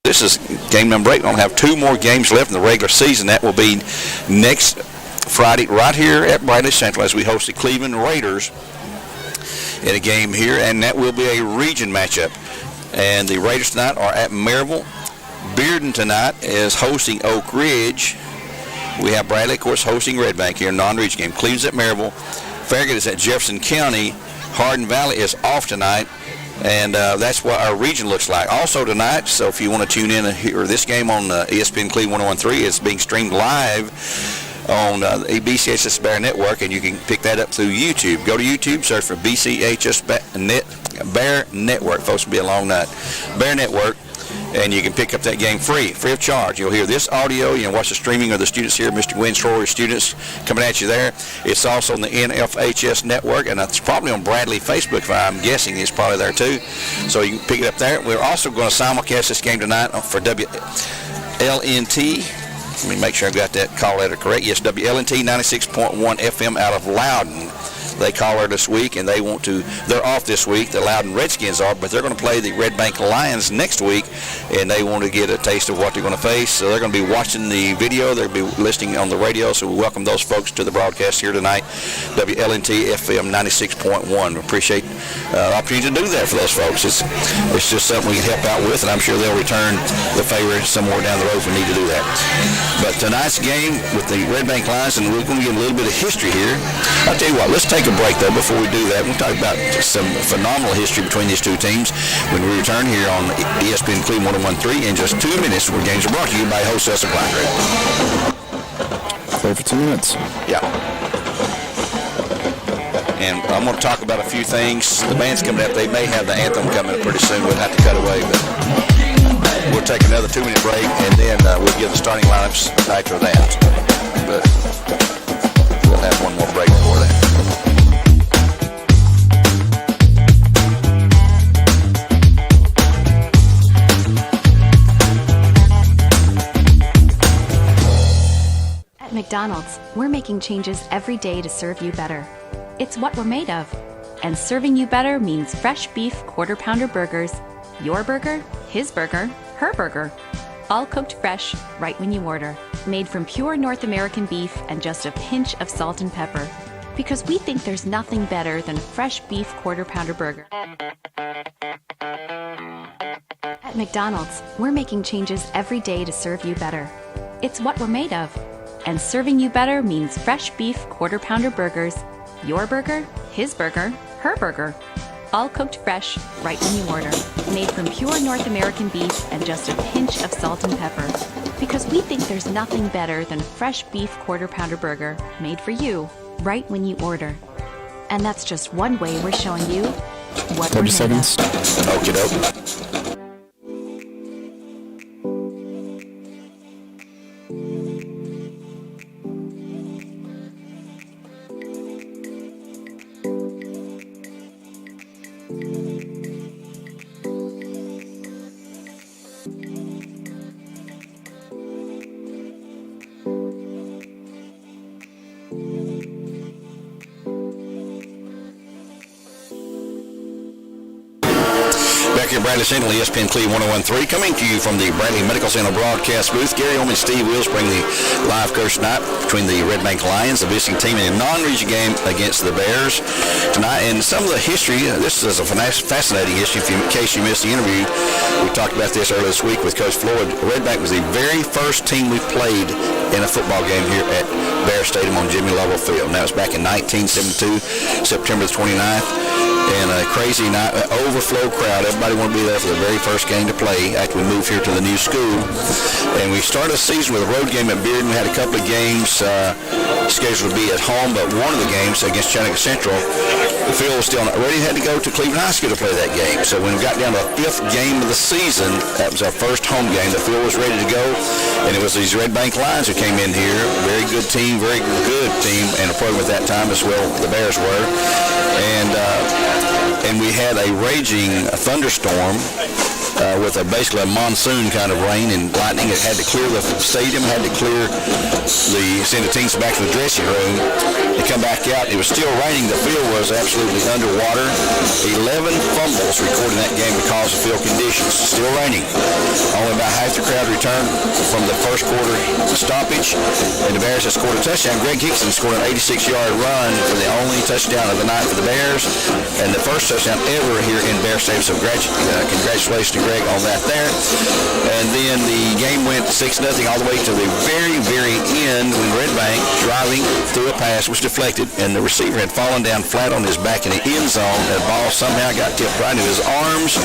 This is game number 8. We're going to have 2 more games left in the regular season. That will be next Friday right here at Bradley Central as we host the Cleveland Raiders in a game here, and that will be a region matchup. And the Raiders tonight are at Maryville. Bearden tonight is hosting Oak Ridge. We have Bradley, of course, hosting Red Bank here in non-region game. Cleveland's at Maryville. Farragut is at Jefferson County. Hardin Valley is off tonight. And that's what our region looks like. Also tonight, so if you want to tune in and hear this game on ESPN Cleveland 101.3, it's being streamed live on the BCHS Bear Network, and you can pick that up through YouTube. Go to YouTube, search for BCHS Bear Network. Folks, will be a long night. Bear Network. And you can pick up that game free of charge. You'll hear this audio. You can watch the streaming of the students here, Mr. Gwen Schroer's students coming at you there. It's also on the NFHS network, and it's probably on Bradley Facebook, if I'm guessing. It's probably there too. So you can pick it up there. We're also going to simulcast this game tonight for WLNT. Let me make sure I've got that call letter correct. Yes, WLNT 96.1 FM out of Loudon. They call her this week, and they're off this week. The Loudon Redskins are, but they're going to play the Red Bank Lions next week, and they want to get a taste of what they're going to face. So they're going to be watching the video. They'll be listening on the radio, so we welcome those folks to the broadcast here tonight. WLNT FM 96.1. We appreciate the opportunity to do that for those folks. It's just something we can help out with, and I'm sure they'll return the favor somewhere down the road if we need to do that. But tonight's game with the Red Bank Lions, and we're going to get a little bit of history here. I'll tell you what, let's take a break, though, before we do that. We'll talk about some phenomenal history between these two teams when we return here on ESPN Cleveland 101.3 in just 2 minutes, where games are brought to you by Wholesale Supply Group. Play for 2 minutes. Yeah. And I'm going to talk about a few things. The band's coming up. They may have the anthem coming up pretty soon. We'll have to cut away, but we'll take another 2-minute break, and then we'll give the starting lineups after that. But we'll have one more break before that. At McDonald's, we're making changes every day to serve you better. It's what we're made of. And serving you better means fresh beef quarter-pounder burgers. Your burger, his burger, her burger. All cooked fresh, right when you order. Made from pure North American beef and just a pinch of salt and pepper. Because we think there's nothing better than a fresh beef quarter-pounder burger. At McDonald's, we're making changes every day to serve you better. It's what we're made of. And serving you better means fresh beef quarter-pounder burgers. Your burger, his burger, her burger. All cooked fresh, right when you order. Made from pure North American beef and just a pinch of salt and pepper. Because we think there's nothing better than a fresh beef quarter-pounder burger made for you, right when you order. And that's just one way we're showing you what 30 seconds. Okie doke. Back here at Bradley Central, ESPN Cleveland 101.3, coming to you from the Bradley Medical Center broadcast booth. Gary Ownbey and Steve Wills bring the live coverage tonight between the Red Bank Lions, the visiting team, in a non-region game against the Bears tonight. And some of the history, this is a fascinating history. In case you missed the interview, we talked about this earlier this week with Coach Floyd. Red Bank was the very first team we played in a football game here at Bear Stadium on Jimmy Lovell Field. And that was back in 1972, September the 29th. And a crazy night, overflow crowd. Everybody wanted to be there for the very first game to play after we moved here to the new school. And we started the season with a road game at Bearden. We had a couple of games scheduled to be at home, but one of the games against Chattanooga Central, the field was still not ready. Had to go to Cleveland High School to play that game. So when we got down to the 5th game of the season, that was our first home game. The field was ready to go, and it was these Red Bank Lions who came in here. Very good team, and a program at that time as well. The Bears were, and we had a raging thunderstorm with basically a monsoon kind of rain and lightning. It had to clear the stadium, had to send the teams back to the dressing room and come back out. It was still raining. The field was absolutely underwater. 11 fumbles recorded in that game because of field conditions. Still raining. Only about half the crowd returned from the first quarter stoppage, and the Bears have scored a touchdown. Greg Hickson scored an 86-yard run for the only touchdown of the night for the Bears, and the first touchdown ever here in Bear Stadium. So congratulations to Greg on that there. And then the game went 6-0 all the way to the very, very end when Red Bank, driving through a pass, was deflected, and the receiver had fallen down flat on his back in the end zone. The ball somehow got tipped right into his arms,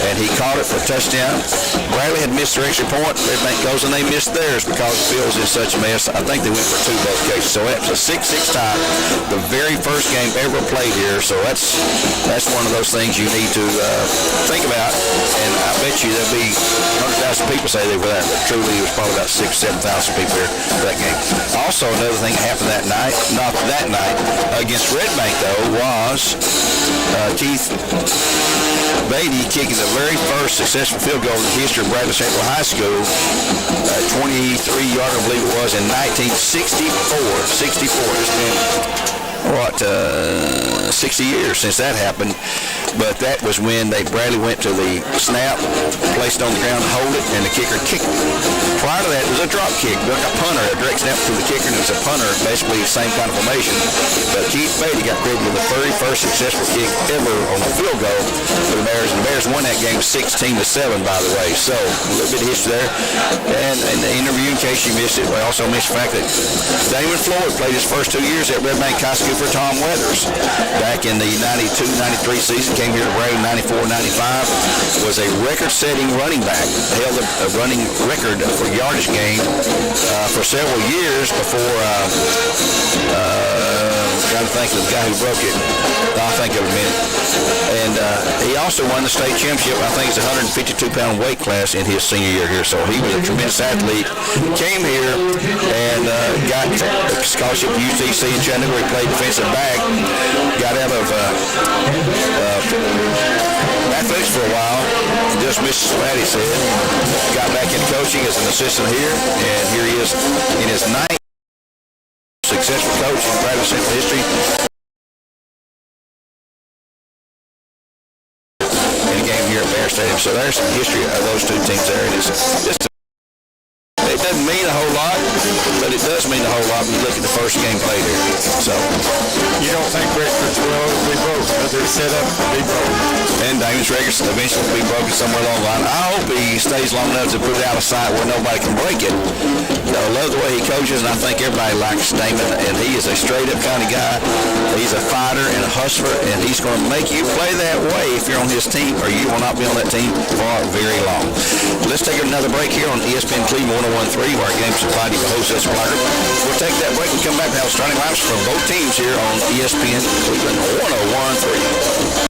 and he caught it for a touchdown. Bradley had missed their extra point. Red Bank goes and they missed theirs because the field was in such a mess. I think they went for 2 both cases. So that was a 6-6 tie, the very first game ever played here. So that's one of those things you need to think about. And I bet you there'll be 100,000 people say they were there. But truly, it was probably about 6,000 to 7,000 people here for that game. Also, another thing that happened that night, not that night, against Red Bank though, was Keith Beatty kicking the very first successful field goal in the history of Bradley Central High School, 23-yard, I believe it was, in 1964. 64. It's been 60 years since that happened. But that was when Bradley went to the snap, placed it on the ground, hold it, and the kicker kicked it. Prior to that, it was a drop kick, like a punter, a direct snap to the kicker, and it was a punter, basically the same kind of formation. But Keith Beatty got credited with the very first successful kick ever on the field goal for the Bears. And the Bears won that game 16-7, by the way. So a little bit of history there. And in the interview, in case you missed it, we also missed the fact that Damon Floyd played his first 2 years at Red Bank High School for Tom Weathers back in the 92-93 season. Came here to Brady 94-95, was a record-setting running back, held a running record for yardage gain for several years before, trying to think of the guy who broke it. I'll think of it in a minute. And he also won the state championship, I think it's a 152-pound weight class in his senior year here, so he was a tremendous athlete. Came here and got a scholarship to UTC in Chattanooga where he played defensive back, got out of athletics for a while, just missed what he said, got back into coaching as an assistant here, and here he is in his 9th successful coach in Bradley Central history. In a game here at Bear Stadium. So there's some history of those two teams there. It doesn't mean a whole lot, but it does mean a whole lot when you look at the first game played here. So you don't think records will be broken, but they're set up to be broken. And Damon's records eventually will be broken somewhere along the line. I hope he stays long enough to put it out of sight where nobody can break it. I love the way he coaches, and I think everybody likes Damon, and he is a straight-up kind of guy. He's a fighter and a hustler, and he's going to make you play that way if you're on his team, or you will not be on that team for very long. Let's take another break here on ESPN Cleveland 101.3, where our game's supplied to the host of Squire. We'll take that break and come back and have starting lineups from both teams here on ESPN Cleveland 101.3.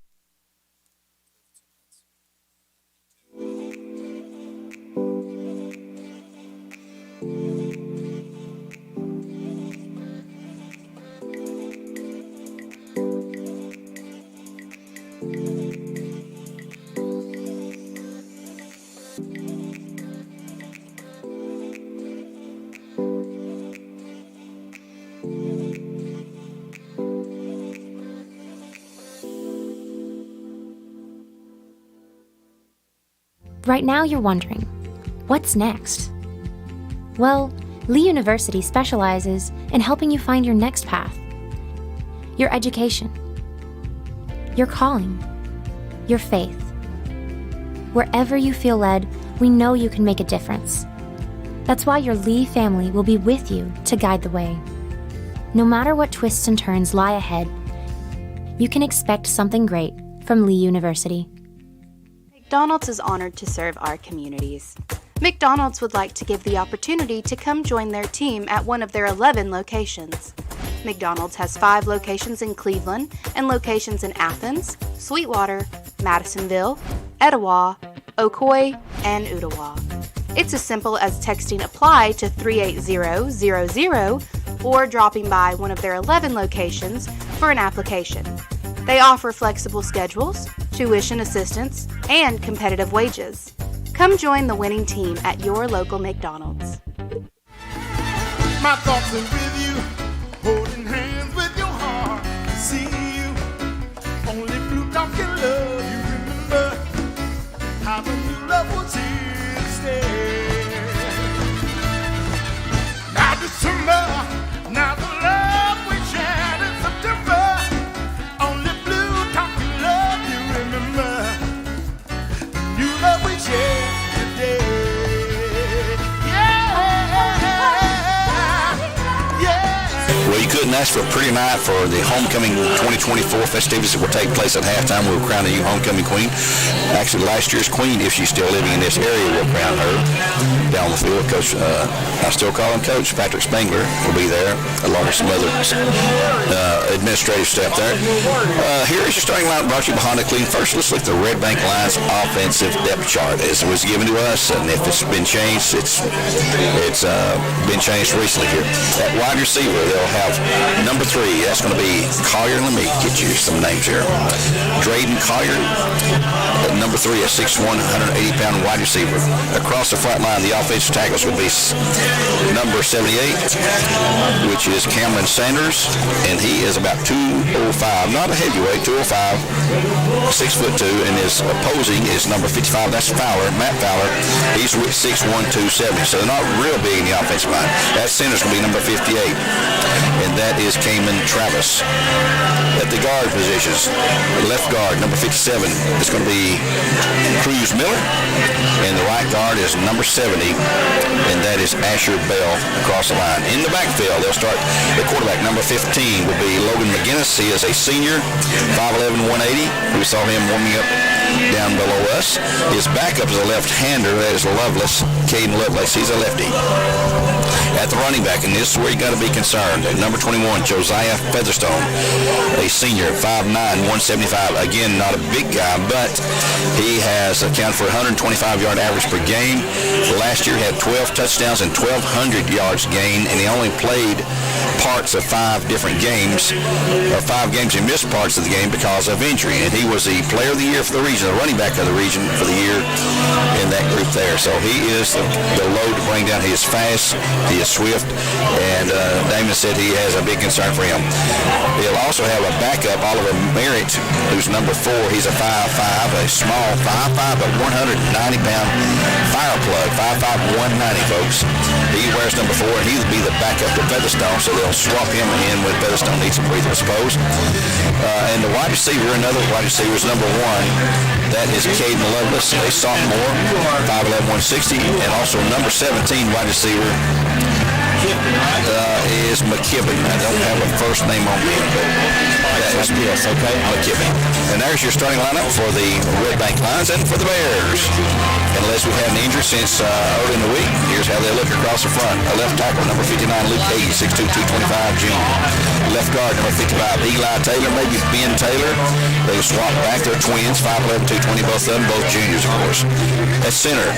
Right now you're wondering, what's next? Well, Lee University specializes in helping you find your next path. Your education, your calling, your faith. Wherever you feel led, we know you can make a difference. That's why your Lee family will be with you to guide the way. No matter what twists and turns lie ahead, you can expect something great from Lee University. McDonald's is honored to serve our communities. McDonald's would like to give the opportunity to come join their team at one of their 11 locations. McDonald's has 5 locations in Cleveland and locations in Athens, Sweetwater, Madisonville, Etowah, Ocoee, and Ottawa. It's as simple as texting APPLY to 38000 or dropping by one of their 11 locations for an application. They offer flexible schedules, tuition assistance, and competitive wages. Come join the winning team at your local McDonald's. My thoughts are with you, holding hands with your heart. See you, only blue dog can love you. Remember how the new love was here to stay. Now December, now the love we shared in September. Only blue dog can love you. Remember the new love we shared today. Well, you couldn't ask for a pretty night for the homecoming 2024 festivities that will take place at halftime. We'll crown a new homecoming queen. Actually, last year's queen, if she's still living in this area, will crown her down the field. Coach, I still call him Coach Patrick Spangler, will be there, along with some other administrative staff there. Here is your starting line brought to you by Honda Clean. First, let's look at the Red Bank Lions offensive depth chart as it was given to us, and if it's been changed, it's been changed recently here. At wide receiver, they'll have number 3. That's going to be Collier. Let me get you some names here. Drayden Collier. Number 3, a 6'1", 180-pound wide receiver. Across the front line, the offensive tackles would be number 78, which is Cameron Sanders, and he is about 205, not a heavyweight, 205, 6'2", and his opposing is number 55. That's Fowler, Matt Fowler. He's 6'1", 270, so they're not real big in the offensive line. That center's going to be number 58, and that is Cayman Travis. At the guard positions, left guard, number 57, is going to be Cruz Miller, and the right guard is number 70, and that is Asher Bell across the line. In the backfield, they'll start the quarterback, number 15, will be Logan McGinnis. He is a senior, 5'11", 180. We saw him warming up down below us. His backup is a left-hander, that is Lovelace, Caden Lovelace. He's a lefty. At the running back, and this is where you got to be concerned, at number 21, Josiah Featherstone, a senior, 5'9", 175. Again, not a big guy, but he has accounted for 125-yard average per game. Last year he had 12 touchdowns and 1,200 yards gained, and he only played parts of 5 different games, or 5 games he missed parts of the game because of injury, and he was the player of the year for the region, the running back of the region for the year in that group there. So he is the load to bring down. He is fast, he is swift, and Damon said he has a big concern for him. He'll also have a backup, Oliver Merritt, who's number 4. He's a 5'5", a small 5'5", but 190-pound fire plug, 5'5", 190, folks. He wears number 4, and he'll be the backup to Featherstone, so they'll swap him in when Featherstone needs some breather, I suppose. And the wide receiver, another wide receiver, is number 1. That is Caden Lovelace, a sophomore, 5'11", 160, and also number 17 wide receiver is McKibben. I don't have a first name on him, but that is yes, okay, McKibben. And there's your starting lineup for the Red Bank Lions and for the Bears. Unless we've had an injury since early in the week, here's how they look across the front. A left tackle, number 59, Luke Hagee, 6'2", 225, junior. Left guard, number 55, Eli Taylor, maybe Ben Taylor. They swap back. They're twins, 5'11", 220, both of them, both juniors, of course. At center,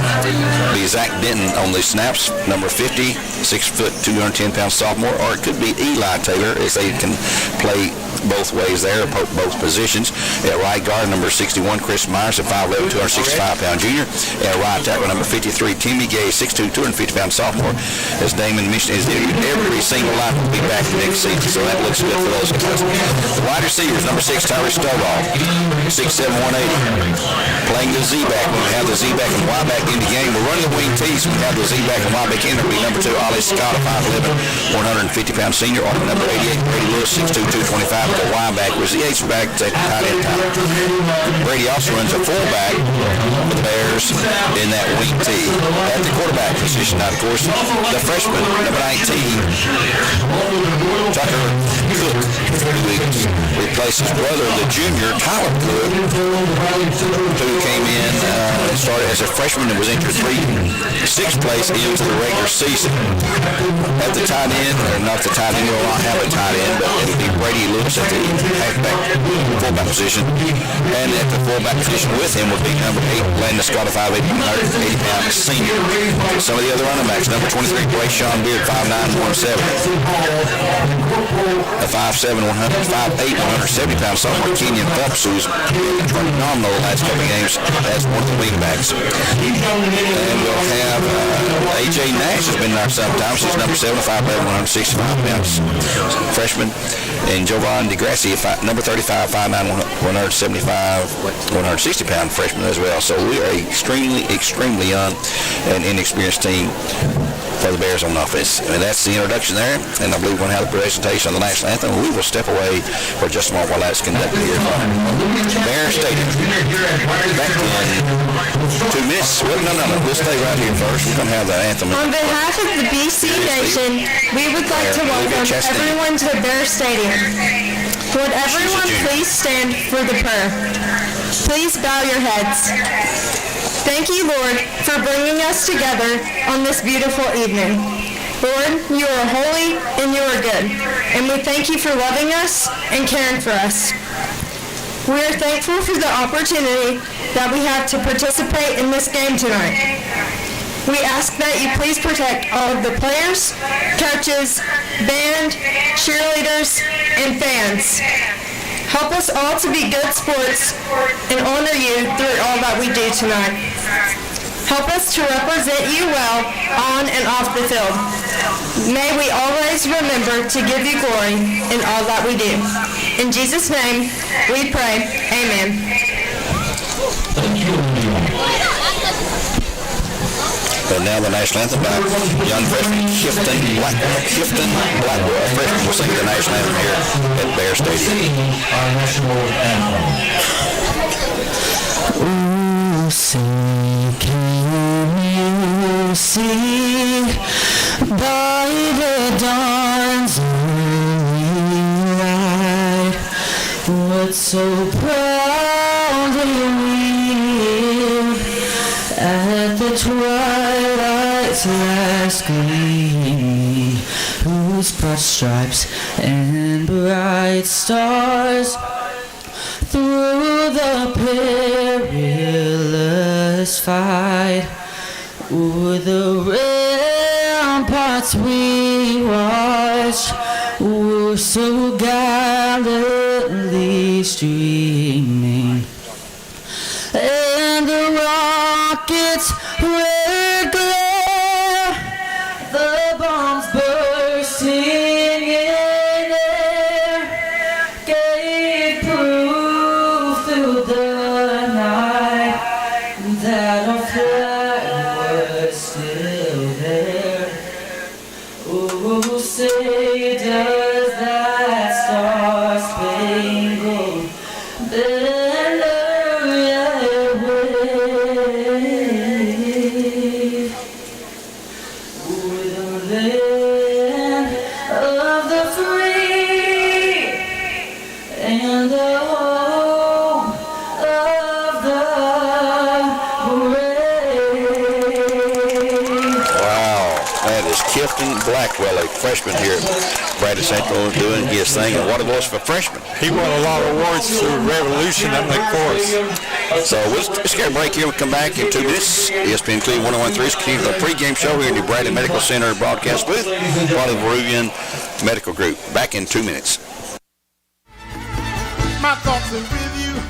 be Zach Denton on the snaps, number 50, 6 foot, 210-pound sophomore, or it could be Eli Taylor, as they can play both ways there, both positions. At right guard, number 61, Chris Myers, a 5'11", 265-pound junior. At right tackle, number 53, Timmy Gay, 6'2", 250-pound sophomore. As Damon mentioned, every single line will be back next season, so that looks good for those guys. The wide receivers, number 6, Tyree Stovall, 6'7", 180. Playing the Z-back. When we have the Z-back and Y-back in the game, we're running the wing T's. We have the Z-back and Y-back in. It'll be number 2, Ollie Scott, a 5'11", 150-pound senior. Or number 88, Brady Lewis, 6'2", 225. The Y-back was the H-back, tight end time. Brady also runs a fullback for the Bears in that wing T. At the quarterback position, now, of course, the freshman, number 19, Tucker Cook, who replaced his brother, the junior, Tyler Cook, who came in and started as a freshman and was entered 6th place into the regular season. At the tight end, or not the tight end, we'll not have a tight end, but it'll be Brady Lewis at the halfback, fullback position. And at the fullback position with him would be number 8, Landon Scott, a 5'8", 180-pound senior. Some of the other running backs, number 23, Brayshawn Beard, 5'9", 170. a 5'7", 170-pound sophomore, Kenyon Phelps, who's phenomenal the last couple of games as one of the wingbacks. And we'll have A.J. Nash has been there sometimes. He's number 7, 5'11", 165 pounds, freshman. And Jovan DeGrassi, number 35, 5'9", 160-pound freshman as well. So we are extremely young and inexperienced team for the Bears on offense. And that's the introduction there. And I believe we're going to have a presentation on the national anthem. We will step away for just a moment while that's conducted here from Bear Stadium. Back in 2 minutes. Well, no. We'll stay right here first. We're going to have the anthem. On behalf of the BC Nation, we would like to welcome everyone to Bear Stadium. Would everyone please stand for the prayer? Please bow your heads. Thank you, Lord, for bringing us together on this beautiful evening. Lord, you are holy and you are good, and we thank you for loving us and caring for us. We are thankful for the opportunity that we have to participate in this game tonight. We ask that you please protect all of the players, coaches, band, cheerleaders, and fans. Help us all to be good sports and honor you through all that we do tonight. Help us to represent you well on and off the field. May we always remember to give you glory in all that we do. In Jesus' name, we pray. Amen. And now the national anthem by young freshman Clifton Blackwell. Freshman will sing the national anthem here at Bear Stadium. Our national anthem. Ooh, sing, can you see by the dawn's early light what so proudly we at the twilight's last gleaming, whose broad stripes and bright stars through the perilous fight o'er the ramparts we watched were so gallantly streaming. And the rockets red glare, the bombs bursting in air, gave proof through the night that our flag was still there. Oh, say does that star-spangled banner Blackwell, a freshman here at Bradley Central, doing his thing. And what a voice for freshmen. He won a lot of awards through Revolution up in the chorus. So we'll just get a break here. We'll come back in 2 minutes. ESPN Cleveland 101.3 continue the pregame show here in the Bradley Medical Center broadcast booth, part of the Peruvian Medical Group. Back in 2 minutes. My thoughts are with you,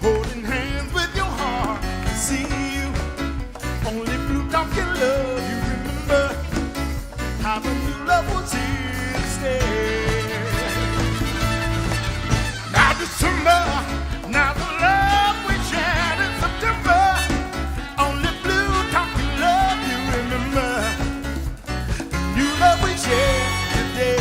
holding hands with your heart. See you, only blue dog can love you. Remember how the new love was here to stay. Now December, now the love we shared in September. Only blue dog can love you. Remember the new love we shared today.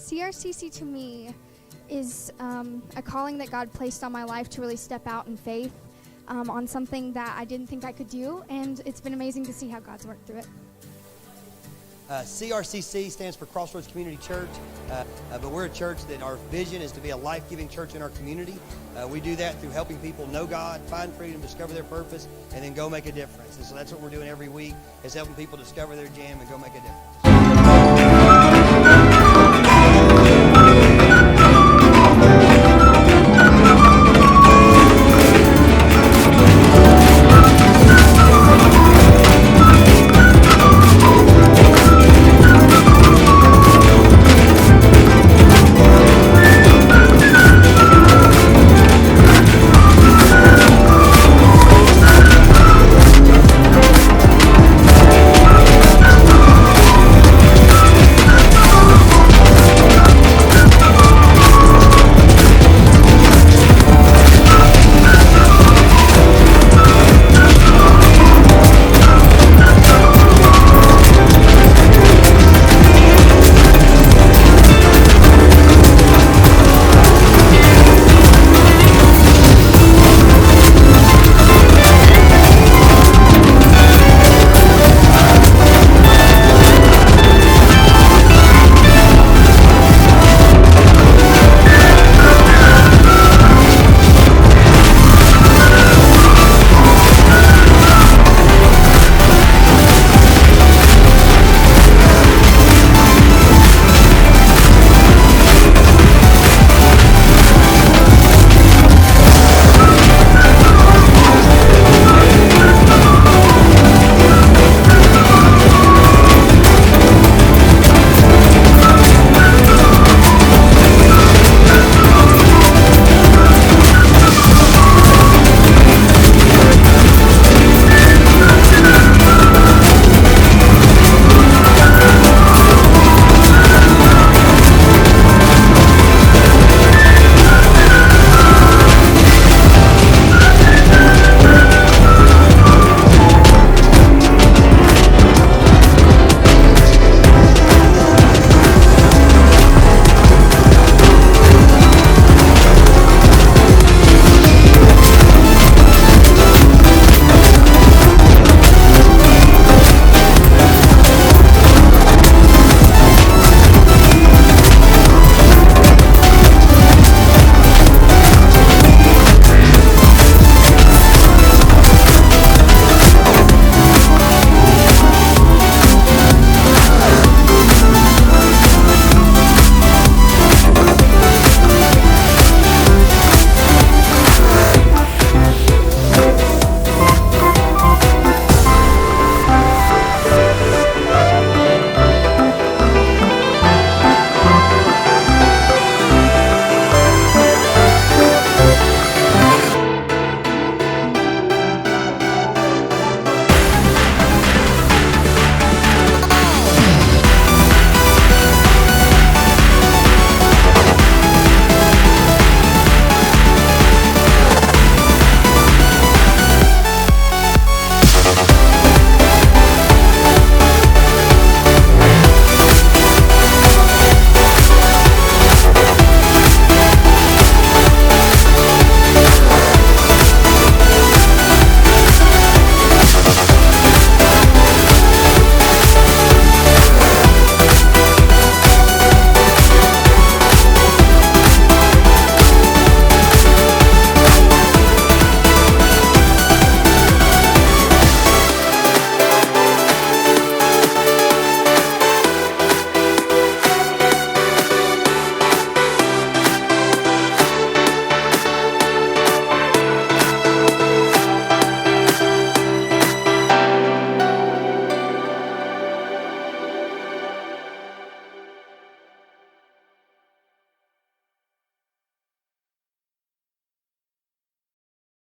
CRCC to me is a calling that God placed on my life to really step out in faith on something that I didn't think I could do, and it's been amazing to see how God's worked through it. CRCC stands for Crossroads Community Church, but we're a church that our vision is to be a life-giving church in our community. We do that through helping people know God, find freedom, discover their purpose, and then go make a difference. And so that's what we're doing every week, is helping people discover their jam and go make a difference.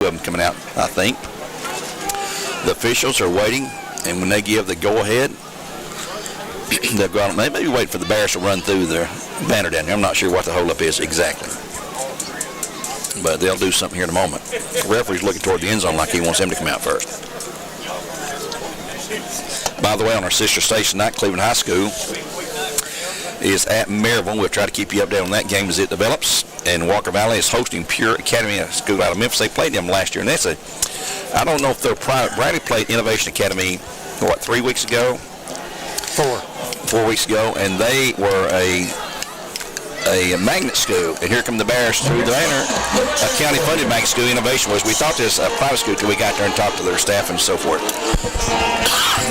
of them coming out, I think. The officials are waiting, and when they give the go-ahead, they'll go out. They may be waiting for the Bears to run through their banner down here. I'm not sure what the holdup is exactly, but they'll do something here in a moment. The referee's looking toward the end zone like he wants them to come out first. By the way, on our sister station tonight, Cleveland High School is at Maryville. We'll try to keep you updated on that game as it develops. And Walker Valley is hosting Pure Academy School out of Memphis. They played them last year, and that's I don't know if they're private. Bradley played Innovation Academy, 3 weeks ago? 4 weeks ago, and they were a magnet school, and here come the Bears through the banner. A county-funded magnet school. Innovation was we thought this a private school until we got there and talked to their staff and so forth.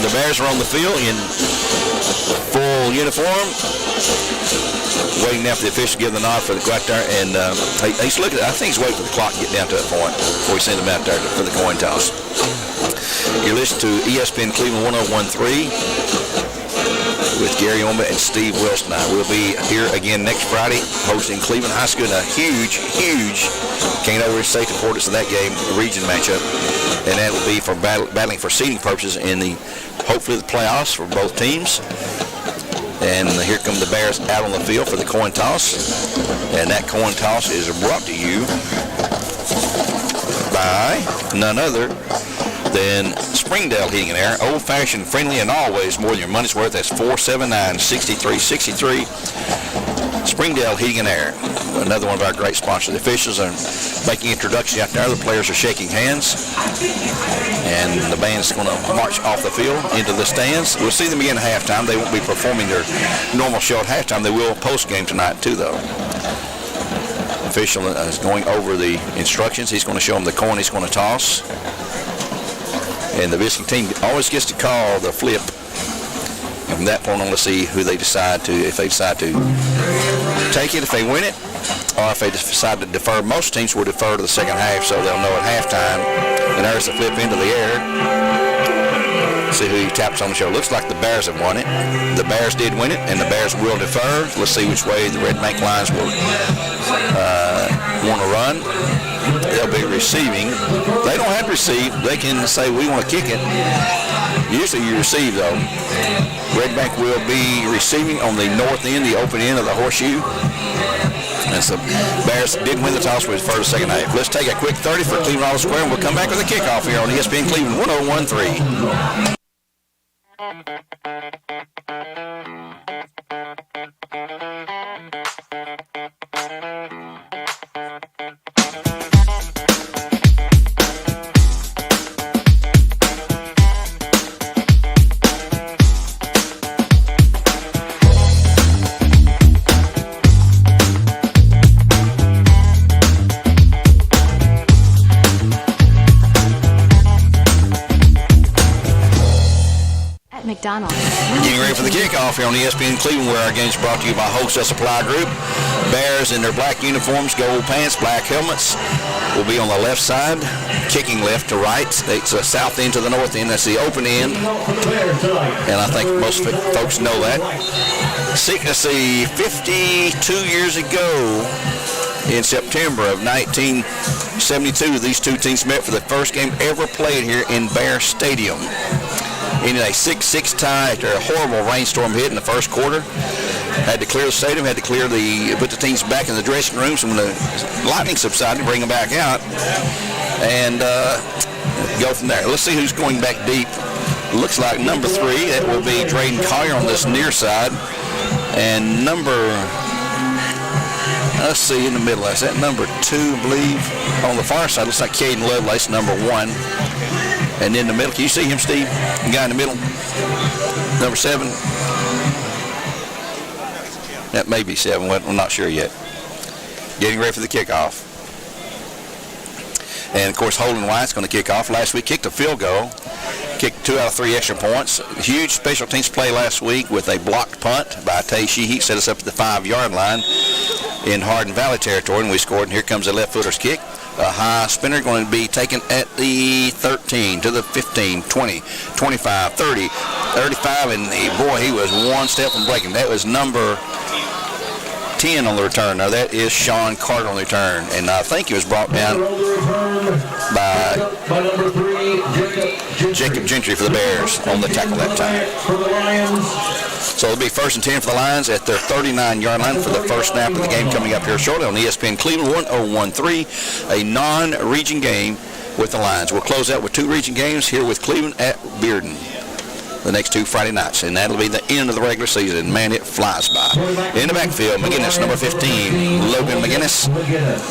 The Bears are on the field in full uniform, waiting now for the official to give the nod for the go out there, and he's looking. I think he's waiting for the clock to get down to that point before he sends them out there for the coin toss. You're listening to ESPN Cleveland 101.3 with Gary Ownbey and Steve Wilson. We'll be here again next Friday hosting Cleveland High School in a huge, can't overstate the importance of that game, region matchup, and that will be for battling for seeding purposes in the hopefully the playoffs for both teams. And here come the Bears out on the field for the coin toss, and that coin toss is brought to you by none other than Springdale Heating and Air, old-fashioned, friendly, and always more than your money's worth. That's 479-6363. Springdale Heating and Air, another one of our great sponsors. The officials are making introductions out there. The players are shaking hands, and the band's going to march off the field into the stands. We'll see them again at halftime. They won't be performing their normal show at halftime. They will post-game tonight, too, though. Official is going over the instructions. He's going to show them the coin he's going to toss. And the visiting team always gets to call the flip. And from that point on, let's see who they decide to, if they decide to take it, if they win it, or if they decide to defer. Most teams will defer to the second half, so they'll know at halftime. And there's the flip into the air. See who he taps on the shoulder. Looks like the Bears have won it. The Bears did win it, and the Bears will defer. Let's see which way the Red Bank Lions will want to run. They'll be receiving. They don't have to receive. They can say, we want to kick it. Usually you receive, though. Red Bank will be receiving on the north end, the open end of the horseshoe. And so Bears did win the toss with the first second half. Let's take a quick 30 for Cleveland All Square, and we'll come back with a kickoff here on ESPN Cleveland 101.3. McDonald's. Getting ready for the kickoff here on ESPN Cleveland, where our game's brought to you by Wholesale Supply Group. Bears in their black uniforms, gold pants, black helmets will be on the left side, kicking left to right. It's the south end to the north end. That's the open end, and I think most folks know that. Let's see, 52 years ago, in September of 1972, these two teams met for the first game ever played here in Bear Stadium. In a 6-6 tie after a horrible rainstorm hit in the first quarter. Had to clear the stadium, had to put the teams back in the dressing rooms, and when the lightning subsided, bring them back out, and go from there. Let's see who's going back deep. Looks like number 3, that will be Drayden Collier on this near side, and let's see, in the middle, is that number 2, I believe? On the far side, looks like Caden Lovelace, number 1. And in the middle, can you see him, Steve? The guy in the middle, number 7. That may be 7. I'm not sure yet. Getting ready for the kickoff. And, of course, Holden White's going to kick off. Last week, kicked a field goal. Kicked 2 out of 3 extra points. Huge special teams play last week with a blocked punt by Tay Sheehy. Set us up at the 5-yard line in Hardin Valley territory, and we scored. And here comes a left footer's kick. A high spinner going to be taken at the 13 to the 15, 20, 25, 30, 35, and he was one step from breaking. That was number 10 on the return. Now that is Sean Carter on the return, and I think he was brought down by Jacob Gentry for the Bears on the tackle that time. So it'll be 1st and 10 for the Lions at their 39-yard line for the first snap of the game coming up here shortly on ESPN Cleveland 101.3, a non-region game with the Lions. We'll close out with 2 region games here with Cleveland at Bearden the next 2 Friday nights, and that'll be the end of the regular season. Man, it flies by. In the backfield, McGinnis, number 15, Logan McGinnis.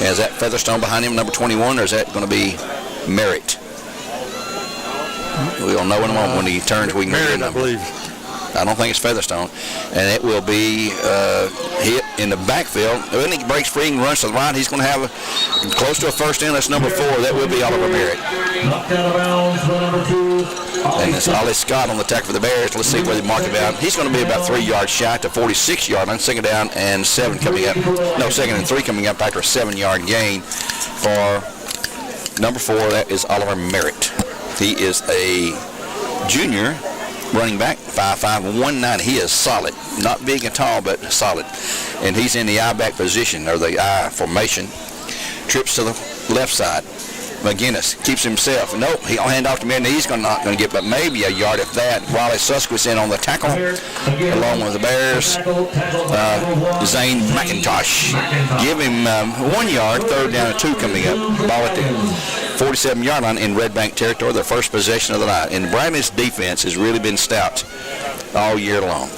Is that Featherstone behind him, number 21, or is that going to be Merritt? We'll know in a moment when he turns. We can Merritt, I believe. I don't think it's Featherstone. And it will be hit in the backfield. When he breaks free and runs to the right, he's going to have close to a first down. That's number 4. That will be Oliver Merritt. Knocked out of bounds for number 2. And it's Ollie Scott on the tackle for the Bears. Let's see where they mark him out. He's going to be about 3 yards shy to 46-yard line. Second down and 7 coming up. No, second and 3 coming up after a 7-yard gain for number 4. That is Oliver Merritt. He is a junior running back, 5'5", 190. He is solid. Not big and tall, but solid. And he's in the I-back position, or the I formation. Trips to the left side. McGinnis keeps himself. Nope, he'll hand off to Merritt. He's not going to get but maybe a yard if that. Wally Susquith in on the tackle, along with the Bears. Zane McIntosh. Give him 1 yard, third down and 2 coming up. Ball at the 47-yard line in Red Bank territory, the first possession of the night. And Bradley's defense has really been stout all year long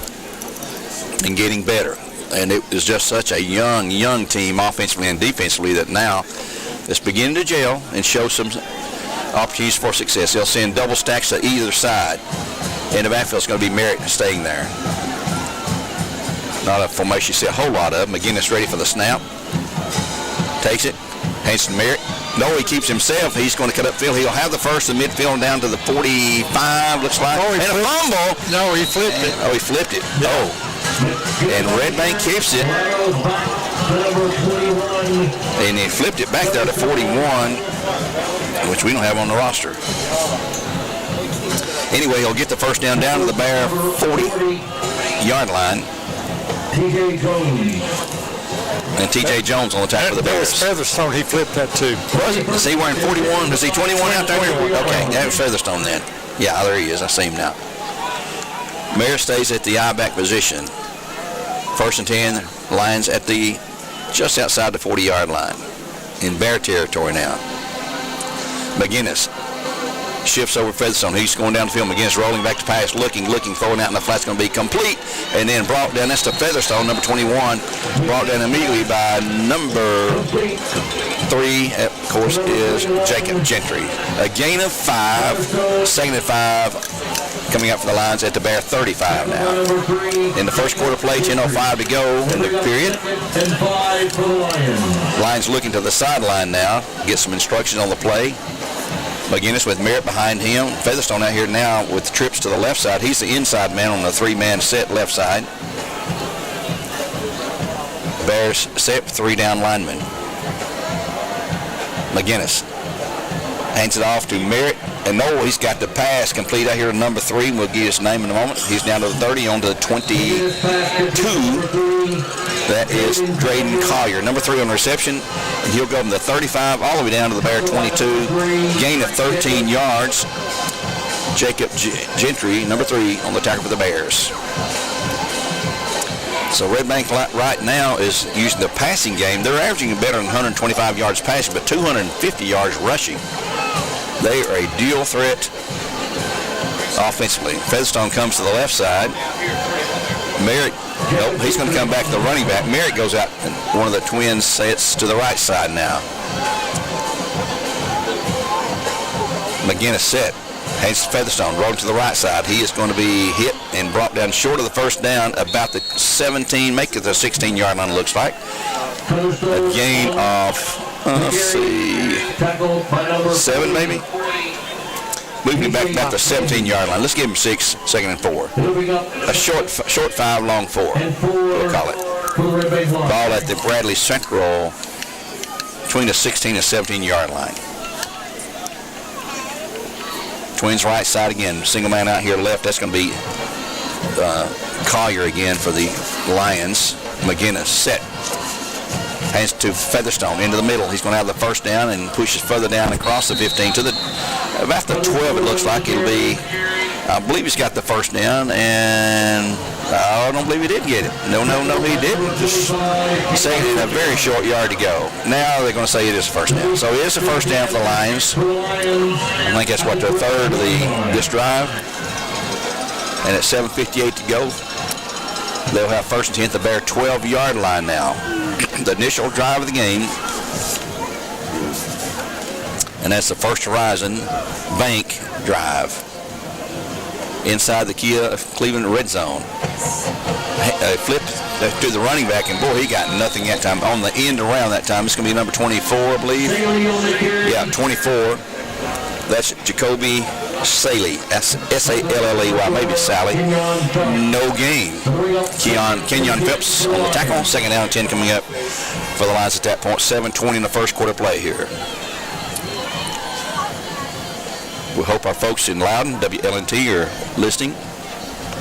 and getting better. And it is just such a young team offensively and defensively that now it's beginning to gel and show some opportunities for success. They'll send double stacks to either side. And the backfield is going to be Merritt staying there. Not a formation you see a whole lot of. McGinnis ready for the snap. Takes it. Hands to Merritt. No, he keeps himself. He's going to cut upfield. He'll have the first in midfield down to the 45, looks like. Oh, and a fumble. No, he flipped it. Oh, he flipped it. Yeah. Oh. And Red Bank keeps it. And he flipped it back there to 41, which we don't have on the roster. Anyway, he'll get the first down to the Bear 40-yard line. T.J. Jones. And T.J. Jones on the tackle for the Bears. That was Featherstone. He flipped that too. Was it? Is he wearing 41? Is he 21 out there? Okay, that was Featherstone then. Yeah, there he is. I see him now. Mayer stays at the I-back position. First and 10, Lions at the just outside the 40-yard line in Bear territory now. McGinnis shifts over Featherstone. He's going down the field. McGinnis rolling back to pass, looking, throwing out, and the flat's going to be complete. And then brought down, that's to Featherstone, number 21, brought down immediately by number 3, of course, is Jacob Gentry. A gain of 5, second and 5. Coming up for the Lions at the Bear 35 now. In the first quarter play, 10:05 to go in the period. Lions looking to the sideline now. Get some instructions on the play. McGinnis with Merritt behind him. Featherstone out here now with trips to the left side. He's the inside man on the 3-man set left side. Bears set 3 down linemen. McGinnis hands it off to Merritt. And Noel, he's got the pass complete out here to number 3. We'll get his name in a moment. He's down to the 30, on to the 22. That is Drayden Collier, number 3 on reception. And he'll go from the 35 all the way down to the Bear 22. Gain of 13 yards. Jacob Gentry, number 3, on the tackle for the Bears. So Red Bank right now is using the passing game. They're averaging better than 125 yards passing, but 250 yards rushing. They are a dual threat offensively. Featherstone comes to the left side. Merritt, nope, he's going to come back to the running back. Merritt goes out, and one of the twins sets to the right side now. McGinnis set. Hands Featherstone, rolling to the right side. He is going to be hit and brought down short of the first down, about the 17, make it the 16-yard line, looks like. A gain of, let's see, 7 maybe? Moving back about the 17-yard line. Let's give him 6, second and 4. A short 5, long 4, we'll call it. Ball at the Bradley Central between the 16 and 17-yard line. Twins right side again. Single man out here left. That's going to be Collier again for the Lions. McGinnis set. Hands to Featherstone into the middle. He's going to have the first down and pushes further down across the 15 to the about the 12. It looks like it'll be. I believe he's got the first down, and I don't believe he did get it. No, he didn't. Just saying it a very short yard to go. Now they're going to say it is a first down. So it is a first down for the Lions. I think that's what, the third of this drive. And at 7:58 to go, they'll have first and 10 at the Bear 12-yard line now. The initial drive of the game. And that's the First Horizon Bank drive. inside the Kia Cleveland red zone. Flipped to the running back, and boy, he got nothing that time. On the end around that time, it's going to be number 24, I believe. Yeah, 24. That's Jacoby Saley, S-A-L-L-E-Y, maybe Sally. No gain. Kenyon Phillips on the tackle. Second down and 10 coming up for the Lions at that point. 7:20 in the first quarter play here. We hope our folks in Loudon, WLNT, are listening.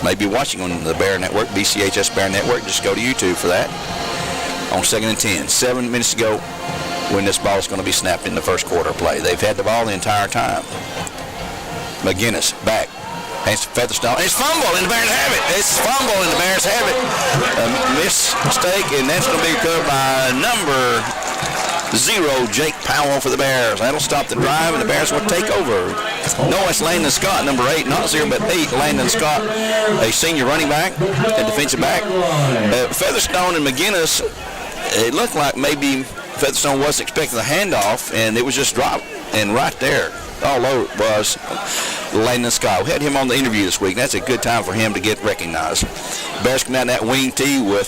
Maybe watching on the Bear Network, BCHS Bear Network. Just go to YouTube for that. On 2nd and 10. 7 minutes to go when this ball is going to be snapped in the first quarter play. They've had the ball the entire time. McGinnis back. Hands to Featherstone. It's fumble, and the Bears have it. It's fumble, and the Bears have it. A mistake, and that's going to be recovered by number 0, Jake Powell for the Bears. That'll stop the drive, and the Bears will take over. No, it's Landon Scott, number 8, not 0, but 8. Landon Scott, a senior running back, a defensive back. Featherstone and McGinnis, it looked like maybe Featherstone wasn't expecting the handoff, and it was just dropped, and right there, all over it was Landon Scott. We had him on the interview this week. That's a good time for him to get recognized. Bears come out in that wing tee with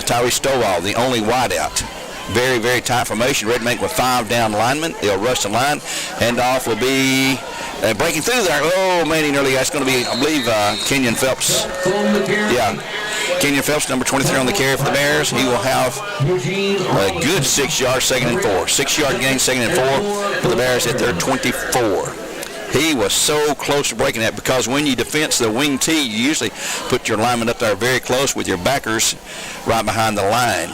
Tyree Stovall, the only wideout. Very, very tight formation. Red Bank with 5 down linemen. They'll rush the line. Handoff will be breaking through there. Oh, man, he nearly got. It's going to be, I believe, Kenyon Phelps. Yeah. Kenyon Phelps, number 23 on the carry for the Bears. He will have a good 6 yards, 2nd and 4. 6-yard gain, 2nd and 4 for the Bears at their 24. He was so close to breaking that because when you defense the wing tee, you usually put your linemen up there very close with your backers right behind the line.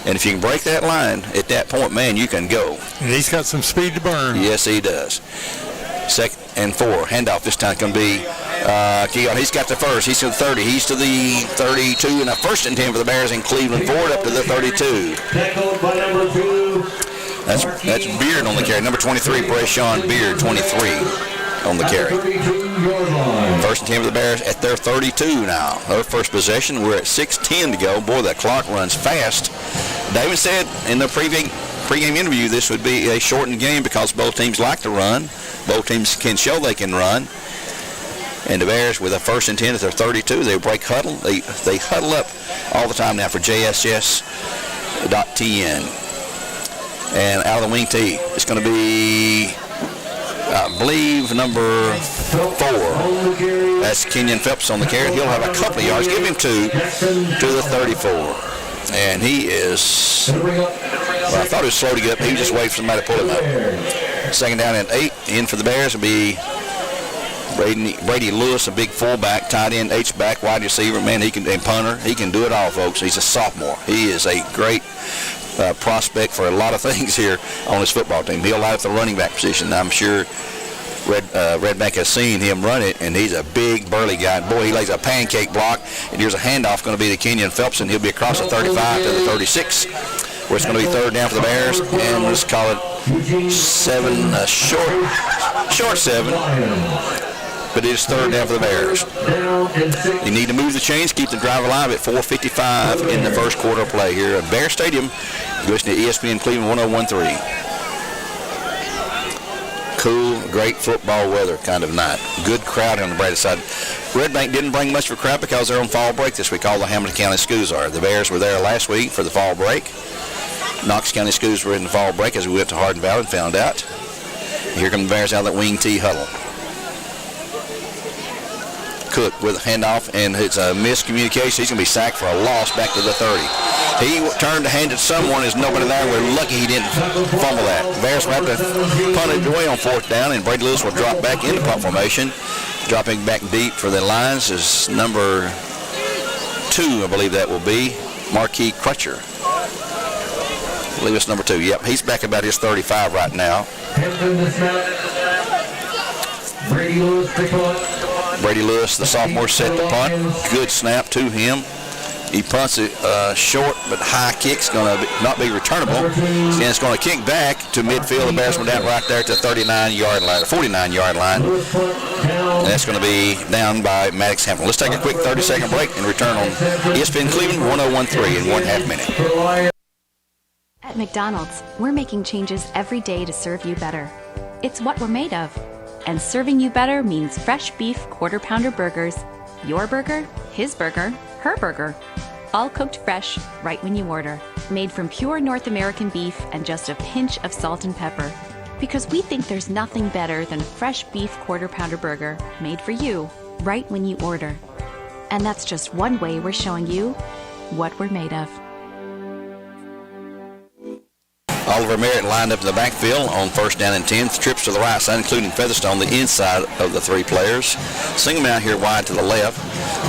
And if you can break that line at that point, man, you can go. And he's got some speed to burn. Yes, he does. 2nd and 4. Handoff this time can be Keon. He's got the first. He's to the 30. He's to the 32. And a 1st and 10 for the Bears in Cleveland Ford up to the 32. That's Beard on the carry. Number 23, Brayshawn Beard, 23 on the carry. 1st and 10 for the Bears at their 32 now. Their first possession. We're at 6:10 to go. Boy, that clock runs fast. David said in the pregame interview this would be a shortened game because both teams like to run. Both teams can show they can run. And the Bears with a 1st and 10 at their 32. They break huddle. They huddle up all the time now for JSS.TN. And out of the wing tee, it's going to be, I believe, number 4. That's Kenyon Phelps on the carry. He'll have a couple of yards. Give him 2 to the 34. And he is, well, I thought he was slow to get up. He just waited for somebody to pull him up. 2nd down and 8. In for the Bears will be Brady Lewis, a big fullback, tight end, H-back, wide receiver. Man, and punter. He can do it all, folks. He's a sophomore. He is a great prospect for a lot of things here on his football team. He'll light up the running back position. I'm sure Red Bank has seen him run it, and he's a big, burly guy. And boy, he lays a pancake block, and here's a handoff going to be to Kenyon Phelps, and he'll be across the 35 to the 36, where it's going to be 3rd down for the Bears, and let's call it 7, short 7. But it is 3rd down for the Bears. You need to move the chains, keep the drive alive at 4:55 in the first quarter play here at Bear Stadium. You're listening to ESPN Cleveland 101.3. Cool, great football weather kind of night. Good crowd on the brighter side. Red Bank didn't bring much for crowd because they're on fall break this week. All the Hamilton County schools are. The Bears were there last week for the fall break. Knox County schools were in the fall break as we went to Hardin Valley and found out. Here come the Bears out of that wing tee huddle. Cook with a handoff, and it's a miscommunication. He's going to be sacked for a loss back to the 30. He turned to hand it to someone. There's nobody there. We're lucky he didn't fumble that. Bears will have to punt it away on 4th down, and Brady Lewis will drop back into punt formation. Dropping back deep for the Lions is number 2, I believe that will be, Marquis Crutcher. I believe it's number 2. Yep, he's back about his 35 right now. Brady Lewis, the punt. Brady Lewis, the sophomore, set the punt. Good snap to him. He punts it short, but high kick's going to not be returnable. And it's going to kick back to midfield. The Bears were down right there at the 39-yard line, 49-yard line. And that's going to be down by Maddox Hampton. Let's take a quick 30-second break and return on ESPN Cleveland 101.3 in 1/2 minute. At McDonald's, we're making changes every day to serve you better. It's what we're made of. And serving you better means fresh beef quarter pounder burgers. Your burger, his burger, her burger. All cooked fresh, right when you order. Made from pure North American beef and just a pinch of salt and pepper. Because we think there's nothing better than fresh beef quarter pounder burger, made for you, right when you order. And that's just one way we're showing you what we're made of. Oliver Merritt lined up in the backfield on 1st down and 10. Trips to the right side, including Featherstone, the inside of the 3 players. Single out here wide to the left.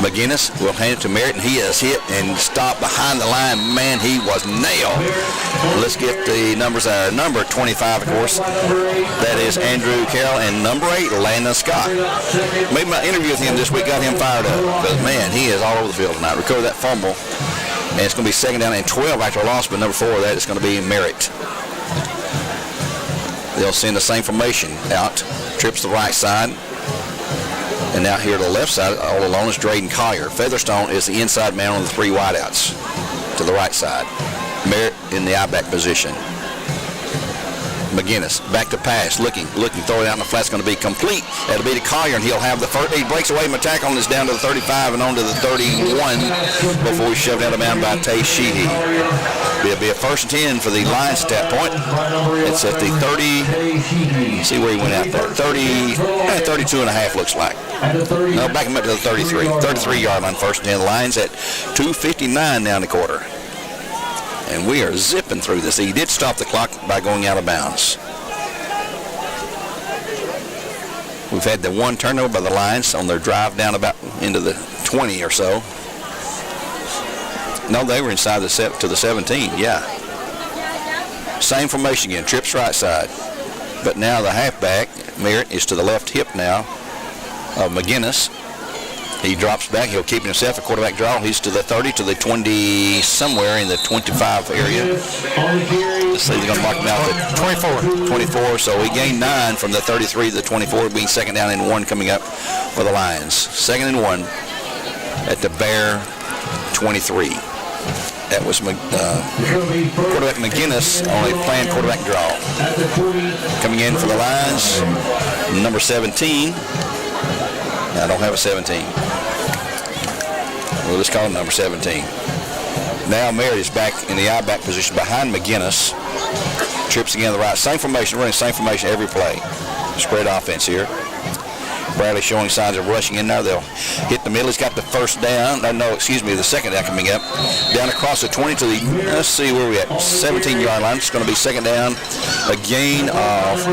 McGinnis will hand it to Merritt, and he is hit and stopped behind the line. Man, he was nailed. Let's get the numbers. Number 25, of course, that is Andrew Carroll, and number 8, Landon Scott. Made my interview with him this week, got him fired up. But, man, he is all over the field tonight. Recovered that fumble. And it's going to be 2nd down and 12 after a loss, but number 4 of that is going to be Merritt. They'll send the same formation out. Trips to the right side. And now here to the left side, all alone is Drayden Collier. Featherstone is the inside man on the 3 wideouts to the right side. Merritt in the I-back position. McGinnis back to pass, looking, throw it out in the flat. It's going to be complete. That'll be to Collier, and he'll have the first. He breaks away from the tackle and is down to the 35 and on to the 31 before he's shoved out of bounds by Tay Sheehy. It'll be a 1st and 10 for the Lions at that point. It's at the 30. See where he went out there. 32 and a half looks like. No, back him up to the 33. 33-yard line, 1st and 10. The Lions at 2:59 now in the quarter. And we are zipping through this. He did stop the clock by going out of bounds. We've had the 1 turnover by the Lions on their drive down about into the 20 or so. No, they were inside to the 17, yeah. Same formation again, trips right side. But now the halfback, Merritt, is to the left hip now of McGinnis. He drops back. He'll keep himself a quarterback draw. He's to the 30, to the 20, somewhere in the 25 area. Let's see, they're going to mark him out at 24. So he gained 9 from the 33 to the 24, being 2nd down and 1 coming up for the Lions. 2nd and 1 at the Bear 23. That was quarterback McGinnis on a planned quarterback draw. Coming in for the Lions, number 17. I don't have a 17. We'll just call him number 17. Now Merritt is back in the I-back position behind McGinnis. Trips again to the right. Same formation, running same formation every play. Spread offense here. Bradley showing signs of rushing in now. They'll hit the middle. He's got the 1st down. The 2nd down coming up. Down across the 20 to the, let's see where we at, 17-yard line. It's going to be 2nd down. A gain of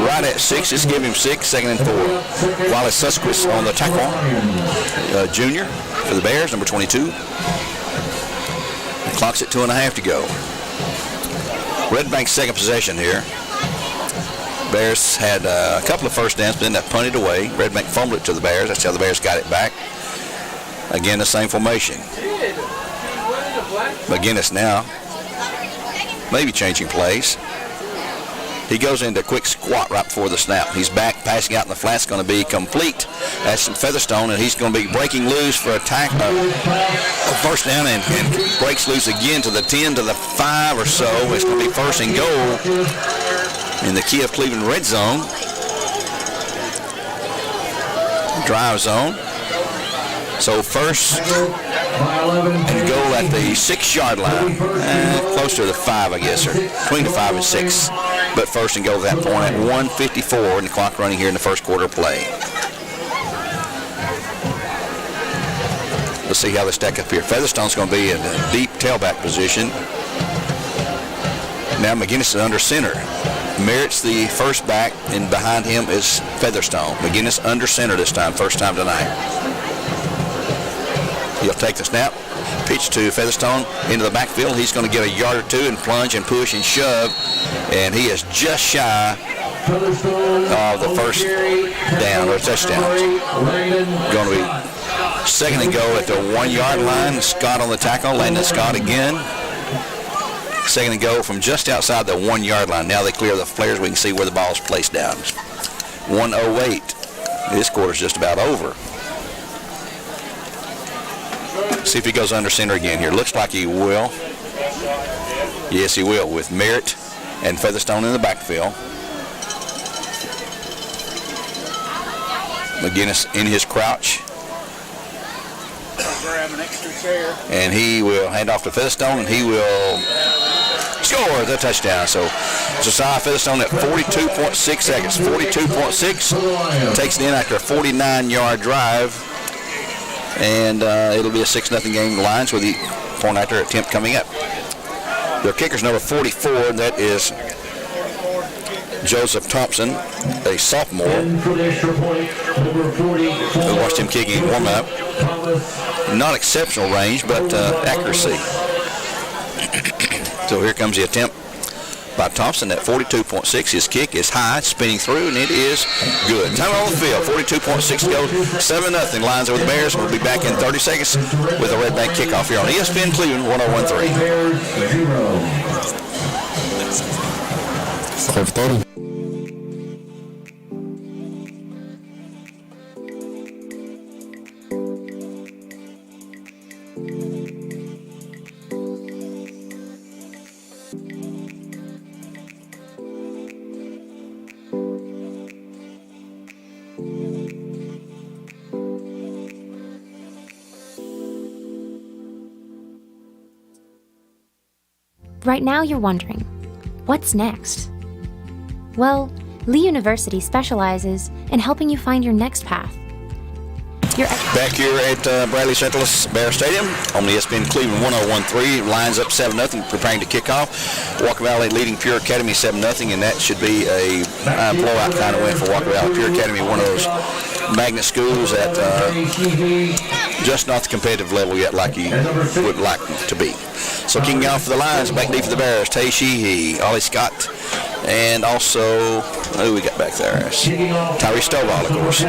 right at 6. Just give him 6, 2nd and 4. Wallace Susquis on the tackle. Junior for the Bears, number 22. The clock's at 2.5 to go. Red Bank's 2nd possession here. Bears had a couple of 1st downs, but then that punted away. Red Bank fumbled it to the Bears. That's how the Bears got it back. Again, the same formation. McGinnis now maybe changing plays. He goes into a quick squat right before the snap. He's back, passing out in the flat. It's going to be complete. That's some Featherstone, and he's going to be breaking loose for a 1st down and breaks loose again to the 10 to the 5 or so. It's going to be 1st and goal in the Key of Cleveland red zone. Drive zone. So 1st and goal at the 6-yard line. Close to the 5, I guess, or between the 5 and 6. But 1st and goal at that point at 1:54 and the clock running here in the 1st quarter play. Let's see how they stack up here. Featherstone's going to be in a deep tailback position. Now McGinnis is under center. Merritt's the 1st back, and behind him is Featherstone. McGinnis under center this time, 1st time tonight. He'll take the snap, pitch to Featherstone into the backfield. He's going to get a yard or 2 and plunge and push and shove, and he is just shy of the 1st down or touchdown. Going to be 2nd and goal at the 1-yard line. Scott on the tackle, Landon Scott again. 2nd and goal from just outside the 1-yard line. Now they clear the players. We can see where the ball's placed down. 1:08. This quarter's just about over. See if he goes under center again here. Looks like he will. Yes, he will, with Merritt and Featherstone in the backfield. McGinnis in his crouch. Grab an extra chair. And he will hand off to Featherstone, and he will score the touchdown. So Josiah Featherstone at 42.6 seconds. 42.6 takes it in after a 49-yard drive. And it'll be a 6-0 game. The Lions with the point after attempt coming up. Their kicker's number 44, and that is Joseph Thompson, a sophomore. We watched him kicking warm-up. Not exceptional range, but accuracy. So here comes the attempt by Thompson at 42.6. His kick is high, spinning through, and it is good. Time on the field, 42.6 to go. 7-0 Lions over the Bears. We'll be back in 30 seconds with a Red Bank kickoff here on ESPN Cleveland 101.3. Clear for 30. Right now you're wondering, what's next? Well, Lee University specializes in helping you find your next path. Back here at Bradley Central Bear Stadium on the ESPN Cleveland 101.3. Lions up 7-0, preparing to kick off. Walker Valley leading Pure Academy 7-0, and that should be a blowout kind of win for Walker Valley. Pure Academy, one of those magnet schools that just not the competitive level yet like you would like them to be. So kicking off for the Lions, back deep for the Bears, Tay Sheehy, Ollie Scott, and also, who we got back there? Tyree Stovall, of course.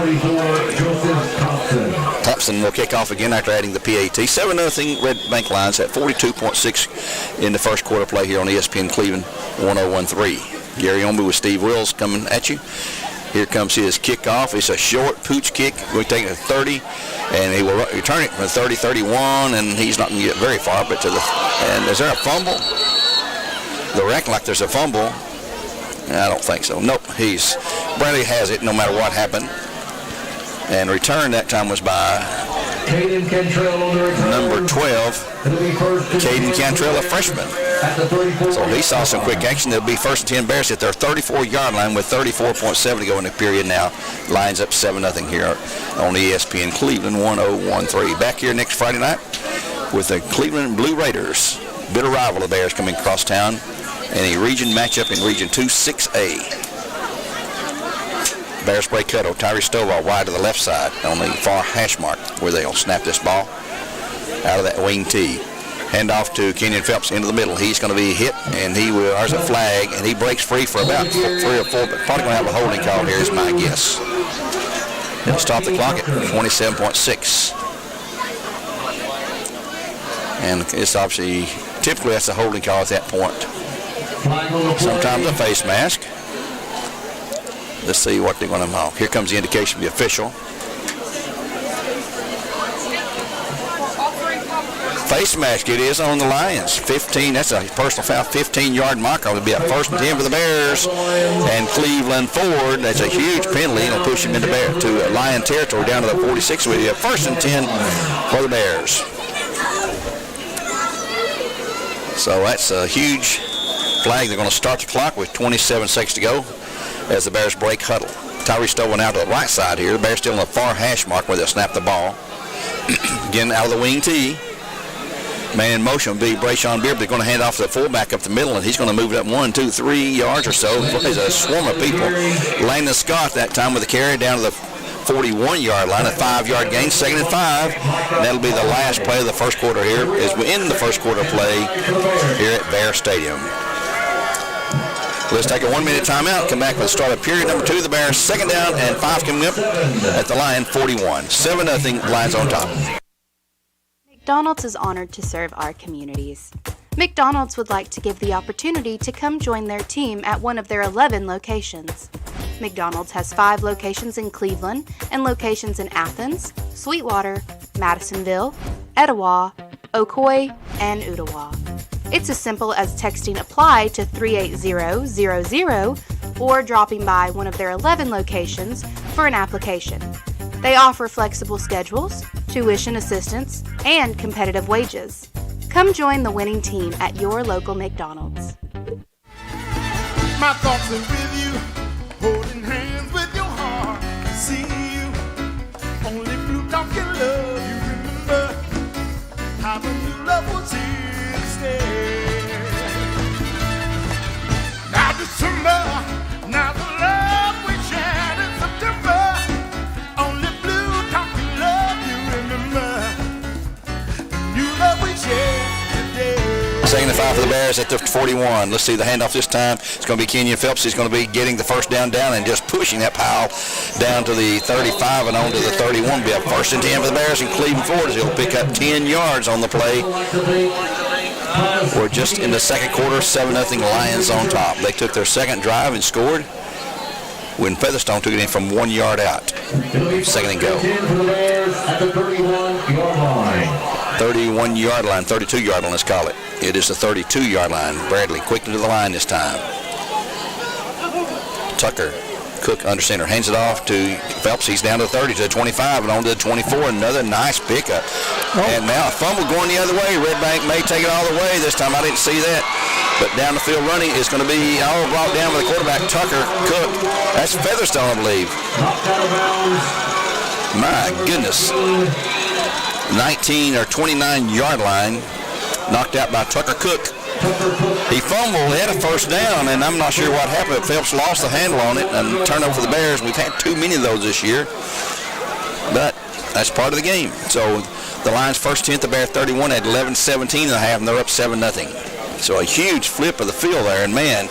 Thompson will kick off again after adding the PAT. 7-0 Red Bank Lions at 42.6 in the first quarter play here on ESPN Cleveland 101.3. Gary Ownbey with Steve Wills coming at you. Here comes his kickoff. It's a short pooch kick. We're taking it to 30, and he will return it from 30, 31, and he's not going to get very far. But to the and is there a fumble? They reckon like there's a fumble. I don't think so. Nope. Bradley has it no matter what happened. And return that time was by number 12, Caden Cantrell, a freshman. So he saw some quick action. There'll be first and 10 Bears at their 34-yard line with 34.7 to go in the period now. Lions up 7-0 here on ESPN Cleveland 101.3. Back here next Friday night with the Cleveland Blue Raiders. Bitter rival of the Bears coming across town in a region matchup in Region 2 6A. Bears play cuddle. Tyree Stovall wide to the left side on the far hash mark where they'll snap this ball out of that wing tee. Hand off to Kenyon Phelps into the middle. He's going to be hit, and there's a flag, and he breaks free for about 3 or 4, but probably going to have a holding call here is my guess. It'll stop the clock at 27.6. And it's obviously, typically that's a holding call at that point. Sometimes a face mask. Let's see what they're going to mark. Here comes the indication of the official. Face mask it is on the Lions. 15, that's a personal foul, 15-yard marker. It'll be a first and 10 for the Bears. And Cleveland Ford, that's a huge penalty. It'll push him into Lion territory down to the 46. We'll be a first and 10 for the Bears. So that's a huge flag. They're going to start the clock with 27 seconds to go as the Bears break huddle. Tyree Stowen out to the right side here. The Bears still on the far hash mark where they'll snap the ball. Again, out of the wing tee. Man in motion will be Brayshawn Beard. They're going to hand off to the fullback up the middle, and he's going to move it up 1, 2, 3 yards or so. There's a swarm of people. Landon Scott that time with the carry down to the 41-yard line, a 5-yard gain, 2nd and 5. And that'll be the last play of the first quarter here as we end the first quarter play here at Bear Stadium. Let's take a 1-minute timeout. Come back with the start of period number 2. The Bears 2nd down and 5 coming up at the Lion 41. 7-0 Lions on top. McDonald's is honored to serve our communities. McDonald's would like to give the opportunity to come join their team at one of their 11 locations. McDonald's has 5 locations in Cleveland and locations in Athens, Sweetwater, Madisonville, Etowah, Ocoee, and Ottawa. It's as simple as texting APPLY to 38000 or dropping by one of their 11 locations for an application. They offer flexible schedules, tuition assistance, and competitive wages. Come join the winning team at your local McDonald's. My thoughts are with you, holding hands with your heart. See you, only blue dog can love you. Remember how the new love was here to stay. Now December, now the love we shared in September. Only blue dog can love you. Remember the new love we shared today. Second and 5 for the Bears at the 41. Let's see the handoff this time. It's going to be Kenyon Phelps. He's going to be getting the first down and just pushing that pile down to the 35 and on to the 31. Be a first and 10 for the Bears, and Cleveland Ford is going to pick up 10 yards on the play. We're just in the second quarter, 7-0 Lions on top. They took their second drive and scored when Featherstone took it in from 1 yard out. Second and go. 31-yard line, 32-yard line, let's call it. It is the 32-yard line. Bradley quickly to the line this time. Tucker, Cook under center, hands it off to Phelps. He's down to the 30, to the 25, and on to the 24. Another nice pickup. And now a fumble going the other way. Red Bank may take it all the way. This time I didn't see that. But down the field running is going to be all brought down by the quarterback, Tucker Cook. That's Featherstone, I believe. My goodness. 19 or 29-yard line, knocked out by Tucker Cook. He fumbled, he had a first down, and I'm not sure what happened. Phelps lost the handle on it and turned over for the Bears. We've had too many of those this year, but that's part of the game. So the Lions first 10th, the Bears 31 at 11-17 and a half, and they're up 7-0. So a huge flip of the field there, and man,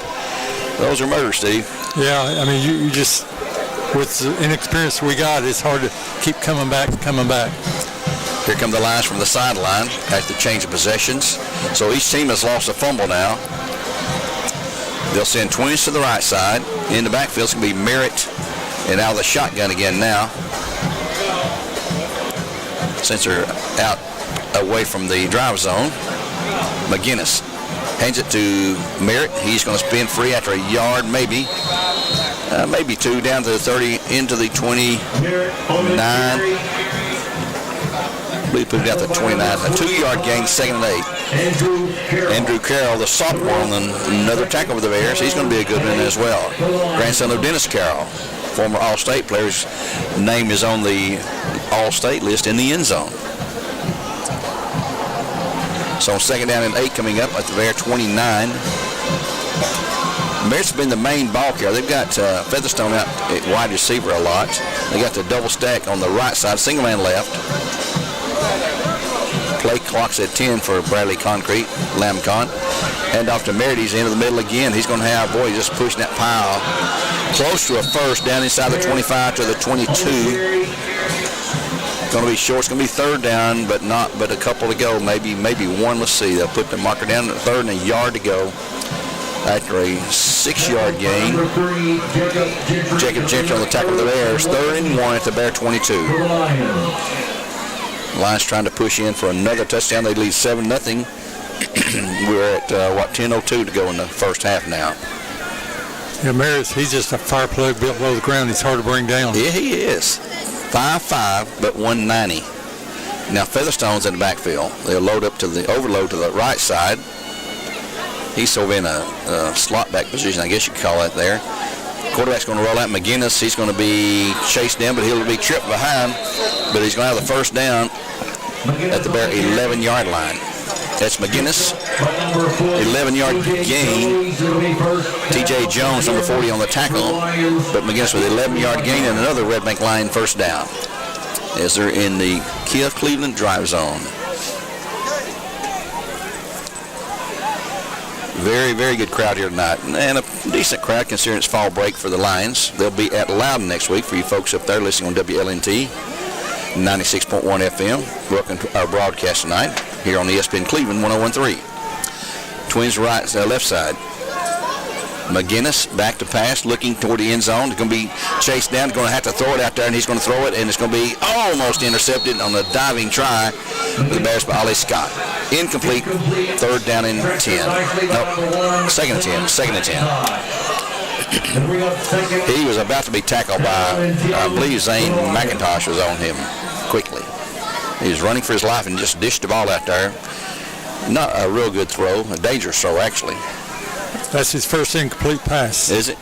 those are murders, Steve. Yeah, I mean, you just, with the inexperience we got, it's hard to keep coming back. Here come the Lions from the sideline at the change of possessions. So each team has lost a fumble now. They'll send twins to the right side. In the backfield, it's going to be Merritt and out of the shotgun again now. Since they're out away from the drive zone, McGinnis hands it to Merritt. He's going to spin free after a yard, maybe two, down to the 30, into the 29. We put it out to 29. A 2-yard gain, 2nd and 8. Andrew Carroll, the sophomore, on another tackle with the Bears. He's going to be a good one as well. Grandson of Dennis Carroll, former All-State player. His name is on the All-State list in the end zone. So 2nd down and 8 coming up at the Bear 29. Merritt's been the main ball carrier. They've got Featherstone out at wide receiver a lot. They got the double stack on the right side, single man left. Play clock's at 10 for Bradley Concrete, Lamcon. Hand off to Merritt. He's into the middle again. He's going to have, just pushing that pile close to a first, down inside the 25 to the 22. Going to be short. It's going to be 3rd down, but a couple to go. Maybe one. Let's see. They'll put the marker down at 3rd and a yard to go after a 6-yard gain. Jacob Gentry on the tackle of the Bears. 3rd and 1 at the Bear 22. Lions trying to push in for another touchdown. They lead 7-0. We're at 10:02 to go in the first half now. Yeah, Maris, he's just a fire plug built below the ground. He's hard to bring down. Yeah, he is. 5'5", but 190. Now Featherstone's in the backfield. They'll overload to the right side. He's over in a slot back position, I guess you could call that there. Quarterback's going to roll out McGinnis. He's going to be chased down, but he'll be tripped behind. But he's going to have the first down at the Bear 11-yard line. That's McGinnis. 11-yard gain. T.J. Jones, number 40, on the tackle. But McGinnis with 11-yard gain and another Red Bank Lion first down as they're in the Kia Cleveland drive zone. Very, very good crowd here tonight, and a decent crowd considering it's fall break for the Lions. They'll be at Loudon next week for you folks up there listening on WLNT 96.1 FM. Welcome to our broadcast tonight here on ESPN Cleveland 101.3. Twins left side. McGinnis back to pass, looking toward the end zone. It's going to be chased down. Going to have to throw it out there, and he's going to throw it, and it's going to be almost intercepted on a diving try with the Bears by Ollie Scott. Incomplete. 3rd down and 10. No, 2nd and 10. He was about to be tackled by, I believe, Zane McIntosh was on him quickly. He was running for his life and just dished the ball out there. Not a real good throw, a dangerous throw, actually. That's his first incomplete pass. Is it?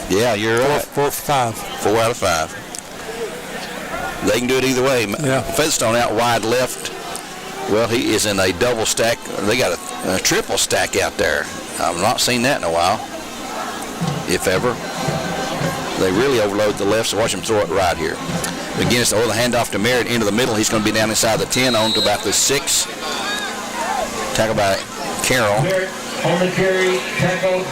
Yeah, you're right. 4 for 5. 4 out of 5. They can do it either way. Yeah. Featherstone out wide left. Well, he is in a double stack. They got a triple stack out there. I've not seen that in a while, if ever. They really overload the left, so watch him throw it right here. McGinnis, the handoff to Merritt into the middle. He's going to be down inside the 10 on to about the 6. Tackle by Carroll.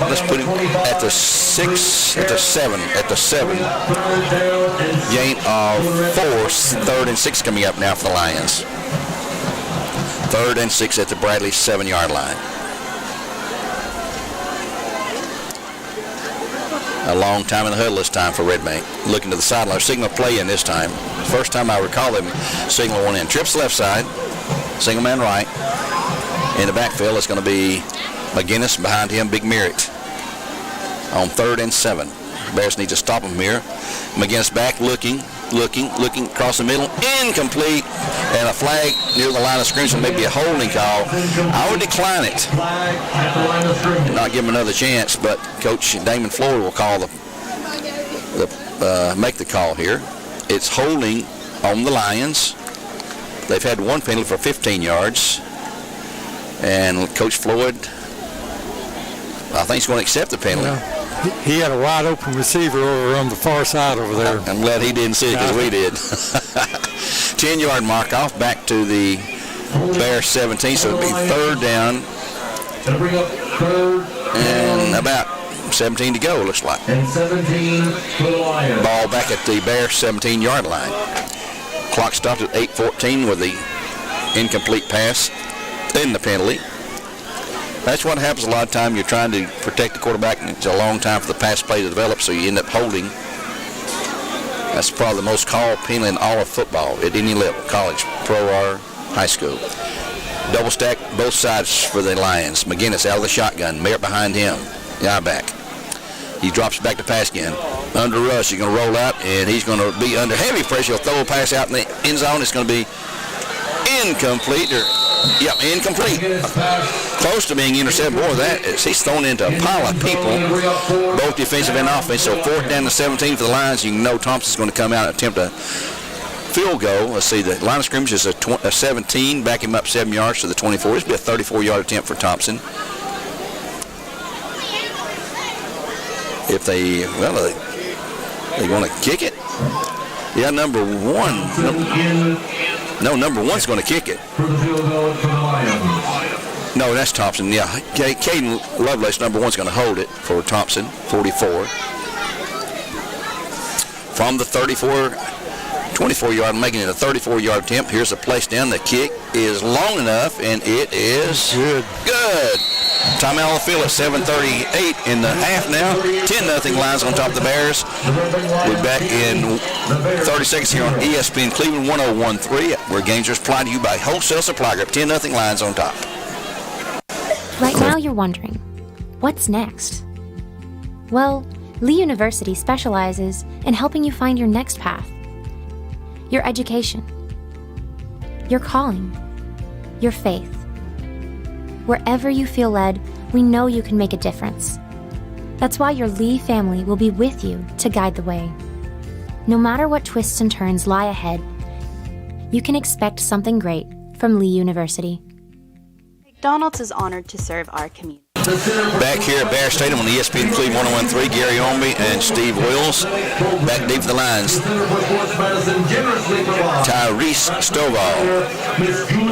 Let's put him at the 6, at the 7, at the 7. Gain of 4, 3rd and 6 coming up now for the Lions. 3rd and 6 at the Bradley 7-yard line. A long time in the huddle this time for Red Bank. Looking to the sideline. Signal play in this time. First time I recall them signal one in. Trips left side. Single man right. In the backfield, it's going to be McGinnis. Behind him, Big Merritt. On 3rd and 7. Bears need to stop him here. McGinnis back, looking across the middle. Incomplete. And a flag near the line of scrimmage, and maybe a holding call. I would decline it and not give him another chance, but Coach Damon Floyd will call make the call here. It's holding on the Lions. They've had one penalty for 15 yards. And Coach Floyd, I think he's going to accept the penalty. Yeah. He had a wide open receiver over on the far side over there. I'm glad he didn't see it because we did. 10-yard mark off back to the Bears 17, so it'll be 3rd down. And about 17 to go, looks like. And 17 for the Lions. Ball back at the Bears 17-yard line. Clock stopped at 8:14 with the incomplete pass, then the penalty. That's what happens a lot of time. You're trying to protect the quarterback, and it's a long time for the pass play to develop, so you end up holding. That's probably the most called penalty in all of football at any level, college, pro, or high school. Double stack both sides for the Lions. McGinnis out of the shotgun. Merritt behind him. Guy back. He drops back to pass again. Under rush, he's going to roll out, and he's going to be under heavy pressure. He'll throw a pass out in the end zone. It's going to be incomplete. Incomplete. Close to being intercepted. Boy, he's thrown into a pile of people, both defensive and offensive. So 4th down to 17 for the Lions. You know Thompson's going to come out and attempt a field goal. Let's see, the line of scrimmage is a 17. Back him up 7 yards to the 24. This will be a 34-yard attempt for Thompson. If they want to kick it. Yeah, number 1. Number 1's going to kick it. No, that's Thompson. Yeah, Caden Lovelace, number 1's going to hold it for Thompson, 44. From the 24-yard, making it a 34-yard attempt. Here's the place down. The kick is long enough, and it is good. Timeout on the field at 7:38 in the half now. 10-0 Lions on top of the Bears. We're back in 30 seconds here on ESPN Cleveland 101.3, where games are supplied to you by Wholesale Supply Group. 10-0 Lions on top. Right now you're wondering, what's next? Well, Lee University specializes in helping you find your next path. Your education. Your calling. Your faith. Wherever you feel led, we know you can make a difference. That's why your Lee family will be with you to guide the way. No matter what twists and turns lie ahead, you can expect something great from Lee University. McDonald's is honored to serve our community. Back here at Bear Stadium on ESPN Cleveland 101.3, Gary Ownbey and Steve Wills. Back deep for the Lions. Tyrese Stovall,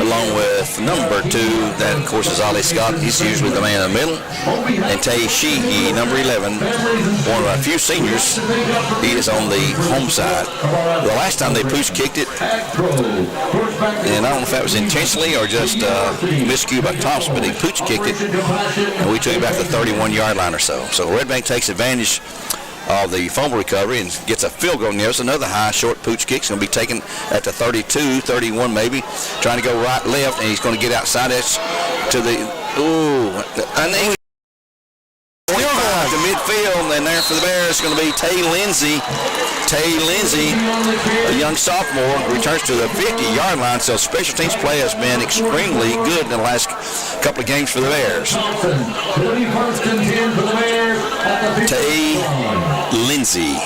along with number 2, that of course is Ollie Scott. He's usually the man in the middle. And Tay Sheehy, number 11, one of our few seniors. He is on the home side. The last time they pooch kicked it, and I don't know if that was intentionally or just miscue by Thompson, but he pooch kicked it. And we took it back to the 31-yard line or so. So Red Bank takes advantage of the fumble recovery and gets a field goal near us. Another high, short pooch kick. It's going to be taken at the 32, 31 maybe. Trying to go right, left, and he's going to get outside it to the, I think 25 back to midfield, and there for the Bears is going to be Tay Lindsay. Tay Lindsay, a young sophomore, returns to the 50-yard line, so special teams play has been extremely good in the last couple of games for the Bears. Tay Lindsay.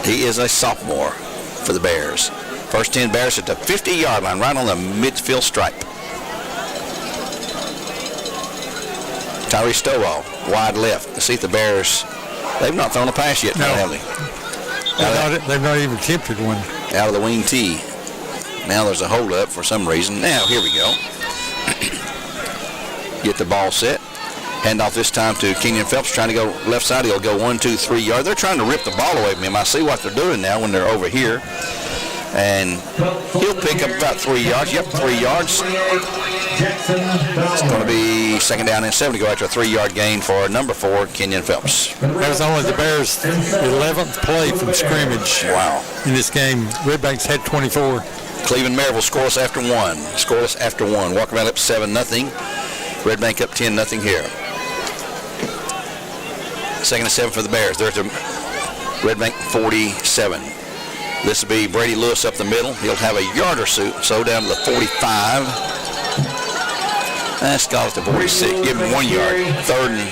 He is a sophomore for the Bears. First 10 Bears at the 50-yard line, right on the midfield stripe. Tyree Stovall, wide left. To see if the Bears, they've not thrown a pass yet, have they? They've not even attempted one. Out of the wing tee. Now there's a hold up for some reason. Now, here we go. Get the ball set. Hand off this time to Kenyon Phelps, trying to go left side. He'll go 1, 2, 3 yards. They're trying to rip the ball away from him. I see what they're doing now when they're over here. And he'll pick up about 3 yards. Yep, 3 yards. It's going to be second down and 7 to go after a 3-yard gain for number 4, Kenyon Phelps. That was only the Bears' 11th play from scrimmage. Wow. In this game, Red Banks had 24. Cleveland Maryville scoreless after 1. Scoreless after 1. Walker Valley up 7-0. Red Bank up 10-0 here. Second and 7 for the Bears. They're at the Red Bank 47. This will be Brady Lewis up the middle. He'll have a yard or so down to the 45. That's got it to 46. Give him 1 yard. 3rd and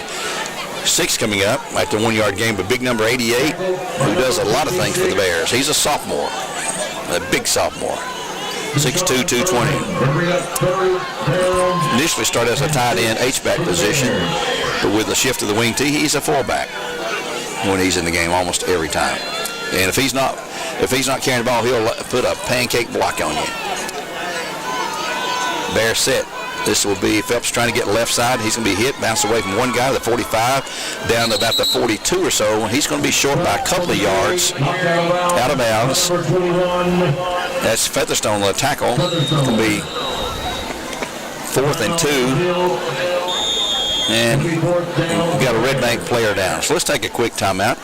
6 coming up after 1-yard game. But big number 88, who does a lot of things for the Bears. He's a sophomore, a big sophomore. 6'2", 220. Initially started as a tight end H-back position, but with the shift to the wing T, he's a fullback when he's in the game almost every time. And if he's not carrying the ball, he'll put a pancake block on you. Bear set. This will be Phelps trying to get left side. He's going to be hit, bounce away from one guy to the 45, down to about the 42 or so. He's going to be short by a couple of yards, out of bounds. That's Featherstone, the tackle. It's going to be 4th and 2. And we've got a Red Bank player down. So let's take a quick timeout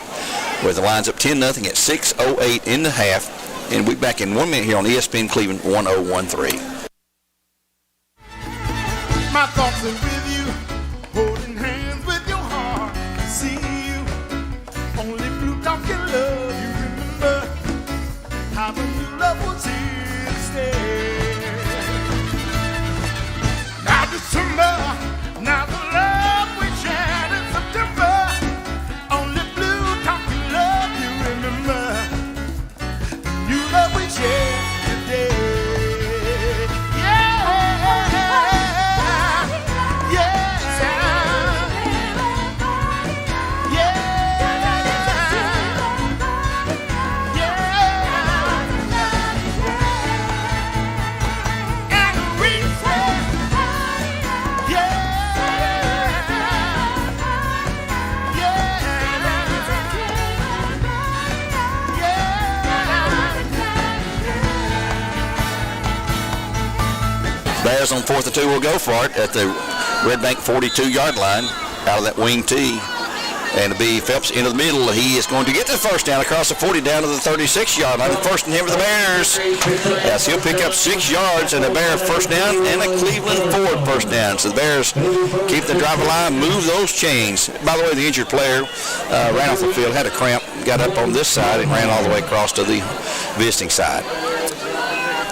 with the lines up 10-0 at 6:08 in the half. And we'll be back in 1 minute here on ESPN Cleveland 1013. My thoughts are with you, holding hands with your heart. See you, only blue talk can love you. Remember how the new love was here to stay. Now December, now the love we shared in September. Only blue talk can love you. Remember the new love we shared today. Bears on 4th and 2 will go for it at the Red Bank 42-yard line out of that wing tee. And it'll be Phelps into the middle. He is going to get the first down across the 40 down to the 36-yard line. First and 10 for the Bears. Yes, he'll pick up 6 yards and a Bear first down and a Cleveland Ford first down. So the Bears keep the driver line, move those chains. By the way, the injured player ran off the field, had a cramp, got up on this side and ran all the way across to the visiting side.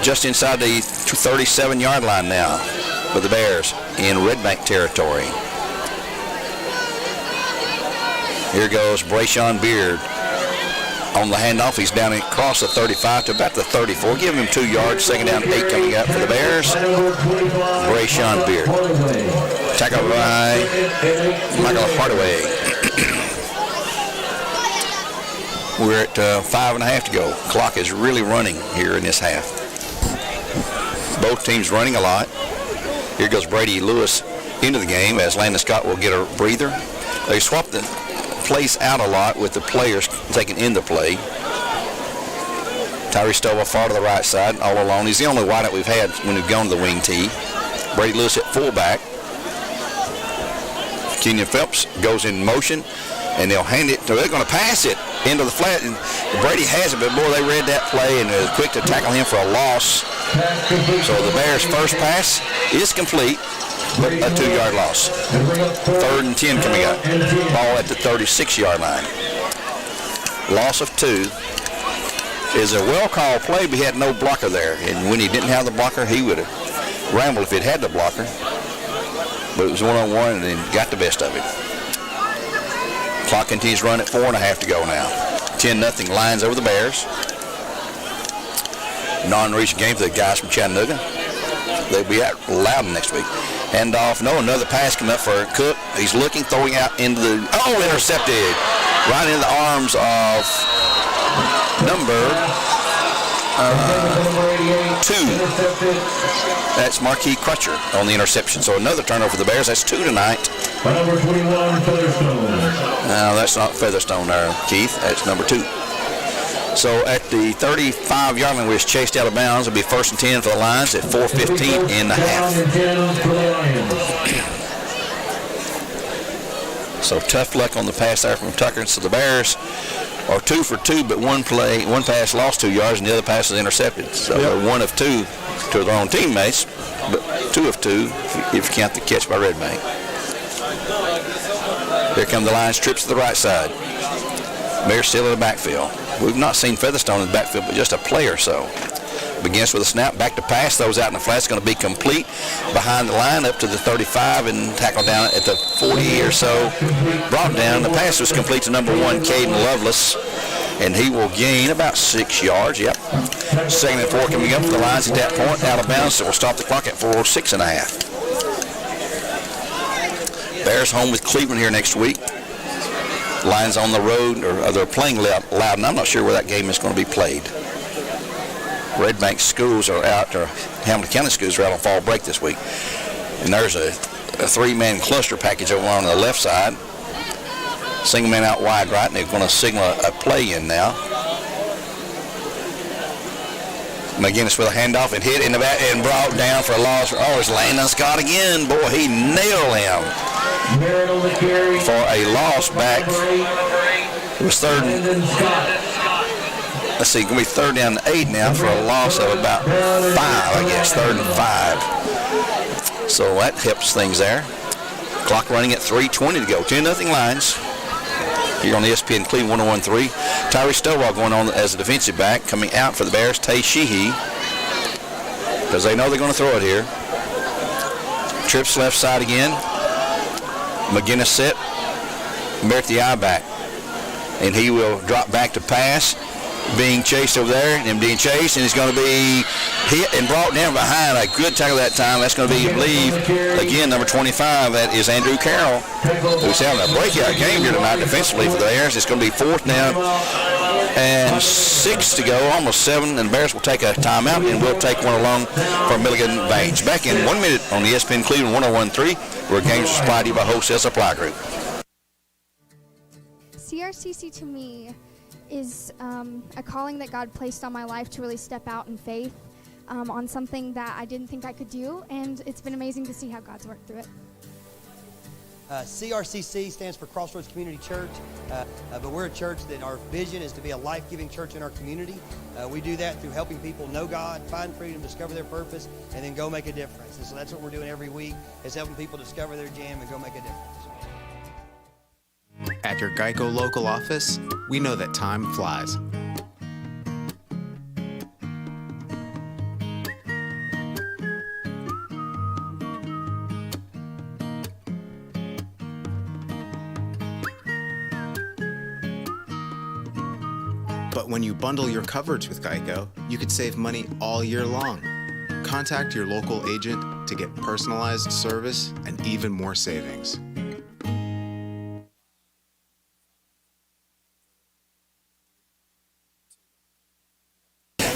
Just inside the 37-yard line now for the Bears in Red Bank territory. Here goes Brayshawn Beard on the handoff. He's down across the 35 to about the 34. Give him 2 yards. Second down, 8 coming up for the Bears. Brayshawn Beard. Tackle by Michael Hardaway. We're at 5.5 to go. Clock is really running here in this half. Both teams running a lot. Here goes Brady Lewis into the game as Landon Scott will get a breather. They swapped the plays out a lot with the players taking in the play. Tyree Stovall far to the right side all alone. He's the only wideout we've had when we've gone to the wing tee. Brady Lewis at fullback. Kenyon Phelps goes in motion, and they'll hand it. They're going to pass it into the flat, and Brady has it, but boy, they read that play and they're quick to tackle him for a loss. So the Bears' first pass is complete a 2-yard loss. 3rd and 10 coming up. Ball at the 36-yard line. Loss of 2 is a well-called play, but he had no blocker there. And when he didn't have the blocker, he would have rambled if he'd had the blocker. But it was one-on-one and then got the best of it. Clock continues to run at 4.5 to go now. 10-0 Lions over the Bears. Non-region game for the guys from Chattanooga. They'll be at Loudon next week. Hand off. No, another pass coming up for Cook. He's looking, throwing out into the... Oh, intercepted. Right into the arms of number 2. That's Marquis Crutcher on the interception. So another turnover for the Bears. That's 2 tonight. Number 21, Featherstone. No, that's not Featherstone there, Keith. That's number 2. So at the 35-yard line, we're chased out of bounds. It'll be 1st and 10 for the Lions at 4:15 in the half. So tough luck on the pass there from Tucker. So the Bears are 2 for 2, but one pass lost 2 yards, and the other pass was intercepted. So they're 1 of 2 to their own teammates, but 2 of 2 if you count the catch by Red Bank. Here come the Lions, trips to the right side. Bears still in the backfield. We've not seen Featherstone in the backfield, but just a play or so. Begins with a snap, back to pass, throws out in the flat. It's going to be complete behind the line up to the 35 and tackled down at the 40 or so. Brought down. The pass was complete to number 1, Caden Lovelace, and he will gain about 6 yards. Yep. 2nd and 4 coming up for the Lions at that point, out of bounds, so we'll stop the clock at 4:06.5. Bears home with Cleveland here next week. Lions on the road, or they're playing Loudon. I'm not sure where that game is going to be played. Red Bank schools are out, or Hamilton County schools are out on fall break this week. And there's a 3-man cluster package over on the left side. Single man out wide right, and they're going to signal a play in now. McGinnis with a handoff and hit in the back and brought down for a loss. Oh, it's Landon Scott again. Boy, he nailed him for a loss back. It was 3rd and... Let's see, going to be 3rd down and 8 now for a loss of about 5, I guess, 3rd and 5. So that helps things there. Clock running at 3:20 to go. 10-0 Lions. Here on ESPN Cleveland 101.3. Tyree Stovall going on as a defensive back. Coming out for the Bears, Tay Sheehy. Because they know they're going to throw it here. Trips left side again. McGinnis set. Merritt the eye back. And he will drop back to pass. Being chased over there, and being chased, and he's going to be hit and brought down behind. A good tackle that time. That's going to be, I believe, again, number 25. That is Andrew Carroll, who's having a breakout game here tonight defensively for the Bears. It's going to be 4th down and 6 to go, almost 7, and the Bears will take a timeout, and we'll take one along for Milligan Baines. Back in 1 minute on ESPN Cleveland 101.3, where games are supplied to you by Wholesale Supply Group. CRCC to me is a calling that God placed on my life to really step out in faith on something that I didn't think I could do, and it's been amazing to see how God's worked through it. CRCC stands for Crossroads Community Church, but we're a church that our vision is to be a life-giving church in our community. We do that through helping people know God, find freedom, discover their purpose, and then go make a difference. And so that's what we're doing every week, is helping people discover their jam and go make a difference. At your Geico local office, we know that time flies. But when you bundle your coverage with Geico, you could save money all year long. Contact your local agent to get personalized service and even more savings.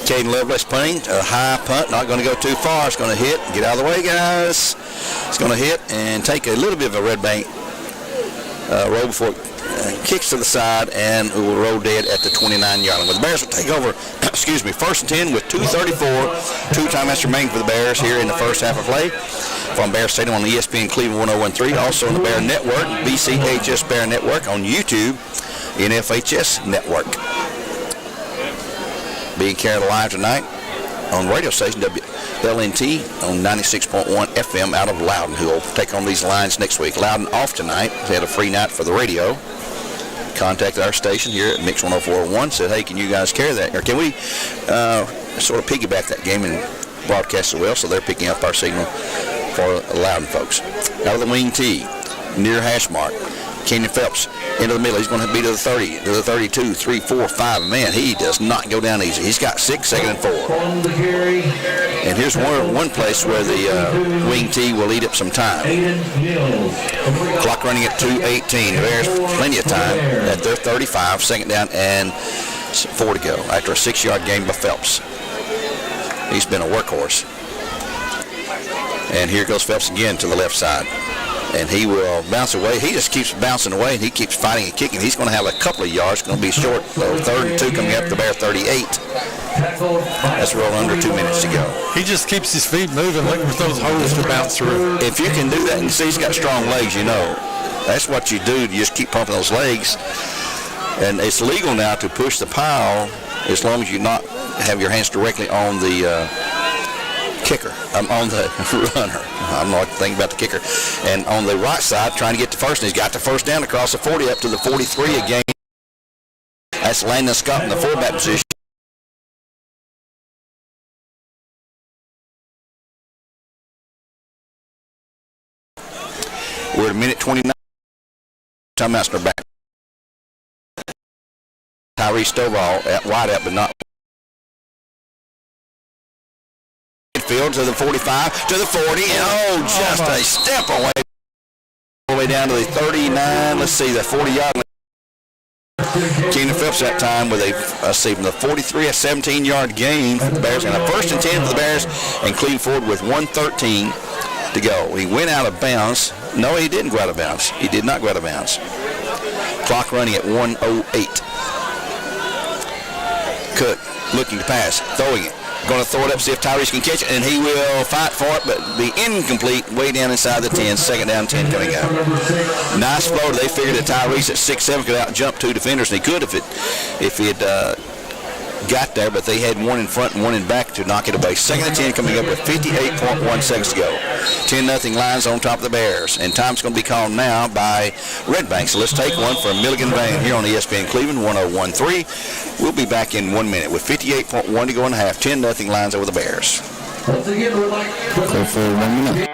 Caden Lovelace punting, a high punt, not going to go too far. It's going to hit. Get out of the way, guys. It's going to hit and take a little bit of a Red Bank roll before it kicks to the side, and it will roll dead at the 29-yard line. But the Bears will take over, 1st and 10 with 2:34. 2 timeouts remaining for the Bears here in the first half of play. From Bear Stadium on the ESPN Cleveland 101.3. Also on the Bear Network, BCHS Bear Network on YouTube, NFHS Network. Being carried alive tonight on radio station LNT on 96.1 FM out of Loudon, who will take on these lines next week. Loudon off tonight. They had a free night for the radio. Contacted our station here at Mix 104.1, said, hey, can you guys carry that? Or can we sort of piggyback that game and broadcast as well? So they're picking up our signal for Loudon folks. Out of the wing tee, near hash mark, Kenyon Phelps into the middle. He's going to be to the 30, to the 32, 3, 4, 5. Man, he does not go down easy. He's got 6, 2nd, and 4. And here's one place where the wing tee will eat up some time. Clock running at 2:18. There's plenty of time at their 35, 2nd down and 4 to go after a 6-yard gain by Phelps. He's been a workhorse. And here goes Phelps again to the left side. And he will bounce away. He just keeps bouncing away, and he keeps fighting and kicking. He's going to have a couple of yards. Going to be short. So 3rd and 2 coming up to Bear 38. That's roll under 2 minutes to go. He just keeps his feet moving, looking for those holes to bounce through. If you can do that, and see he's got strong legs, you know. That's what you do. You just keep pumping those legs. And it's legal now to push the pile as long as you not have your hands directly on the kicker. I'm on the runner. I'm not thinking about the kicker. And on the right side, trying to get to first, and he's got the first down across the 40 up to the 43 again. That's Landon Scott in the fullback position. We're at a minute 29. Timeouts in our back. Tyree Stovall at wide out, but not. Field to the 45, to the 40, and just a step away. All the way down to the 39, let's see, the 40-yard line. Keenan Phillips that time with from the 43, a 17-yard gain for the Bears, and a 1st and 10 for the Bears, and Cleveland Ford with 1:13 to go. He went out of bounds. No, he didn't go out of bounds. He did not go out of bounds. Clock running at 1:08. Cook looking to pass, throwing it. Going to throw it up, see if Tyrese can catch it, and he will fight for it, but be incomplete way down inside the 10, 2nd down, 10 coming up. Nice floater. They figured that Tyrese at 6'7" could out-jump 2 defenders, and he could if he had got there, but they had one in front and one in back to knock it away. 2nd and 10 coming up with 58.1 seconds to go. 10-0 Lions on top of the Bears, and time's going to be called now by Red Bank. So let's take one from Milligan Van here on ESPN Cleveland, 101.3. We'll be back in 1 minute with 58.1 to go in the half. 10-0 Lions over the Bears. Once again, we'd like Go for 1 minute.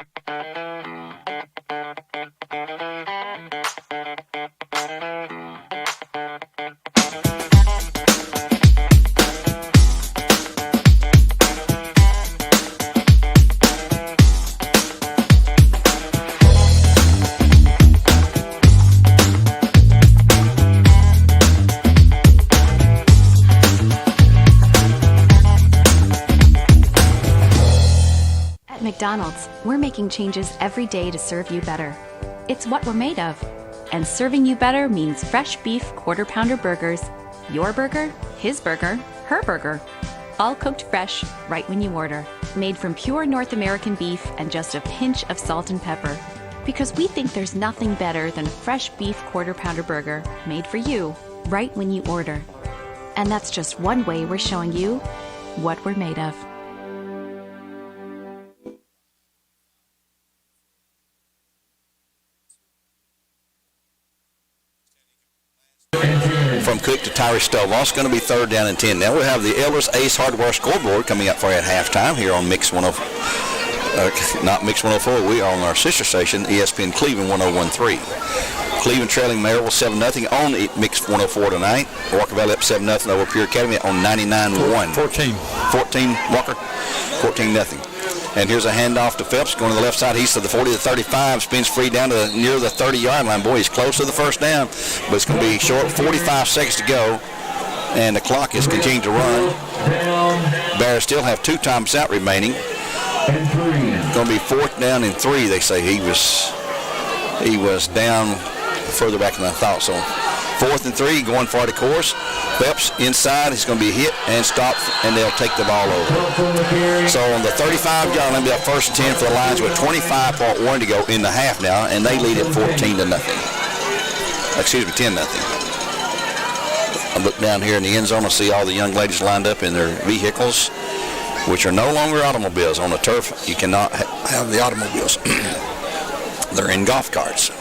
McDonald's, we're making changes every day to serve you better. It's what we're made of. And serving you better means fresh beef quarter-pounder burgers. Your burger, his burger, her burger. All cooked fresh, right when you order. Made from pure North American beef and just a pinch of salt and pepper. Because we think there's nothing better than a fresh beef quarter-pounder burger made for you, right when you order. And that's just one way we're showing you what we're made of. From Cook to Tyree Stovall. It's going to be 3rd down and 10. Now we'll have the Elders Ace Hardware scoreboard coming up for you at halftime here on Mix 104. Not Mix 104. We are on our sister station, ESPN Cleveland 101.3. Cleveland trailing Maryville 7-0 on Mix 104 tonight. Walker Valley up 7-0 over Pure Academy on 99-1. 14 Walker. 14-0. And here's a handoff to Phelps going to the left side. He's to the 40 to 35. Spins free down to near the 30-yard line. Boy, he's close to the first down, but it's going to be short. 45 seconds to go, and the clock is continuing to run. Bears still have 2 times out remaining. It's going to be 4th down and 3. They say he was down further back than I thought. So 4th and 3 going for the course. Phelps inside. He's going to be hit and stopped, and they'll take the ball over. So on the 35-yard line, be up 1st and 10 for the Lions with 25.1 to go in the half now, and they lead it 14-0. Excuse me, 10-0. I look down here in the end zone. I see all the young ladies lined up in their vehicles. which are no longer automobiles. On the turf, you cannot have the automobiles. They're in golf carts.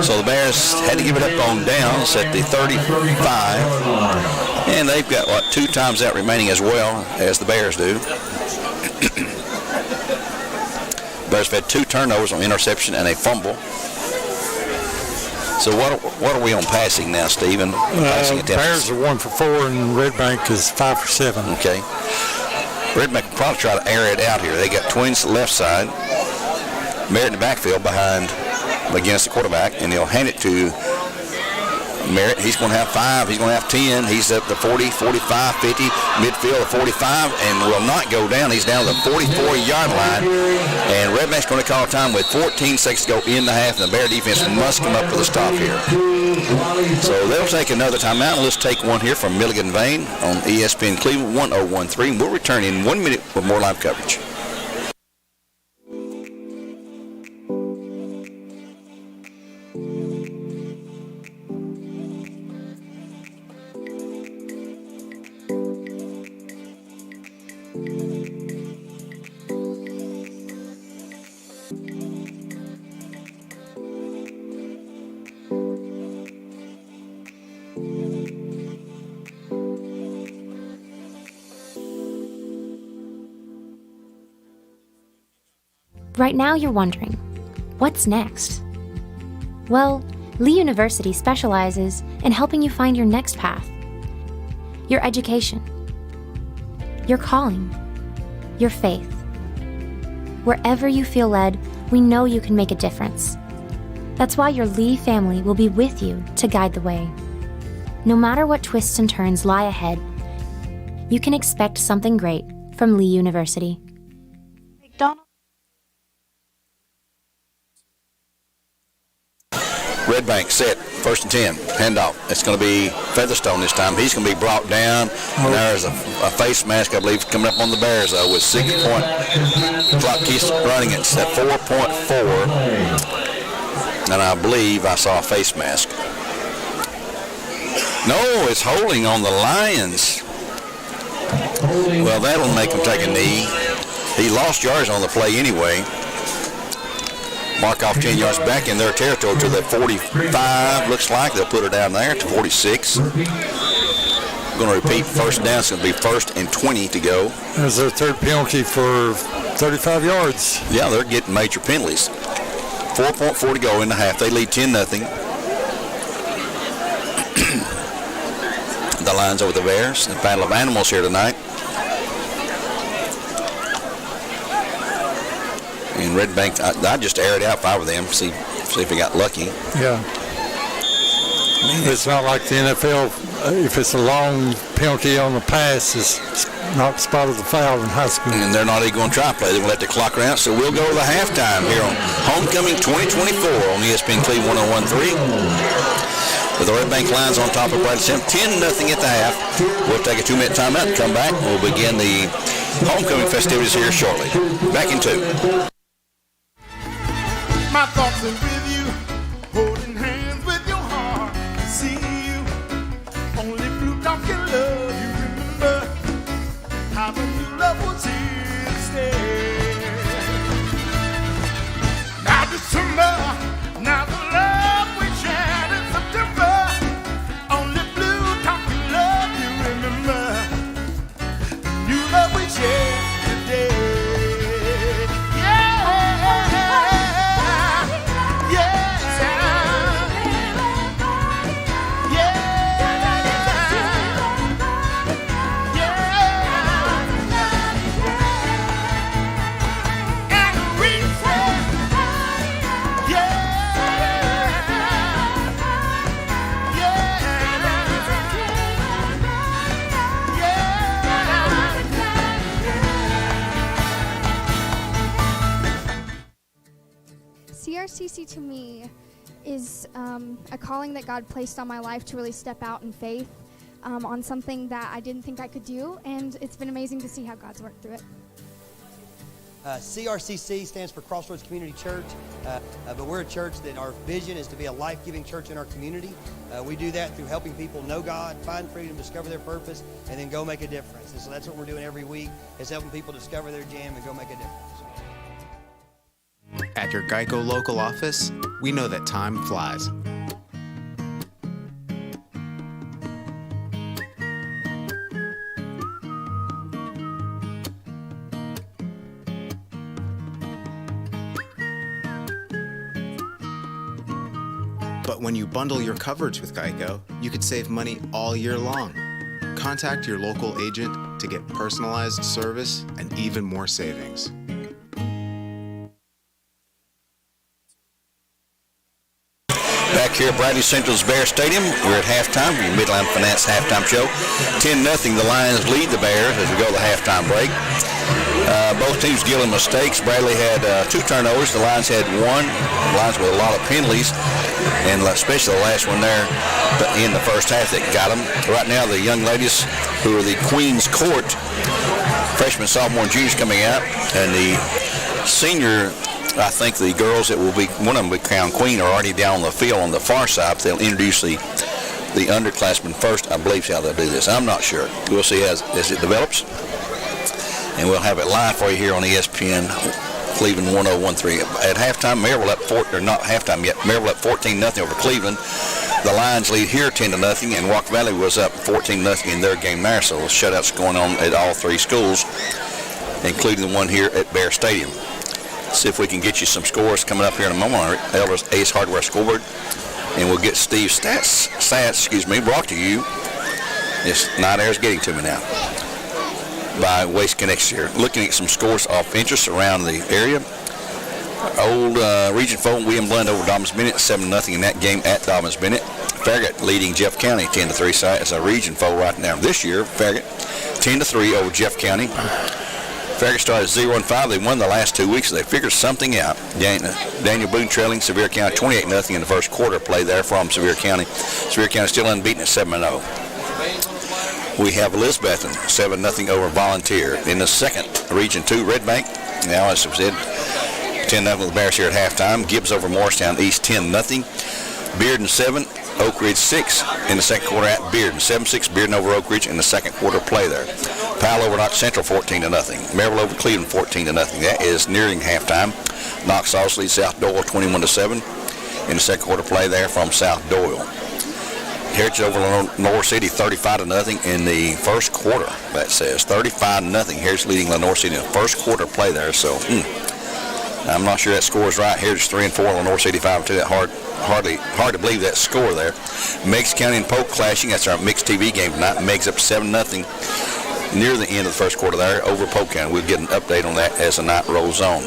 So the Bears had to give it up on downs at the 35, and they've got, 2 times that remaining as well as the Bears do. Bears have had 2 turnovers on interception and a fumble. So what are we on passing now, Stephen? Passing Bears are 1 for 4, and Red Bank is 5 for 7. Okay. Red Bank will probably try to air it out here. They got twins to the left side. Merritt in the backfield behind against the quarterback, and he'll hand it to Merritt. He's going to have 5. He's going to have 10. He's up to 40, 45, 50, midfield of 45, and will not go down. He's down to the 44-yard line, and Red Bank's going to call time with 14 seconds to go in the half, and the Bear defense must come up with a stop here. So they'll take another timeout, and let's take one here from Milligan Vane on ESPN Cleveland 1013, and we'll return in 1 minute with more live coverage. Right now you're wondering, what's next? Well, Lee University specializes in helping you find your next path. Your education, your calling, your faith. Wherever you feel led, we know you can make a difference. That's why your Lee family will be with you to guide the way. No matter what twists and turns lie ahead, you can expect something great from Lee University. Red Bank set, 1st and 10, handoff. It's going to be Featherstone this time. He's going to be brought down. And there's a face mask, I believe, coming up on the Bears, though, with 6 point. Clock keeps running. It's at 4.4. And I believe I saw a face mask. No, it's holding on the Lions. Well, that'll make him take a knee. He lost yards on the play anyway. Mark off 10 yards back in their territory to the 45, looks like. They'll put it down there to 46. Going to repeat, first down. It's going to be 1st and 20 to go. There's their 3rd penalty for 35 yards. Yeah, they're getting major penalties. 4.4 to go in the half. They lead 10-0. The Lions over the Bears. The Battle of Animals here tonight. And Red Bank, I just aired out 5 of them, see if we got lucky. Yeah. It's not like the NFL. If it's a long penalty on the pass, it's not spotted the foul in high school. And they're not even going to try play. They're going to let the clock run out. So we'll go to the halftime here on Homecoming 2024 on ESPN Cleveland 1013. With the Red Bank Lions on top of Bradley Sim, 10-0 at the half. We'll take a 2-minute timeout and come back. We'll begin the homecoming festivities here shortly. Back in 2. My thoughts are with you, holding hands with your heart. See you, only flute off your love. You remember how the new love was here to stay. Now December, now the love we shared in September. Only flute off your love. You remember the new love we shared today. CRCC to me is a calling that God placed on my life to really step out in faith on something that I didn't think I could do, and it's been amazing to see how God's worked through it. CRCC stands for Crossroads Community Church, but we're a church that our vision is to be a life-giving church in our community. We do that through helping people know God, find freedom, discover their purpose, and then go make a difference. And so that's what we're doing every week, is helping people discover their jam and go make a difference. At your Geico local office, we know that time flies. But when you bundle your coverage with Geico, you could save money all year long. Contact your local agent to get personalized service and even more savings. Back here at Bradley Central's Bear Stadium, we're at halftime for your Midland Finance halftime show. 10-0, the Lions lead the Bears as we go to the halftime break. Both teams dealing mistakes. Bradley had 2 turnovers. The Lions had 1. The Lions with a lot of penalties, and especially the last one there in the first half that got them. Right now, the young ladies who are the Queen's Court, freshmen, sophomore, and juniors coming out, and the senior, I think the girls that will be, one of them will be crowned queen, are already down on the field on the far side. They'll introduce the underclassmen first, I believe, is how they'll do this. I'm not sure. We'll see as it develops. And we'll have it live for you here on ESPN, Cleveland 101.3. At halftime, Maryville up 4, or not halftime yet, Maryville up 14-0 over Cleveland. The Lions lead here 10-0, and Walker Valley was up 14-0 in their game there. So shutouts going on at all 3 schools, including the one here at Bear Stadium. See if we can get you some scores coming up here in a moment on our Elvis Ace Hardware scoreboard, and we'll get Steve's stats brought to you. It's Night Air's getting to me now by Waste Connects here. Looking at some scores off interest around the area. Old Region 4, William Blunt over Dobbins Bennett, 7-0 in that game at Dobbins Bennett. Farragut leading Jeff County 10-3. So as a Region 4 right now this year. Farragut 10-3 over Jeff County. Farragut started 0-5. They won the last 2 weeks, so they figured something out. Daniel Boone trailing Sevier County 28-0 in the first quarter play there from Sevier County. Sevier County still unbeaten at 7-0. We have Elizabethton 7-0 over Volunteer. In the second, Region 2, Red Bank. Now, as I said, 10-0 with the Bears here at halftime. Gibbs over Morristown East 10-0. Bearden 7, Oak Ridge 6 in the second quarter at Bearden. 7-6, Bearden over Oak Ridge in the second quarter play there. Powell over Knox Central 14-0. Maryville over Cleveland 14-0. That is nearing halftime. Knox also leads South Doyle 21-7 in the second quarter play there from South Doyle. Heritage over Lenore City 35-0 in the first quarter. That says 35-0. Heritage leading Lenore City in the first quarter play there. So I'm not sure that score is right. Heritage 3-4, Lenore City 5-2. That hard to believe that score there. Meigs County and Polk clashing. That's our mixed TV game tonight. Meigs up 7-0 near the end of the first quarter there over Polk County. We'll get an update on that as the night rolls on.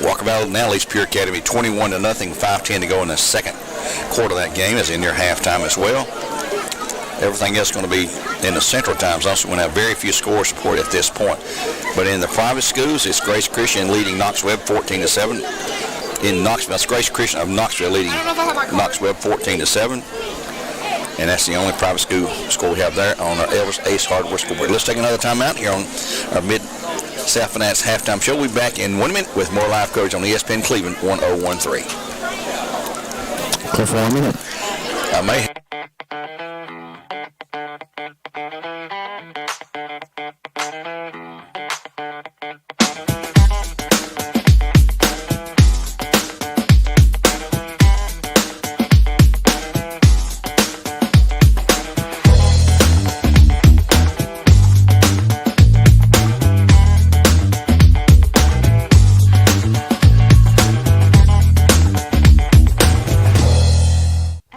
Walker Valley now leads Pure Academy 21-0, 5:10 to go in the second quarter of that game, is in near halftime as well. Everything else is going to be in the Central Time Zone, so we're going to have very few scores reported at this point. But in the private schools, it's Grace Christian leading Knox Webb 14-7. In Knoxville, it's Grace Christian of Knoxville leading Knox Webb 14-7. And that's the only private school score we have there on our Elvis Ace Hardware scoreboard. Let's take another time out here on our Mid-South Finance halftime show. We'll be back in 1 minute with more live coverage on ESPN Cleveland 101.3. Go for 1 minute. I may.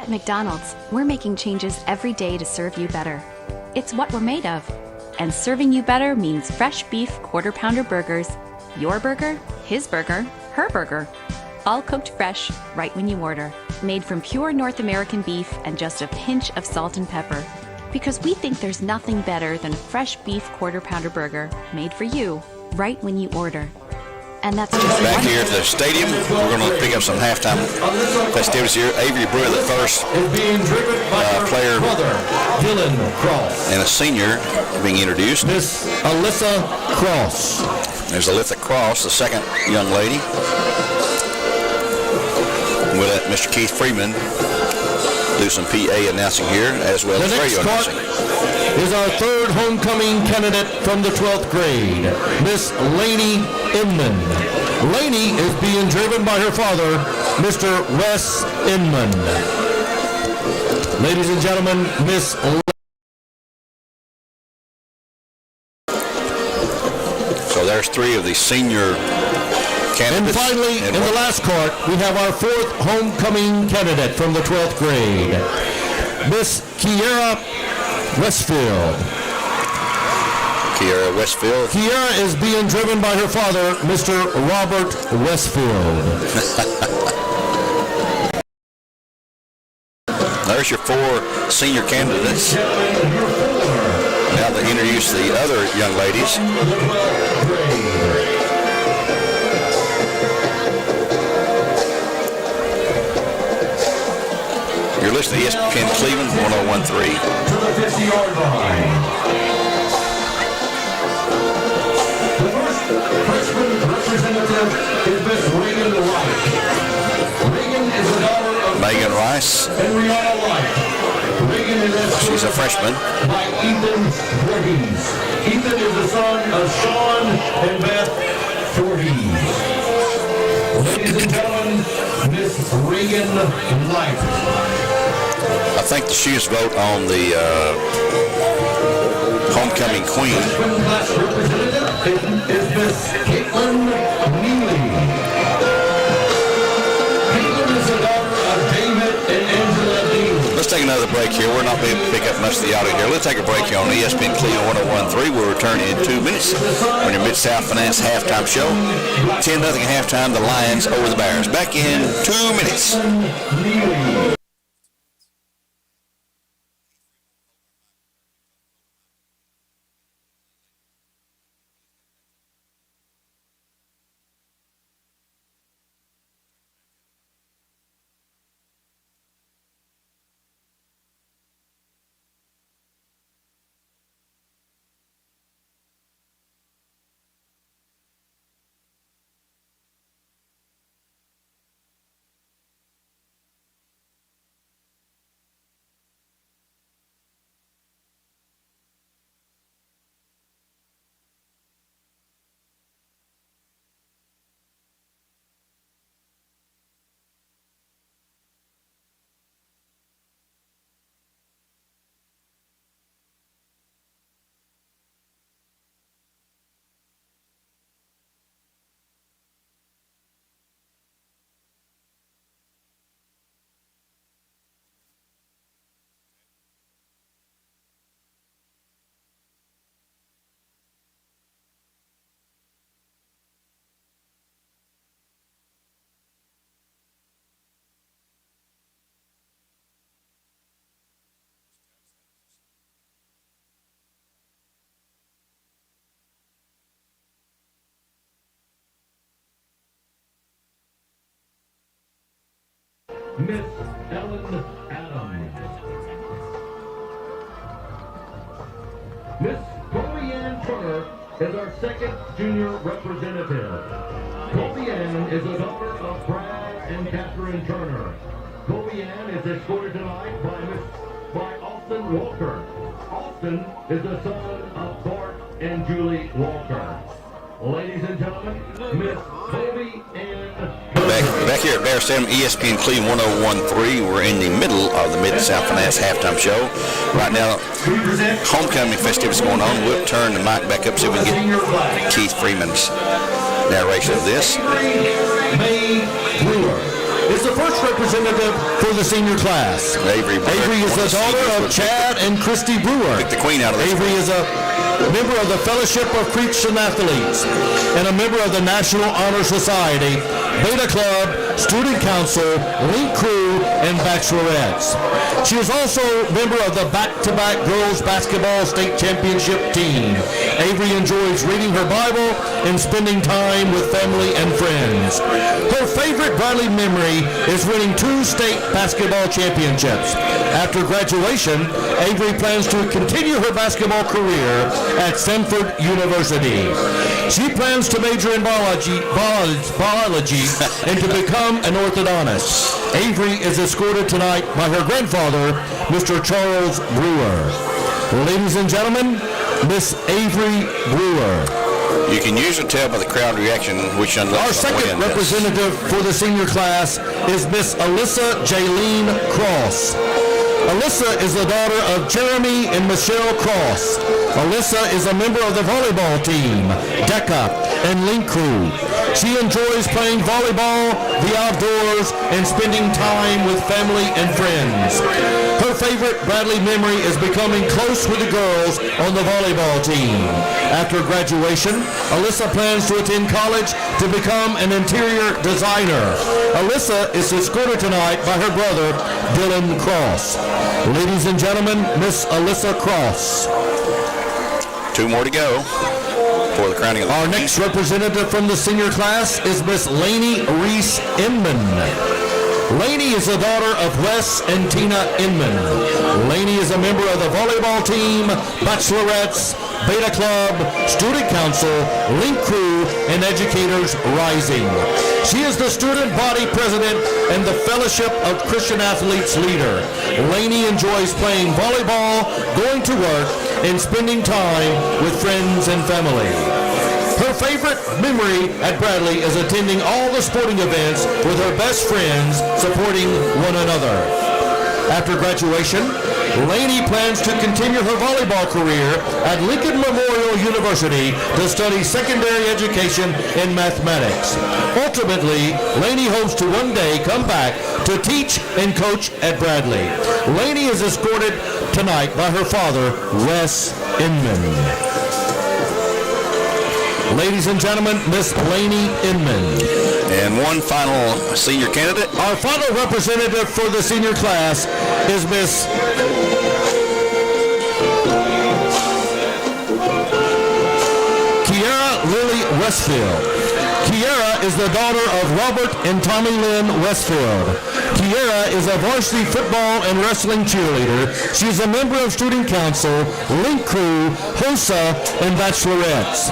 McDonald's, we're making changes every day to serve you better. It's what we're made of. And serving you better means fresh beef quarter-pounder burgers. Your burger, his burger, her burger. All cooked fresh, right when you order. Made from pure North American beef and just a pinch of salt and pepper. Because we think there's nothing better than a fresh beef quarter-pounder burger made for you, right when you order. And that's just back here at the stadium. We're going to pick up some halftime festivities here. Avery Brewer, the first player Dylan Cross and a senior being introduced. Miss Alyssa Cross. There's Alyssa Cross, the second young lady. We'll let Mr. Keith Freeman do some PA announcing here, as well as radio announcing. Is our third homecoming candidate from the 12th grade, Miss Lainey Inman. Lainey is being driven by her father, Mr. Wes Inman. Ladies and gentlemen, Miss So there's three of the senior candidates. And finally, in the last cart, we have our fourth homecoming candidate from the 12th grade, Miss Kiera Westfield. Kiera Westfield. Kiera is being driven by her father, Mr. Robert Westfield. There's your four senior candidates. Now to introduce the other young ladies. You're listening to ESPN Cleveland 101.3. To the 50-yard line. The first freshman representative is Miss Reagan Wright. Reagan is the daughter of Megan Rice. Henrietta Wright. Reagan is She's a freshman. by Ethan Voorhees. Ethan is the son of Sean and Beth Voorhees. Ladies and gentlemen, Miss Reagan Wright. I think the shoes vote on the homecoming queen. Class representative is Miss Caitlin Neely. Caitlin is the daughter of David and Angela Neely. Let's take another break here. We're not going to pick up much of the audio here. Let's take a break here on ESPN Cleveland 101.3. We'll return in 2 minutes on your Mid-South Finance halftime show. 10-0 at halftime, the Lions over the Bears. Back in 2 minutes. Miss Ellen Adams. Miss Colby Ann Turner is our second junior representative. Colby Ann is the daughter of Brad and Catherine Turner. Colby Ann is escorted tonight by Austin Walker. Austin is the son of Bart and Julie Walker. Ladies and gentlemen, Miss Colby Ann. Back here at Bear Stadium, ESPN Cleveland 101.3. We're in the middle of the Mid-South Finance halftime show. Right now, homecoming festivities going on. We'll turn the mic back up so we can get Keith Freeman's narration of this. May Brewer is the first representative for the senior class. Avery is the daughter of Chad and Christy Brewer. Pick the queen out of this. Avery is a member of the Fellowship of Christian Athletes and a member of the National Honor Society, Beta Club, Student Council, Link Crew, and Bachelorettes. She is also a member of the back-to-back girls basketball state championship team. Avery enjoys reading her Bible and spending time with family and friends. Her favorite Bradley memory is winning 2 state basketball championships. After graduation, Avery plans to continue her basketball career at Stanford University. She plans to major in biology and to become an orthodontist. Avery is escorted tonight by her grandfather, Mr. Charles Brewer. Ladies and gentlemen, Miss Avery Brewer. You can usually tell by the crowd reaction which one Our second representative for the senior class is Miss Alyssa Jaylene Cross. Alyssa is the daughter of Jeremy and Michelle Cross. Alyssa is a member of the volleyball team, DECA, and Link Crew. She enjoys playing volleyball, the outdoors, and spending time with family and friends. Her favorite Bradley memory is becoming close with the girls on the volleyball team. After graduation, Alyssa plans to attend college to become an interior designer. Alyssa is escorted tonight by her brother, Dylan Cross. Ladies and gentlemen, Miss Alyssa Cross. 2 more to go for the crowning of the Our next representative from the senior class is Miss Lainey Reese Inman. Lainey is the daughter of Wes and Tina Inman. Lainey is a member of the volleyball team, Bachelorettes, Beta Club, Student Council, Link Crew, and Educators Rising. She is the student body president and the Fellowship of Christian Athletes leader. Lainey enjoys playing volleyball, going to work, and spending time with friends and family. Her favorite memory at Bradley is attending all the sporting events with her best friends, supporting one another. After graduation, Lainey plans to continue her volleyball career at Lincoln Memorial University to study secondary education in mathematics. Ultimately, Lainey hopes to one day come back to teach and coach at Bradley. Lainey is escorted tonight by her father, Wes Inman. Ladies and gentlemen, Miss Lainey Inman. And one final senior candidate. Our final representative for the senior class is Miss Kiara Lily Westfield. Kiara is the daughter of Robert and Tommy Lynn Westfield. Kiara is a varsity football and wrestling cheerleader. She's a member of Student Council, Link Crew, HOSA, and Bachelorettes.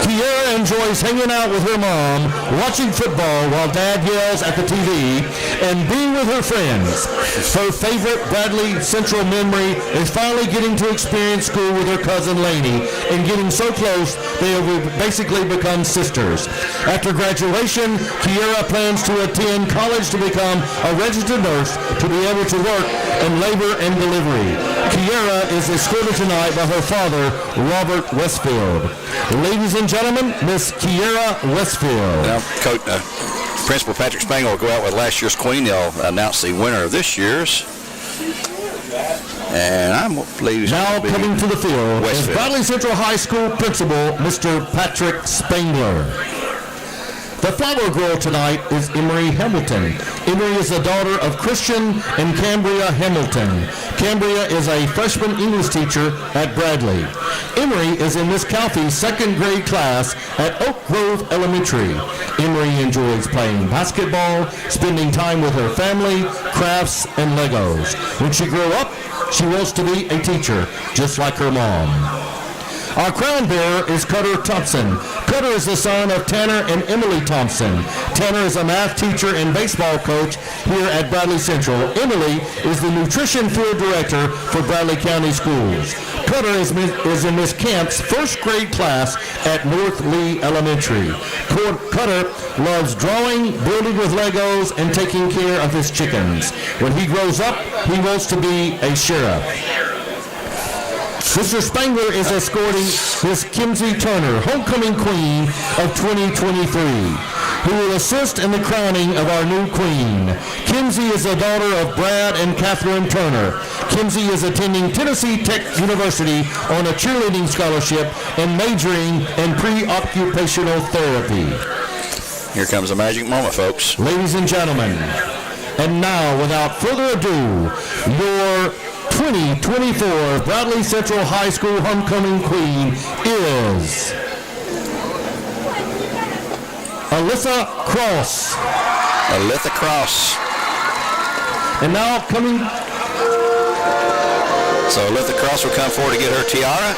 Kiara enjoys hanging out with her mom, watching football while Dad yells at the TV, and being with her friends. Her favorite Bradley Central memory is finally getting to experience school with her cousin Lainey and getting so close they have basically become sisters. After graduation, Kiara plans to attend college to become a registered nurse to be able to work in labor and delivery. Kiara is escorted tonight by her father, Robert Westfield. Ladies and gentlemen, Miss Kiara Westfield. Now, Coach, Principal Patrick Spangler will go out with last year's queen. They'll announce the winner of this year's. And I'm now coming to the field is Bradley Central High School Principal, Mr. Patrick Spangler. The flower girl tonight is Emery Hamilton. Emery is the daughter of Christian and Cambria Hamilton. Cambria is a freshman English teacher at Bradley. Emery is in Miss Calfee's second grade class at Oak Grove Elementary. Emery enjoys playing basketball, spending time with her family, crafts, and Legos. When she grows up, she wants to be a teacher, just like her mom. Our crown bearer is Cutter Thompson. Cutter is the son of Tanner and Emily Thompson. Tanner is a math teacher and baseball coach here at Bradley Central. Emily is the nutrition field director for Bradley County Schools. Cutter is in Miss Camp's first grade class at North Lee Elementary. Cutter loves drawing, building with Legos, and taking care of his chickens. When he grows up, he wants to be a sheriff. Mr. Spangler is escorting Miss Kimsey Turner, homecoming queen of 2023, who will assist in the crowning of our new queen. Kimsey is the daughter of Brad and Catherine Turner. Kimsey is attending Tennessee Tech University on a cheerleading scholarship and majoring in pre-occupational therapy. Here comes a magic moment, folks. Ladies and gentlemen, and now, without further ado, your 2024 Bradley Central High School homecoming queen is Alyssa Cross. Alyssa Cross. And now coming. So Alyssa Cross will come forward to get her tiara.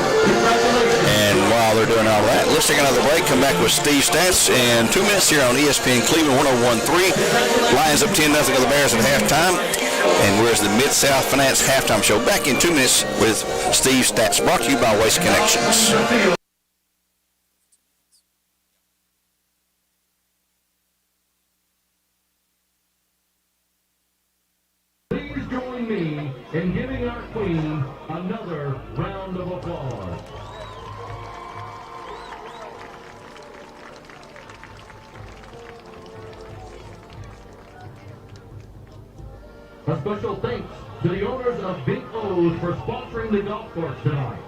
And while they're doing all that. Let's take another break. Come back with Steve Stats in 2 minutes here on ESPN Cleveland 101.3. Lions up 10-0 of the Bears at halftime. And where's the Mid-South Finance halftime show? Back in 2 minutes with Steve Stats, brought to you by Waste Connections. Please join me in giving our queen another round of applause. A special thanks to the owners of Big O's for sponsoring the golf course tonight.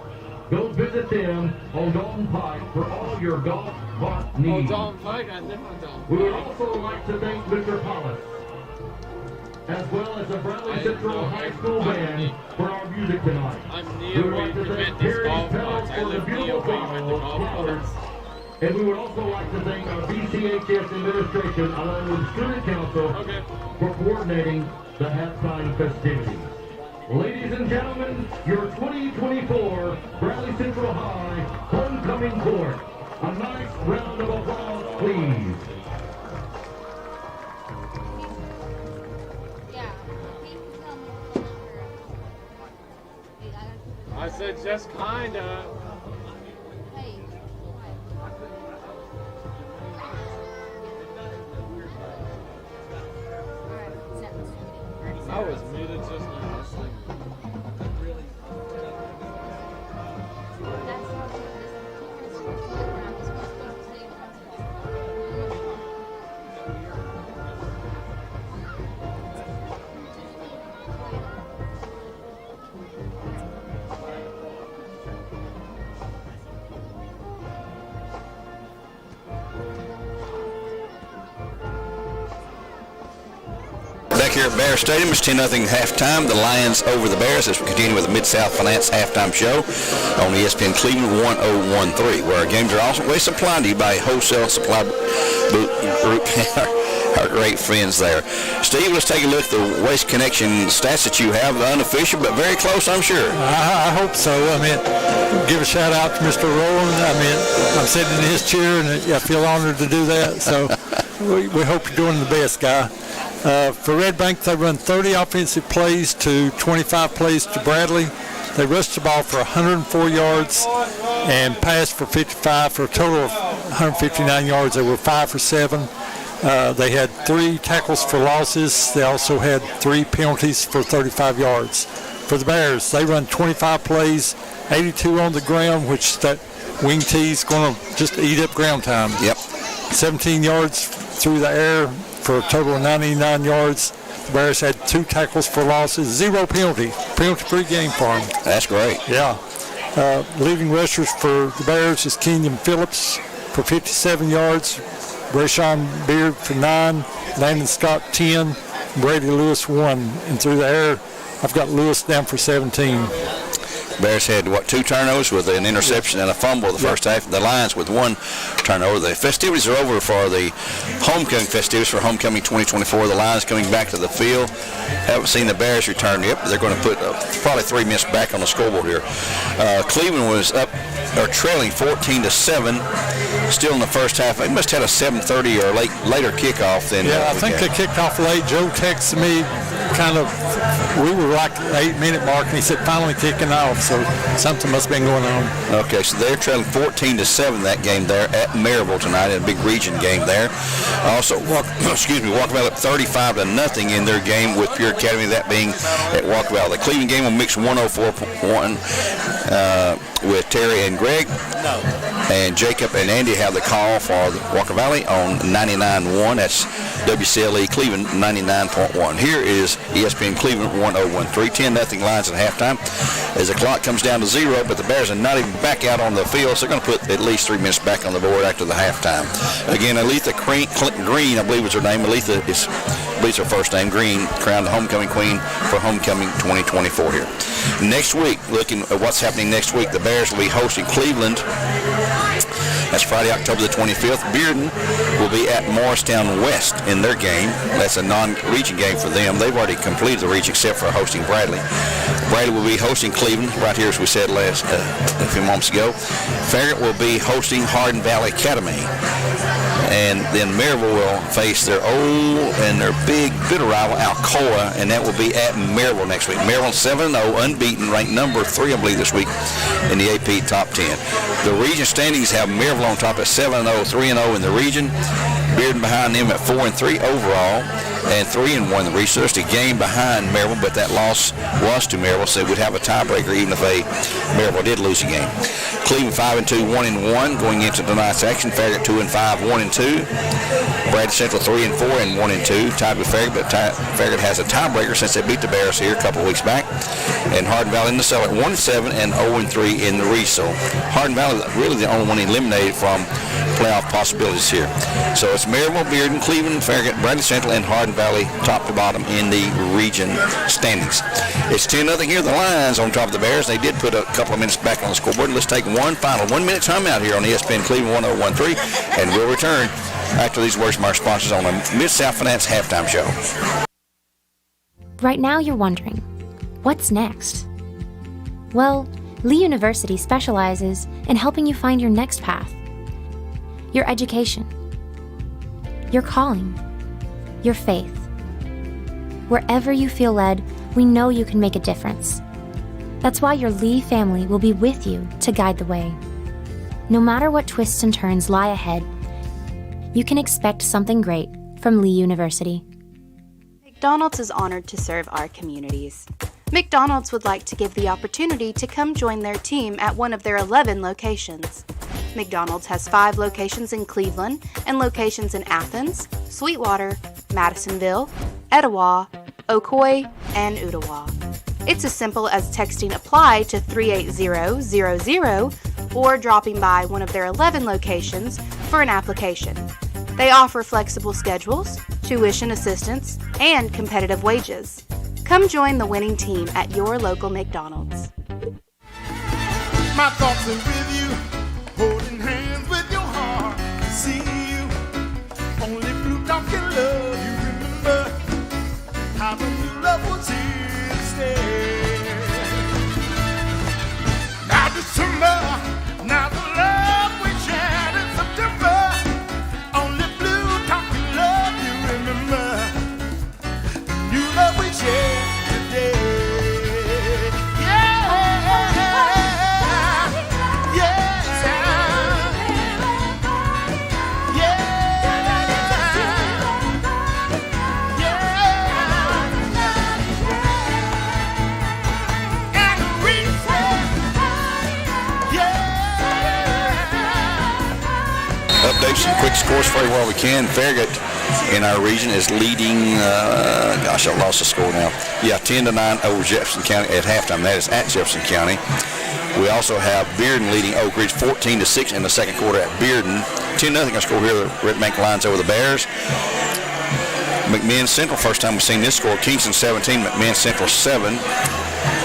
Go visit them on Dalton Pike for all your golf cart needs. Dalton Pike? I live on Dalton Pike. We would also like to thank Mr. Hollis, as well as the Bradley Central High School Band for our music tonight. I'm We would like to thank Terry Pell for the beautiful flowers. And we would also like to thank our BCHS administration along with the Student Council for coordinating the halftime festivities. Ladies and gentlemen, your 2024 Bradley Central High Homecoming Court. A nice round of applause, please. I said just kinda. I was muted just now. Back here at Bear Stadium, it's 10-0 halftime. The Lions over the Bears as we continue with the Mid-South Finance halftime show on ESPN Cleveland 101.3, where our games are always supplied to you by Wholesale Supply Group, our great friends there. Steve, let's take a look at the Waste Connection stats that you have, unofficial, but very close, I'm sure. I hope so. I mean, give a shout out to Mr. Rowland. I mean, I'm sitting in his chair, and I feel honored to do that. So we hope you're doing the best, guy. For Red Bank, they run 30 offensive plays to 25 plays to Bradley. They rushed the ball for 104 yards and passed for 55 for a total of 159 yards. They were 5 for 7. They had 3 tackles for losses. They also had 3 penalties for 35 yards. For the Bears, they run 25 plays, 82 on the ground, which that wing T is going to just eat up ground time. Yep. 17 yards through the air for a total of 99 yards. The Bears had 2 tackles for losses, 0 penalty. Penalty-free game for them. That's great. Yeah. Leading rushers for the Bears is Kenyon Phillips for 57 yards, Brayshawn Beard for 9, Landon Scott 10, Brady Lewis 1. And through the air, I've got Lewis down for 17. Bears had, 2 turnovers with an interception and a fumble the first half. The Lions with 1 turnover. The festivities are over for the homecoming festivities for homecoming 2024. The Lions coming back to the field. Haven't seen the Bears return yet, but they're going to put probably 3 minutes back on the scoreboard here. Cleveland was up or trailing 14-7 still in the first half. They must have had a 7:30 or later kickoff than. Yeah, I think they kicked off late. Joe texted me we were like the 8-minute mark, and he said finally kicking off, so something must have been going on. Okay, so they're trailing 14-7 that game there at Maryville tonight in a big region game there. Also, Walker Valley up 35-0 in their game with Pure Academy, that being at Walker Valley. The Cleveland game will mix 104.1 with Terry and Greg. And Jacob and Andy have the call for Walker Valley on 99.1. That's WCLE Cleveland 99.1. Here is ESPN Cleveland 101.3. 10-0 Lions at halftime. As the clock comes down to 0, but the Bears are not even back out on the field, so they're going to put at least 3 minutes back on the board after the halftime. Again, Aletha Green, I believe is her name. Aletha is her first name. Green, crowned the homecoming queen for homecoming 2024 here. Next week, looking at what's happening next week, the Bears will be hosting Cleveland That's Friday, October the 25th. Bearden will be at Morristown West in their game. That's a non-region game for them. They've already completed the region except for hosting Bradley. Bradley will be hosting Cleveland, right here as we said a few moments ago. Farragut will be hosting Hardin Valley Academy. And then Maryville will face their old and their big rival, Alcoa, and that will be at Maryville next week. Maryville 7-0, unbeaten, ranked number 3, I believe, this week in the AP Top 10. The region standings have Maryville on top at 7-0, 3-0 in the region. Bearden behind them at 4-3 overall, and 3-1 in the region. So just a game behind Maryville, but that loss was to Maryville, so we'd have a tiebreaker even if Maryville did lose a game. Cleveland 5-2, 1-1 going into tonight's action. Farragut 2-5, 1-2. Brad Central 3-4 and 1-2, tied with Farragut, but Farragut has a tiebreaker since they beat the Bears here a couple of weeks back. And Hardin Valley in the cellar 1-7 and 0-3 in the region. So Hardin Valley really the only one eliminated from playoff possibilities here. So it's Maryville, Bearden, Cleveland, Farragut, Bradley Central, and Hardin Valley top to bottom in the region standings. It's 10-0 here. The Lions on top of the Bears. They did put a couple of minutes back on the scoreboard. Let's take one final 1-minute timeout here on ESPN Cleveland 101.3, and we'll return after these words from our sponsors on the Mid-South Finance Halftime Show. Right now you're wondering, what's next? Well, Lee University specializes in helping you find your next path. Your education, your calling, your faith. Wherever you feel led, we know you can make a difference. That's why your Lee family will be with you to guide the way. No matter what twists and turns lie ahead, you can expect something great from Lee University. McDonald's is honored to serve our communities. McDonald's would like to give the opportunity to come join their team at one of their 11 locations. McDonald's has 5 locations in Cleveland and locations in Athens, Sweetwater, Madisonville, Etowah, Ocoee, and Ottawa. It's as simple as texting APPLY to 38000 or dropping by one of their 11 locations for an application. They offer flexible schedules, tuition assistance, and competitive wages. Come join the winning team at your local McDonald's. My thoughts are with you, holding hands with your heart. See you, only blue dog can love you. Remember how the new love was here to stay. Now December, now the love we shared in September. Only blue dog can love you. Remember the new love we shared today. Updates and quick scores for you while we can. Farragut in our region is leading, I lost the score now. Yeah, 10-9 over Jefferson County at halftime. That is at Jefferson County. We also have Bearden leading Oak Ridge 14-6 in the second quarter at Bearden. 10-0 our score here. The Red Bank Lions over the Bears. McMinn Central, first time we've seen this score. Kingston 17, McMinn Central 7.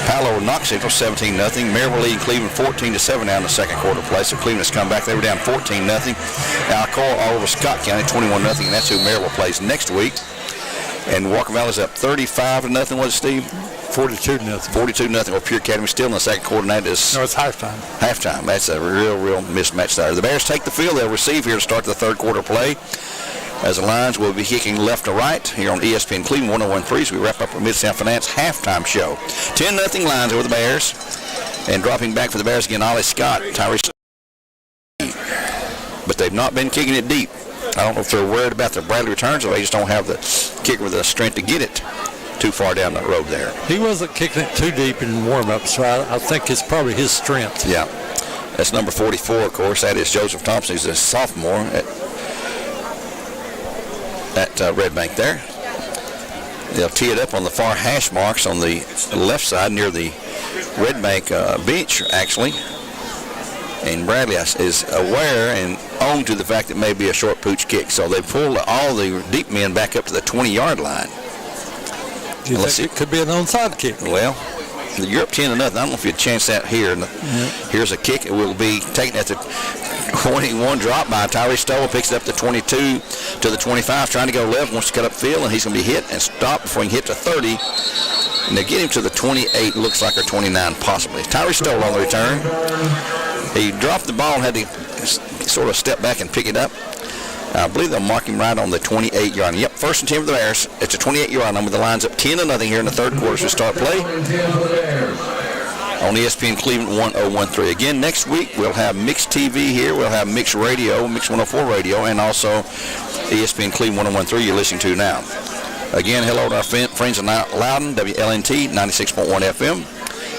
Palo Knox Central 17-0. Maryville leading Cleveland 14-7 now in the second quarter play. So Cleveland has come back. They were down 14-0. Alcoa all over Scott County 21-0, and that's who Maryville plays next week. And Walker Valley's up 35-0. Was it, Steve? 42-0. 42-0. Well, Pure Academy still in the second quarter. And that is no, it's halftime. Halftime. That's a real mismatch there. The Bears take the field. They'll receive here to start the third quarter play. As the Lions will be kicking left to right here on ESPN Cleveland 101.3 as we wrap up our Mid-South Finance halftime show. 10-0 Lions over the Bears. And dropping back for the Bears again, Ollie Scott, Tyrese. But they've not been kicking it deep. I don't know if they're worried about the Bradley returns or they just don't have the kicker with the strength to get it too far down the road there. He wasn't kicking it too deep in warm-up, so I think it's probably his strength. Yeah. That's number 44, of course. That is Joseph Thompson. He's a sophomore at Red Bank there. They'll tee it up on the far hash marks on the left side near the Red Bank bench, actually. And Bradley is aware and owned to the fact that it may be a short pooch kick. So they pulled all the deep men back up to the 20-yard line. Do you think it could be an onside kick? Well, You're up 10-0. I don't know if you had a chance that here. Here's a kick. It will be taken at the 21 drop by Tyree Stoll. Picks it up to 22 to the 25. Trying to go left. Wants to cut up field, and he's going to be hit and stopped before he can hit to 30. And they get him to the 28. Looks like, or 29 possibly. Tyree Stoll on the return. He dropped the ball and had to sort of step back and pick it up. I believe they'll mark him right on the 28-yard line. Yep, 1st and 10 for the Bears. It's a 28-yard line with the lines up 10-0 here in the third quarter as we start play. On ESPN Cleveland 1013. Again, next week we'll have mixed TV here. We'll have mixed radio, Mix 104 radio, and also ESPN Cleveland 1013 you're listening to now. Again, hello to our friends in Loudon, WLNT 96.1 FM,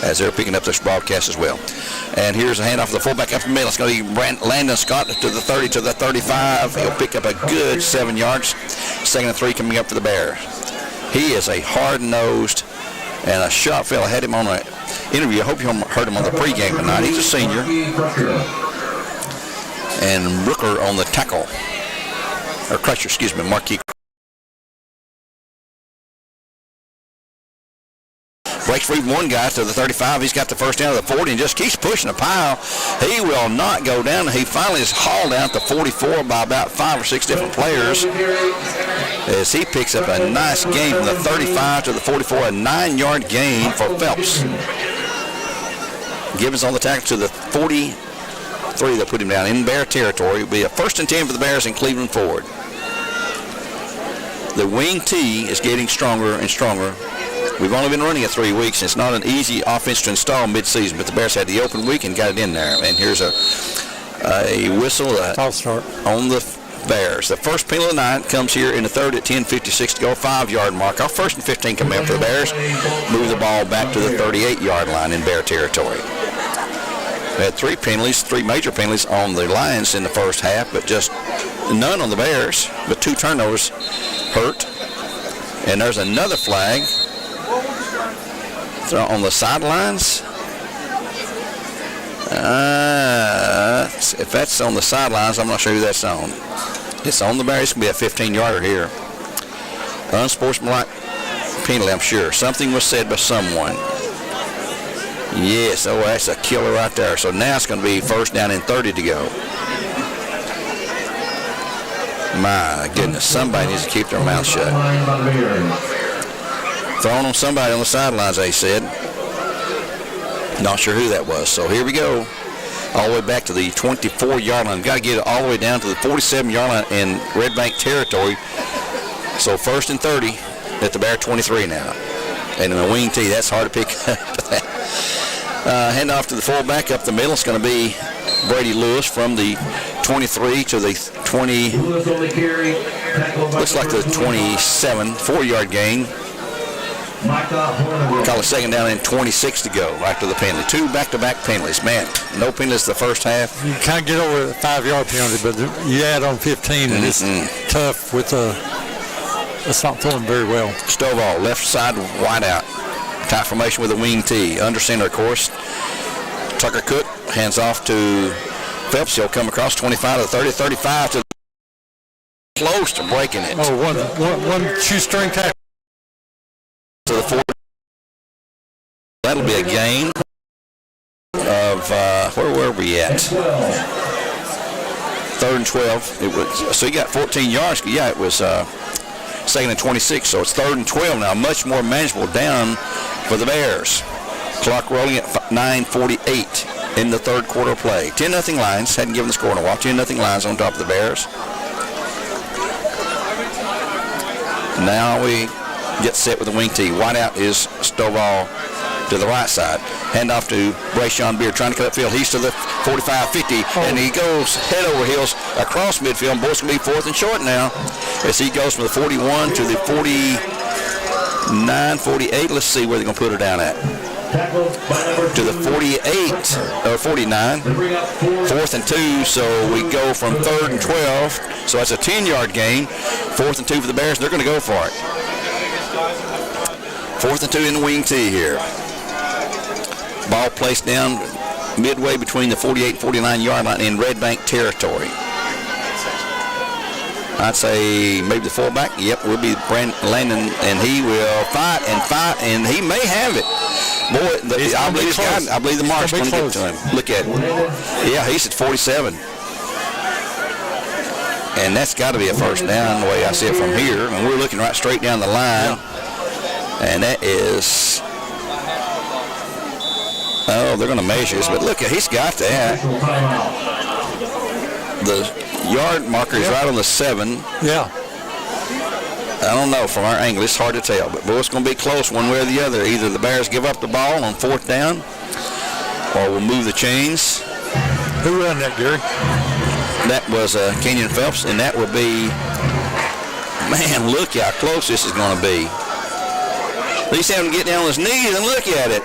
as they're picking up this broadcast as well. And here's a handoff to the fullback up the middle. It's going to be Landon Scott to the 30 to the 35. He'll pick up a good 7 yards. 2nd and 3 coming up for the Bears. He is a hard-nosed and a sharp fella. I had him on an interview. I hope you heard him on the pregame tonight. He's a senior. And Brooker on the tackle. Or Crutcher, excuse me, Marquis. Breaks free one guy to the 35. He's got the first down to the 40 and just keeps pushing the pile. He will not go down. He finally is hauled down to 44 by about 5 or 6 different players as he picks up a nice gain from the 35 to the 44, a 9-yard gain for Phelps. Gibbons on the tackle to the 43. They'll put him down in Bear territory. It'll be a 1st and 10 for the Bears in Cleveland forward. The wing T is getting stronger and stronger. We've only been running it 3 weeks. It's not an easy offense to install mid-season, but the Bears had the open week and got it in there. And here's a whistle on the Bears. The first penalty of the night comes here in the third at 10:56 to go, 5-yard mark. Our 1st and 15 coming up for the Bears. Move the ball back to the 38-yard line in Bear territory. We had 3 penalties, 3 major penalties on the Lions in the first half, but just none on the Bears. But 2 turnovers hurt. And there's another flag on the sidelines. If that's on the sidelines, I'm not sure who that's on. It's on the Bears. It's going to be a 15-yarder here. Unsportsmanlike penalty, I'm sure. Something was said by someone. Yes, that's a killer right there. So now it's going to be 1st down and 30 to go. My goodness, somebody needs to keep their mouth shut. Thrown on somebody on the sidelines, they said. Not sure who that was. So here we go. All the way back to the 24-yard line. Got to get it all the way down to the 47-yard line in Red Bank territory. So 1st and 30 at the Bear 23 now. And in the wing T, that's hard to pick up. Hand off to the fullback up the middle. It's going to be Brady Lewis from the 23 to the 20. Looks like the 27, 4-yard gain. Call a 2nd down and 26 to go after the penalty. 2 back-to-back penalties. Man, no penalties the first half. You can't get over the 5-yard penalty, but you add on 15, and it's tough with it's not throwing very well. Stovall, left side wide out. Tight formation with a wing T. Under center, of course. Tucker Cook hands off to Phelps. He'll come across 25 to the 30, 35 to close to breaking it. Oh, one shoestring tackle. To the 40. That'll be a gain of, where were we at? 3rd and 12. It was, so you got 14 yards. Yeah, it was 2nd and 26. So it's 3rd and 12 now. Much more manageable down for the Bears. Clock rolling at 9:48 in the third quarter of play. 10-0 Lions. Hadn't given the score in a while. 10-0 Lions on top of the Bears. Now we get set with the wing T. Wide out is Stovall to the right side. Hand off to Brayshawn Beard trying to cut upfield. He's to the 45-50, and he goes head over heels across midfield. Boys going to be 4th and short now as he goes from the 41 to the 49, 48. Let's see where they're going to put her down at. To the 48 or 49. 4th and 2, so we go from 3rd and 12. So that's a 10-yard gain. 4th and 2 for the Bears. They're going to go for it. 4th and 2 in the wing T here. Ball placed down midway between the 48 and 49 yard line in Red Bank territory. I'd say maybe the fullback. Yep, will be Landon, and he will fight, and he may have it. Boy, I believe the mark's going to get to him. Look at it. Yeah, he's at 47. And that's got to be a first down the way I see it from here. And we're looking right straight down the line. And that is, oh, they're going to measure this. But look, he's got that. The yard marker is right on the 7. Yeah. I don't know. From our angle, it's hard to tell. But, boy, it's going to be close one way or the other. Either the Bears give up the ball on 4th down or we'll move the chains. Who ran that, Gary? That was Kenyon Phelps, and that would be, man, look how close this is going to be. At least have him get down on his knees and look at it.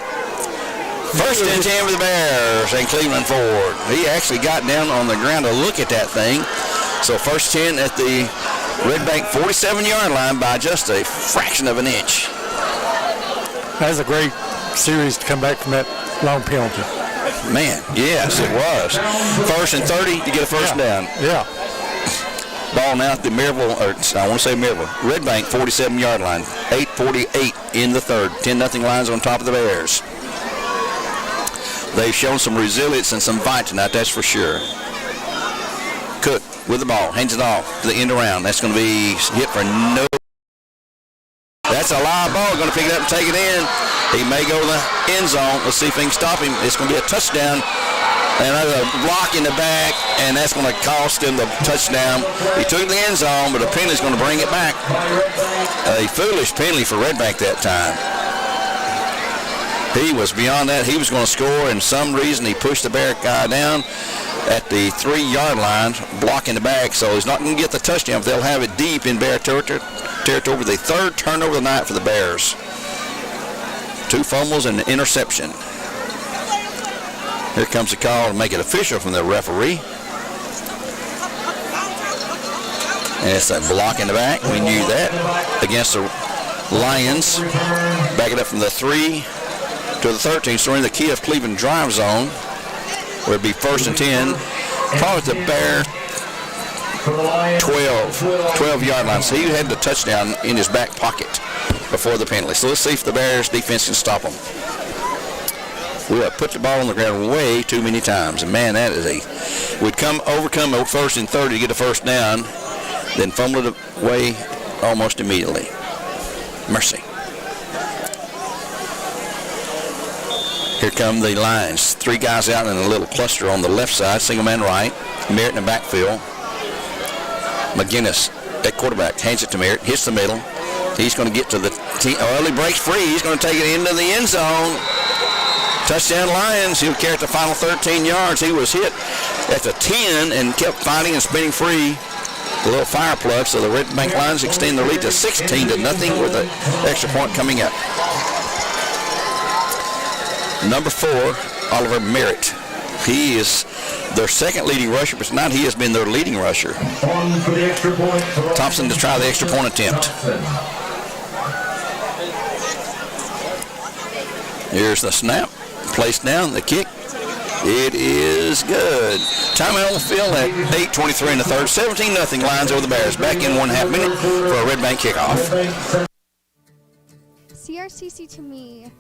First and 10 for the Bears and Cleveland Ford. He actually got down on the ground to look at that thing. So first 10 at the Red Bank 47-yard line by just a fraction of an inch. That was a great series to come back from that long penalty. Man, yes, it was. First and 30 to get a first down. Yeah. Ball now at the Maryville, or I want to say Maryville, Red Bank 47-yard line. 8:48 in the third. 10-0 lines on top of the Bears. They've shown some resilience and some fight tonight, that's for sure. Cook with the ball, hands it off to the end around. That's going to be hit for no. That's a live ball. Going to pick it up and take it in. He may go to the end zone. Let's see if we can stop him. It's going to be a touchdown. And there's a block in the back, and that's going to cost him the touchdown. He took the end zone, but the penalty's going to bring it back. A foolish penalty for Red Bank that time. He was beyond that. He was going to score, and some reason he pushed the Bear guy down at the 3-yard line, blocking the back, so he's not going to get the touchdown. They'll have it deep in Bear territory with the third turnover of the night for the Bears. 2 fumbles and an interception. Here comes the call to make it official from the referee. And it's a block in the back. We knew that. Against the Lions. Back it up from the 3 to the 13. So we're in the Key of Cleveland drive zone, where it'd be first and 10. Probably the Bear 12-yard line. So he had the touchdown in his back pocket before the penalty. So let's see if the Bears defense can stop them. We have put the ball on the ground way too many times. And man, that is we'd overcome a first and 30 to get the first down, then fumble it away almost immediately. Mercy. Here come the Lions. 3 guys out in a little cluster on the left side, single man right. Merritt in the backfield. McGinnis at quarterback hands it to Merritt, hits the middle. He's going to get to the he breaks free. He's going to take it into the end zone. Touchdown Lions. He'll carry it the final 13 yards. He was hit at the 10 and kept fighting and spinning free. A little fire plug, so the Red Bank Lions extend their lead to 16-0 with an extra point coming up. Number 4, Oliver Merritt. He is their second leading rusher, but tonight he has been their leading rusher. Thompson to try the extra point attempt. Here's the snap. Placed down, the kick. It is good. Timeout on the field at 8:23 in the third. 17-0 Lions over the Bears. Back in 1/2 minute for a Red Bank kickoff. CRCC to me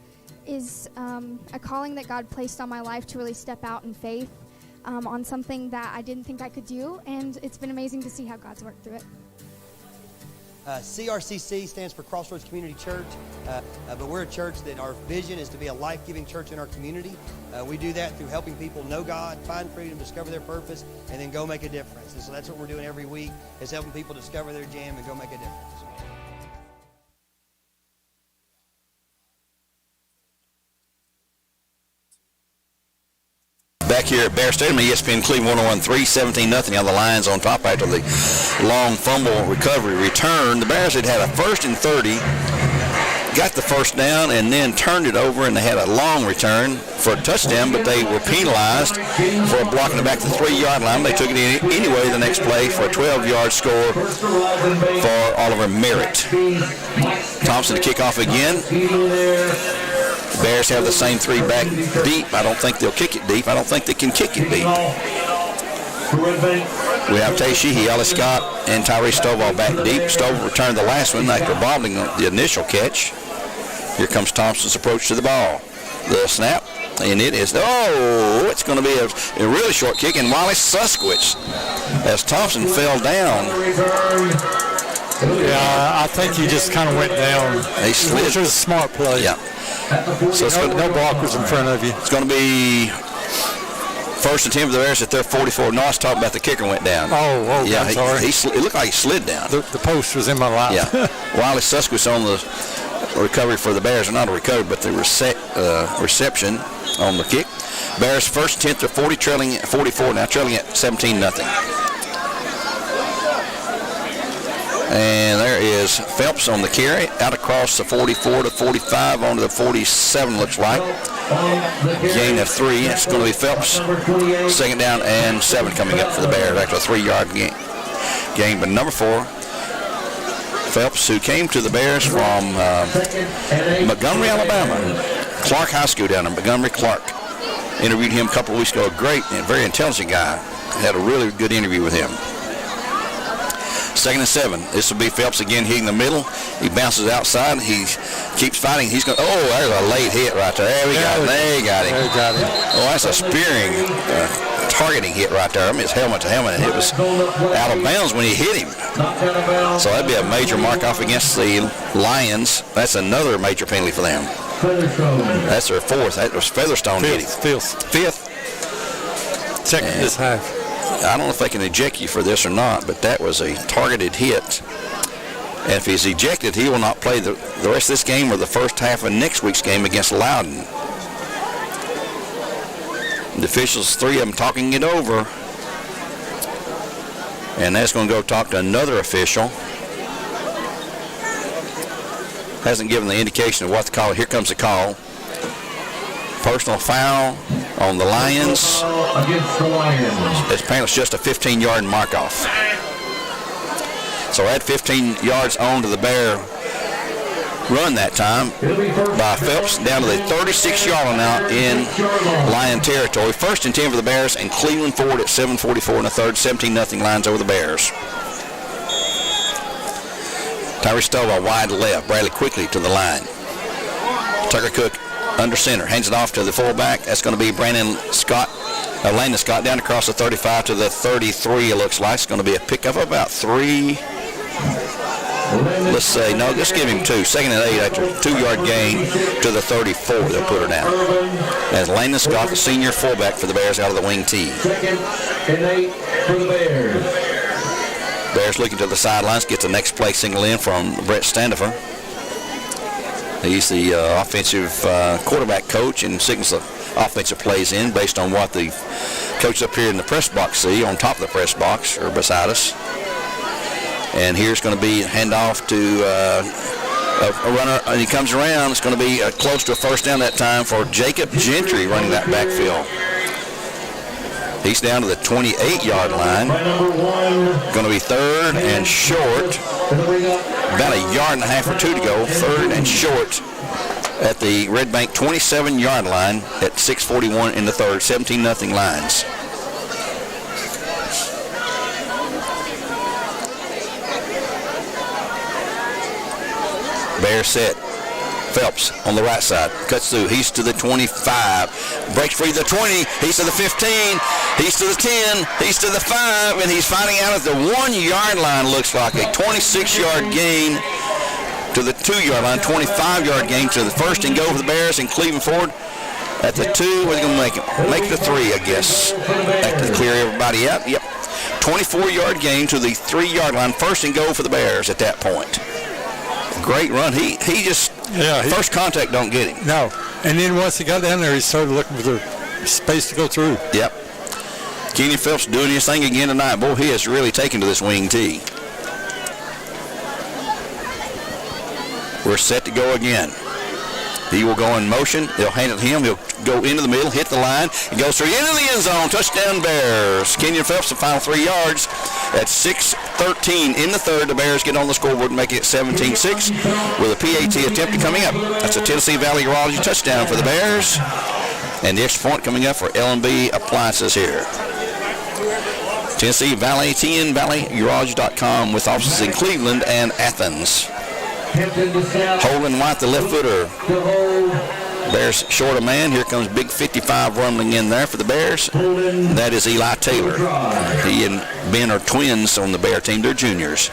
is a calling that God placed on my life to really step out in faith on something that I didn't think I could do, and it's been amazing to see how God's worked through it. CRCC stands for Crossroads Community Church, but we're a church that our vision is to be a life-giving church in our community. We do that through helping people know God, find freedom, discover their purpose, and then go make a difference. And so that's what we're doing every week, is helping people discover their jam and go make a difference. Back here at Bear Stadium, ESPN Cleveland 101.3, 17-0 on the Lions on top after the long fumble recovery return. The Bears had a first and 30, got the first down, and then turned it over, and they had a long return for a touchdown, but they were penalized for blocking it back to the 3-yard line. They took it in anyway the next play for a 12-yard score for Oliver Merritt. Thompson to kick off again. Bears have the same 3 back deep. I don't think they'll kick it deep. I don't think they can kick it deep. We have Tay Sheehy, Ellis Scott, and Tyree Stovall back deep. Stovall returned the last one after bobbling the initial catch. Here comes Thompson's approach to the ball. The snap, and it is, it's going to be a really short kick, and Wiley Suskowitz, as Thompson fell down. Yeah, I think he just kind of went down. He slid. Which was a smart play. Yeah. So no blockers in front of you. It's going to be first and 10 for the Bears at their 44. No, I was talking about the kicker went down. Oh, yeah, I'm sorry. It looked like he slid down. The post was in my lap. Yeah. Wiley Suskowitz on the recovery for the Bears, or not a recovery, but the reception on the kick. Bears first 10 to 40, trailing at 44, now trailing at 17-0. And there is Phelps on the carry, out across the 44 to 45, onto the 47, looks like. Gain of 3. It's going to be Phelps. Second down and 7 coming up for the Bears after a 3-yard gain. But number 4, Phelps, who came to the Bears from Montgomery, Alabama. Clark High School down in Montgomery. Clark interviewed him a couple of weeks ago. A great and very intelligent guy. Had a really good interview with him. Second and 7. This will be Phelps again hitting the middle. He bounces outside. He keeps fighting. He's going. Oh, there's a late hit right there. There we got him. They got him. Oh, that's a spearing, targeting hit right there. I mean, it's helmet to helmet, and it was out of bounds when he hit him. So that'd be a major mark off against the Lions. That's another major penalty for them. That's their 4th. That was Featherstone hitting. 5th. Second this half. I don't know if they can eject you for this or not, but that was a targeted hit. And if he's ejected, he will not play the rest of this game or the first half of next week's game against Loudon. The officials, 3 of them, talking it over. And that's going to go talk to another official. Hasn't given the indication of what the call. Here comes the call. Personal foul on the Lions. Against the Lions. It's apparently just a 15-yard mark-off. So add 15 yards on to the Bear run that time by Phelps down to the 36-yard line now in Lion territory. First and 10 for the Bears, and Cleveland forward at 7:44 in the third. 17-0 Lions over the Bears. Tyree Stovall wide left. Bradley quickly to the line. Tucker Cook under center. Hands it off to the fullback. That's going to be Landon Scott down across the 35 to the 33, it looks like. It's going to be a pickup of about 3. Let's say, no, just give him 2. Second and 8 after a 2-yard gain to the 34. They'll put her down. As Landon Scott, the senior fullback for the Bears, out of the wing tee. Second and 8 for the Bears. Bears looking to the sidelines. Gets the next play single in from Brett Standifer. He's the offensive quarterback coach and signals the offensive plays in based on what the coaches up here in the press box see on top of the press box or beside us. And here's going to be a handoff to a runner, and he comes around. It's going to be close to a first down that time for Jacob Gentry running that backfield. He's down to the 28-yard line. Going to be third and short. About a yard and a half or 2 to go. Third and short at the Red Bank 27-yard line at 6:41 in the third. 17-0 Lions. Bear set. Phelps on the right side. Cuts through. He's to the 25. Breaks free the 20. He's to the 15. He's to the 10. He's to the 5. And he's fighting out at the 1-yard line, looks like. A 26-yard gain to the 2-yard line. 25-yard gain to the first and go for the Bears. And Cleveland forward at the 2. What are they going to make it? Make the 3, I guess. After clear everybody out. Yep. 24-yard gain to the 3-yard line. First and go for the Bears at that point. Great run. He just first contact don't get him. No. And then once he got down there, he started looking for the space to go through. Yep. Kenyon Phelps doing his thing again tonight. Boy, he has really taken to this wing tee. We're set to go again. He will go in motion. They'll hand it to him. He'll go into the middle, hit the line, and goes through into the end zone. Touchdown Bears. Kenyon Phelps, the final 3 yards at 6:13 in the third. The Bears get on the scoreboard, making it 17-6 with a PAT attempt coming up. That's a Tennessee Valley Urology touchdown for the Bears. And the extra point coming up for L&B Appliances here. Tennessee Valley 10, valleygarage.com with offices in Cleveland and Athens. Holden White, the left footer. Bears short a man. Here comes big 55 rumbling in there for the Bears. That is Eli Taylor. He and Ben are twins on the Bear team. They're juniors.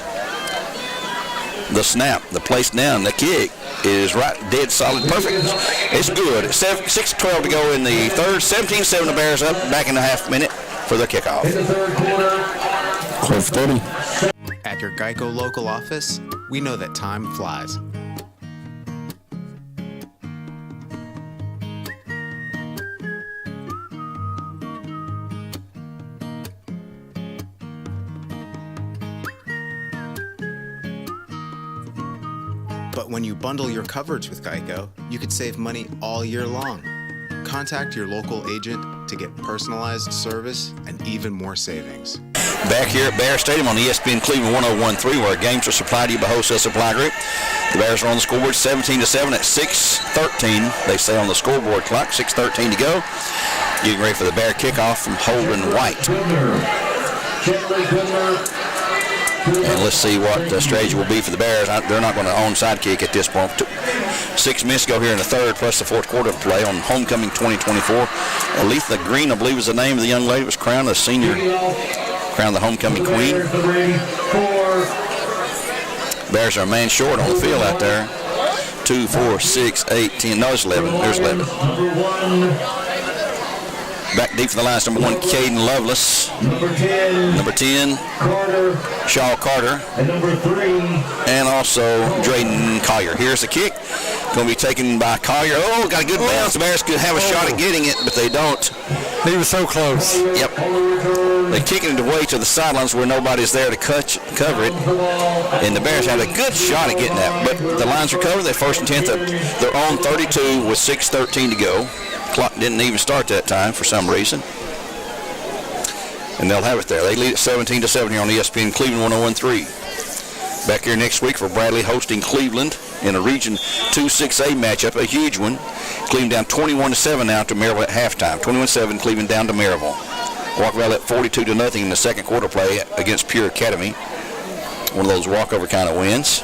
The snap, the place down, the kick is right, dead solid, perfect. It's good. 6:12 to go in the third. 17-7 the Bears up, back in a half minute for the kickoff. Quarter 30. At your Geico local office, we know that time flies. But when you bundle your coverage with Geico, you could save money all year long. Contact your local agent to get personalized service and even more savings. Back here at Bear Stadium on ESPN Cleveland 101.3, where games are supplied to you by Wholesale Supply Group. The Bears are on the scoreboard 17-7 at 6:13. They say on the scoreboard clock, 6:13 to go. Getting ready for the Bear kickoff from Holden White. And let's see what the strategy will be for the Bears. They're not going to onside kick at this point. 6 minutes go here in the third, plus the fourth quarter of play on Homecoming 2024. Aletha Green, I believe, is the name of the young lady, was crowned the senior, crowned the homecoming queen. Bears are a man short on the field out there. 2, 4, 6, 8, 10. No, it's 11. There's 11. Back deep for the lines, number 1, Caden Lovelace. Number 10, Shaw Carter. And number 3. And also Drayden Collier. Here's the kick. Going to be taken by Collier. Oh, got a good bounce. The Bears could have a shot at getting it, but they don't. He was so close. Yep. They're kicking it away to the sidelines where nobody's there to cover it. And the Bears had a good shot at getting that. But the lines are covered. They're first and 10th. They're on 32 with 6:13 to go. Clock didn't even start that time for some reason. And they'll have it there. They lead at 17-7 here on ESPN Cleveland 101.3. Back here next week for Bradley hosting Cleveland in a Region 2-6A matchup, a huge one. Cleveland down 21-7 now to Maryville at halftime. 21-7, Cleveland down to Maryville. Walkerville at 42-0 in the second quarter play against Pure Academy. One of those walkover kind of wins.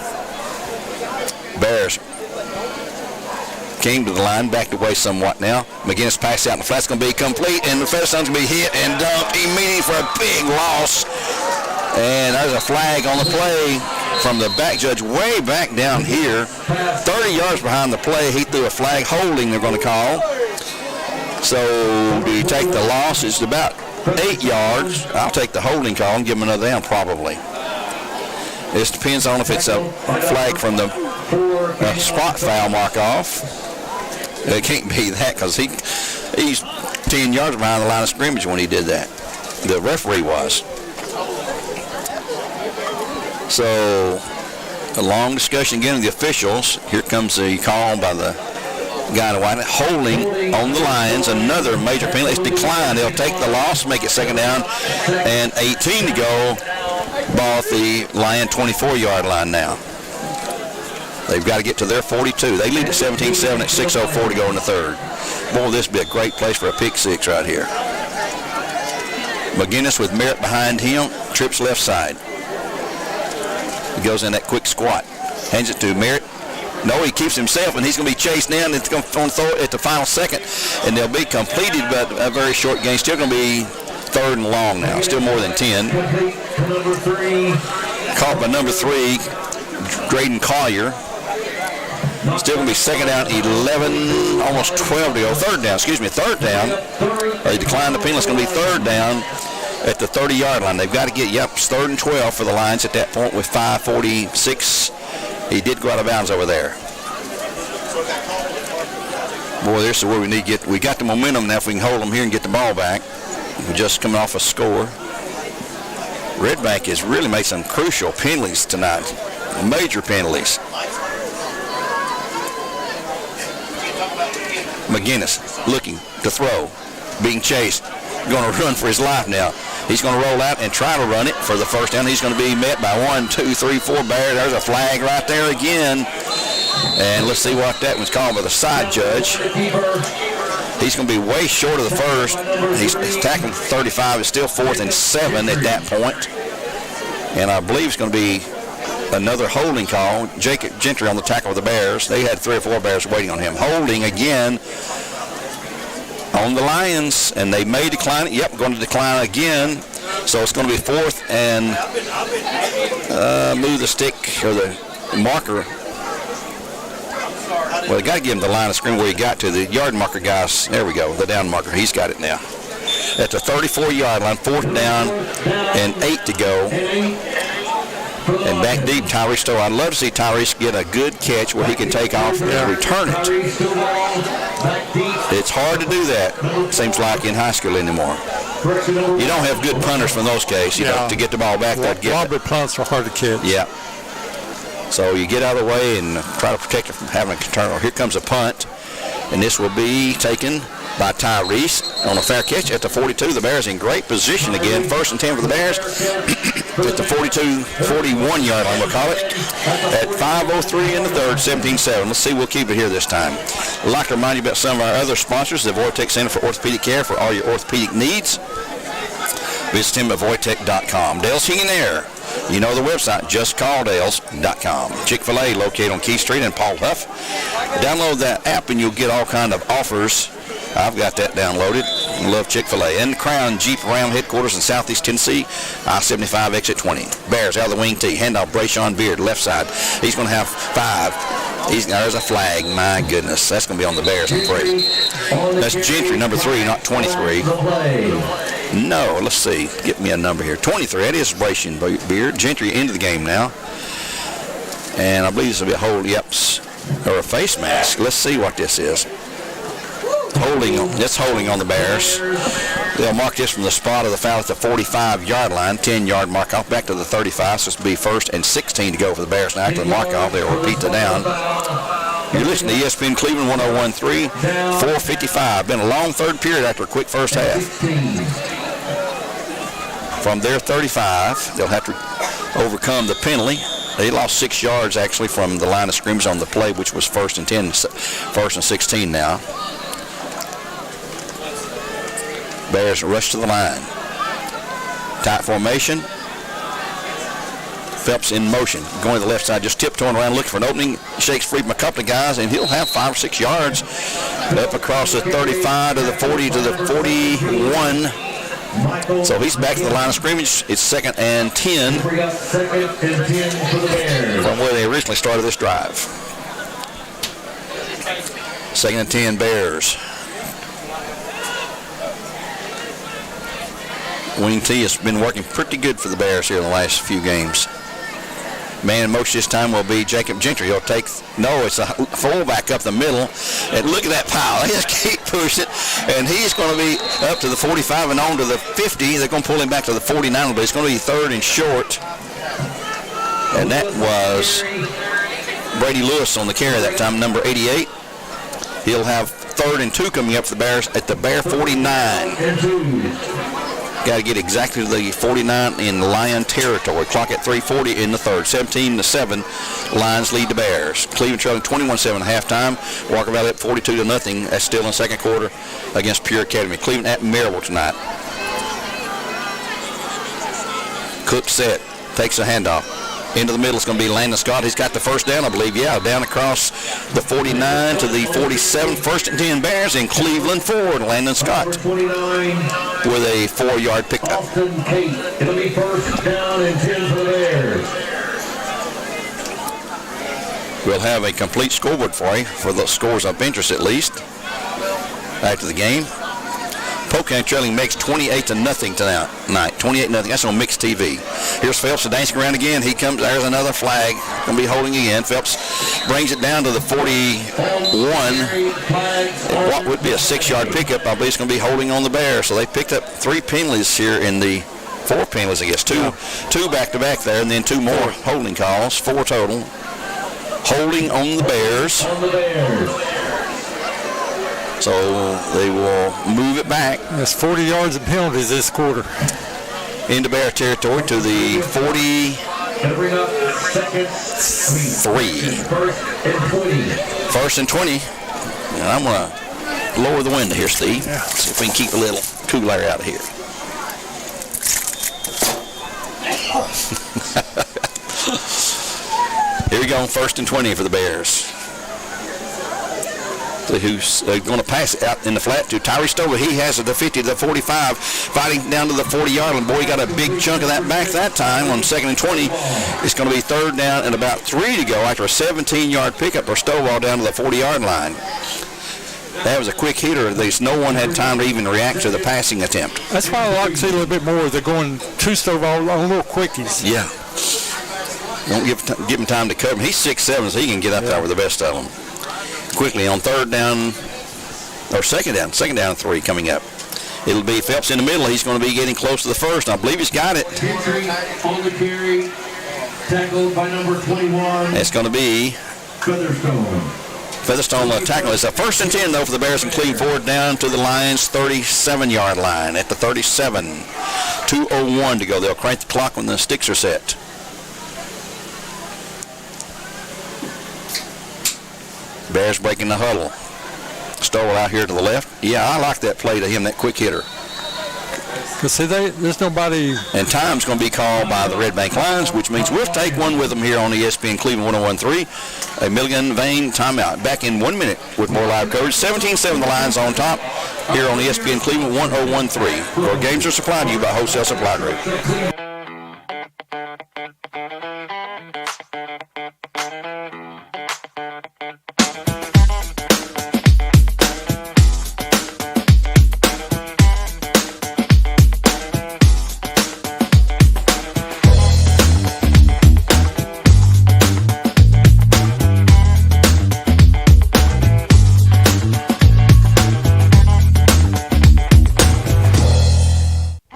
Bears came to the line, backed away somewhat now. McGinnis passed out, and the flat's going to be complete, and the Featherstone's going to be hit and dumped immediately for a big loss. And there's a flag on the play from the back judge way back down here. 30 yards behind the play, he threw a flag holding they're going to call. So do you take the loss? It's about 8 yards. I'll take the holding call and give him another down probably. This depends on if it's a flag from the spot foul mark off. It can't be that because he's 10 yards behind the line of scrimmage when he did that. The referee was. So a long discussion again with the officials. Here comes the call by the guy in the white, holding on the Lions. Another major penalty. It's declined. They'll take the loss, make it second down, and 18 to go. Ball at the Lion 24-yard line now. They've got to get to their 42. They lead at 17-7 at 6:04 to go in the third. Boy, this would be a great place for a pick six right here. McGinnis with Merritt behind him, trips left side. He goes in that quick squat. Hands it to Merritt. No, he keeps himself, and he's going to be chased down. It's going to throw it at the final second, and they'll be completed, but a very short gain. Still going to be third and long now. Still more than 10. Caught by number 3, Drayden Collier. Still going to be second down, 11, almost 12 to go. Third down. They declined the penalty. It's going to be third down at the 30-yard line. They've got to get, it's third and 12 for the Lions at that point with 5:46. He did go out of bounds over there. Boy, this is where we need to get. We got the momentum now if we can hold them here and get the ball back. We're just coming off a score. Red Bank has really made some crucial penalties tonight. Major penalties. McGinnis looking to throw, being chased, going to run for his life now. He's going to roll out and try to run it for the first down. He's going to be met by 1, 2, 3, 4 Bears. There's a flag right there again. And let's see what that was called by the side judge. He's going to be way short of the first. He's tackling 35. It's still 4th and 7 at that point. And I believe it's going to be another holding call. Jacob Gentry on the tackle of the Bears. They had 3 or 4 Bears waiting on him. Holding again on the Lions, and they may decline it. Yep, going to decline again. So it's going to be 4th and move the stick or the marker. Well, they got to give him the line of screen where he got to. The yard marker guys, there we go, the down marker. He's got it now. At the 34-yard line, 4th down and 8 to go. And back deep, Tyrese Stowe. I'd love to see Tyrese get a good catch where he can take off and return it. It's hard to do that, seems like, in high school anymore. You don't have good punters from those cases. You know, to get the ball back. Robert punts are hard to catch. Yeah. So you get out of the way and try to protect it from having a turnover. Here comes a punt, and this will be taken by Tyrese on a fair catch at the 42. The Bears in great position again. 1st and 10 for the Bears at the 41-yard line, we'll call it. At 5:03 in the third, 17-7. Let's see, we'll keep it here this time. I'd like to remind you about some of our other sponsors, the Vortex Center for Orthopedic Care for all your orthopedic needs. Visit him at Vortex.com. Dale's Heating and Air. You know the website, justcalldales.com. Chick-fil-A located on Key Street in Paul Huff. Download that app and you'll get all kind of offers. I've got that downloaded. Love Chick-fil-A. And Crown Jeep Ram headquarters in Southeast Tennessee, I-75 exit 20. Bears out of the wing tee. Handoff Brayshawn Beard, left side. He's going to have 5. There's a flag. My goodness. That's going to be on the Bears, I'm afraid. That's Gentry, number 3, not 23. No, let's see. Get me a number here. 23. That is Brayshawn Beard. Gentry into the game now. And I believe this will be a hold, or a face mask. Let's see what this is. That's holding on the Bears. They'll mark this from the spot of the foul at the 45-yard line, 10-yard mark off back to the 35. So it's going to be 1st and 16 to go for the Bears. Now after the mark off, they'll repeat the down. You're listening to ESPN Cleveland 101.3, 4:55. Been a long third period after a quick first half. From their 35, they'll have to overcome the penalty. They lost 6 yards actually from the line of scrimmage on the play, which was 1st and 10, 1st and 16 now. Bears rush to the line. Tight formation. Phelps in motion. Going to the left side, just tiptoeing around looking for an opening. Shakes free from a couple of guys, and he'll have 5 or 6 yards up across the 35 to the 40 to the 41. So he's back to the line of scrimmage. It's 2nd and 10 from where they originally started this drive. 2nd and 10 Bears. Wing T has been working pretty good for the Bears here in the last few games. Man in motion this time will be Jacob Gentry. He'll take, it's a fullback up the middle. And look at that pile. They just keep pushing. And he's going to be up to the 45 and on to the 50. They're going to pull him back to the 49, but it's going to be 3rd and short. And that was Brady Lewis on the carry that time, number 88. He'll have 3rd and 2 coming up for the Bears at the Bear 49. Got to get exactly to the 49 in Lion territory. Clock at 3:40 in the third. 17-7. Lions lead the Bears. Cleveland trailing 21-7 at halftime. Walker Valley up 42-0. That's still in the second quarter against Pure Academy. Cleveland at Maryville tonight. Cook set. Takes a handoff. Into the middle is going to be Landon Scott. He's got the first down, I believe. Yeah, down across the 49 to the 47. 1st and 10 Bears in Cleveland forward. Landon Scott with a 4-yard pickup. It'll be 1st down and 10 for the Bears. We'll have a complete scoreboard for you, for the scores of interest at least, after the game. Polk trailing Mix 28-0 tonight. 28-0. That's on Mix TV. Here's Phelps dancing around again. He comes. There's another flag. Going to be holding again. Phelps brings it down to the 41. What would be a 6-yard pickup? I believe it's going to be holding on the Bears. So they picked up 3 penalties here in the 4 penalties, I guess. Two back-to-back there, and then 2 more holding calls. 4 total. Holding on the Bears. So they will move it back. That's 40 yards of penalties this quarter. Into Bear territory to the 43. 1st and 20. And I'm going to lower the window here, Steve. Yeah. See if we can keep a little cool air out of here. Here we go, 1st and 20 for the Bears. Who's going to pass it out in the flat to Tyree Stover. He has it the 50 to the 45, fighting down to the 40-yard line. Boy, he got a big chunk of that back that time on 2nd and 20. It's going to be 3rd down and about 3 to go after a 17-yard pickup for Stovall down to the 40-yard line. That was a quick hitter. At least no one had time to even react to the passing attempt. That's why I like to see a little bit more. They're going to Stovall on little quickies. Yeah. Won't give him time to cover him. He's 6'7", so he can get up there with the best of them. Quickly on 3rd down, or 2nd down and 3 coming up. It'll be Phelps in the middle. He's going to be getting close to the 1st. I believe he's got it. Gentry on the carry, tackled by number 21. It's going to be Featherstone tackle. It's a 1st and 10, though, for the Bears and Cleve Ford down to the Lions' 37-yard line at the 37. 2:01 to go. They'll crank the clock when the sticks are set. Bears breaking the huddle. Stowell out here to the left. Yeah, I like that play to him, that quick hitter. Because see, there's nobody. And time's going to be called by the Red Bank Lions, which means we'll take one with them here on ESPN Cleveland 101.3. A Milligan Vein timeout. Back in 1 minute with more live coverage. 17-7 the Lions on top here on ESPN Cleveland 101.3. Your games are supplied to you by Wholesale Supply Group.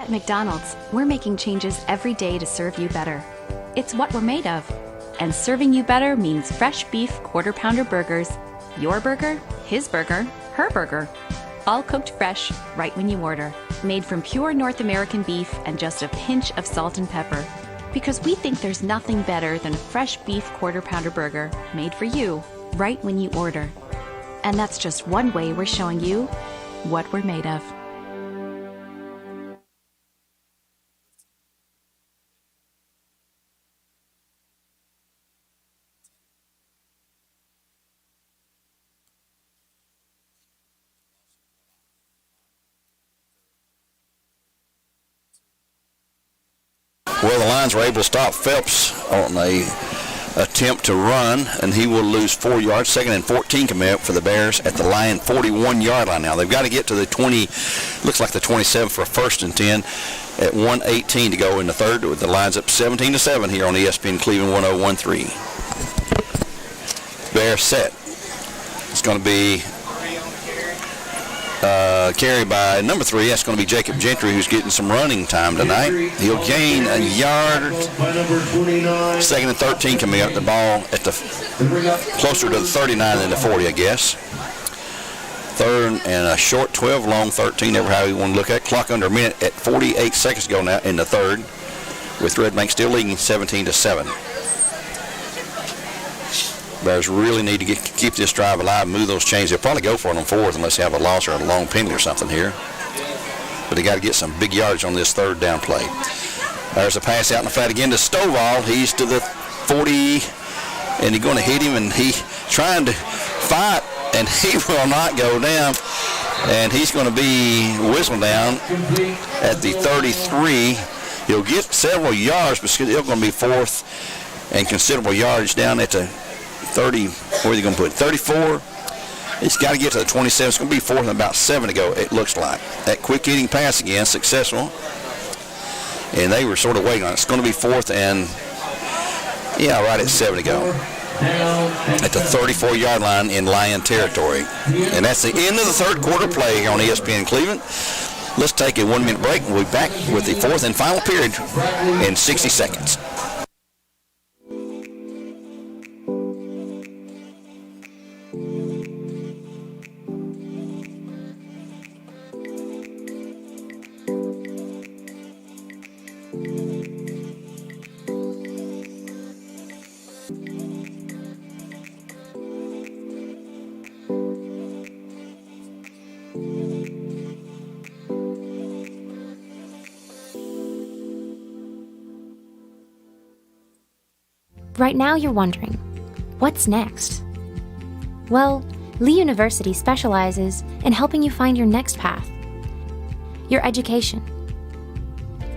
McDonald's, we're making changes every day to serve you better. It's what we're made of. And serving you better means fresh beef quarter-pounder burgers. Your burger, his burger, her burger. All cooked fresh, right when you order. Made from pure North American beef and just a pinch of salt and pepper. Because we think there's nothing better than a fresh beef quarter-pounder burger made for you, right when you order. And that's just one way we're showing you what we're made of. Well, the Lions were able to stop Phelps on a attempt to run, and he will lose 4 yards. 2nd and 14 coming up for the Bears at the Lion 41-yard line. Now, they've got to get to the 20, looks like the 27 for a 1st and 10 at 1:18 to go in the 3rd, with the Lions up 17-7 here on ESPN Cleveland 101.3. Bears set. It's going to be carried by number 3. That's going to be Jacob Gentry, who's getting some running time tonight. He'll gain a yard. 2nd and 13 coming up. The ball at the closer to the 39 than the 40, I guess. 3rd and a short 12, long 13, ever how you want to look at. Clock under a minute at 48 seconds to go now in the 3rd, with Red Bank still leading 17-7. Bears really need to keep this drive alive, move those chains. They'll probably go for it on 4th unless they have a loss or a long penalty or something here. But they got to get some big yards on this 3rd down play. There's a pass out in the flat again to Stovall. He's to the 40, and he's going to hit him, and he's trying to fight, and he will not go down. And he's going to be whistled down at the 33. He'll get several yards, but still going to be 4th and considerable yardage down at the 30, where are you going to put it? 34. It's got to get to the 27. It's going to be 4th and about 7 to go, it looks like. That quick hitting pass again, successful. And they were sort of waiting on it. It's going to be 4th and, yeah, right at 7 to go. At the 34-yard line in Lion territory. And that's the end of the 3rd quarter play here on ESPN Cleveland. Let's take a 1-minute break, and we'll be back with the 4th and final period in 60 seconds. Right now you're wondering, what's next? Well, Lee University specializes in helping you find your next path. Your education,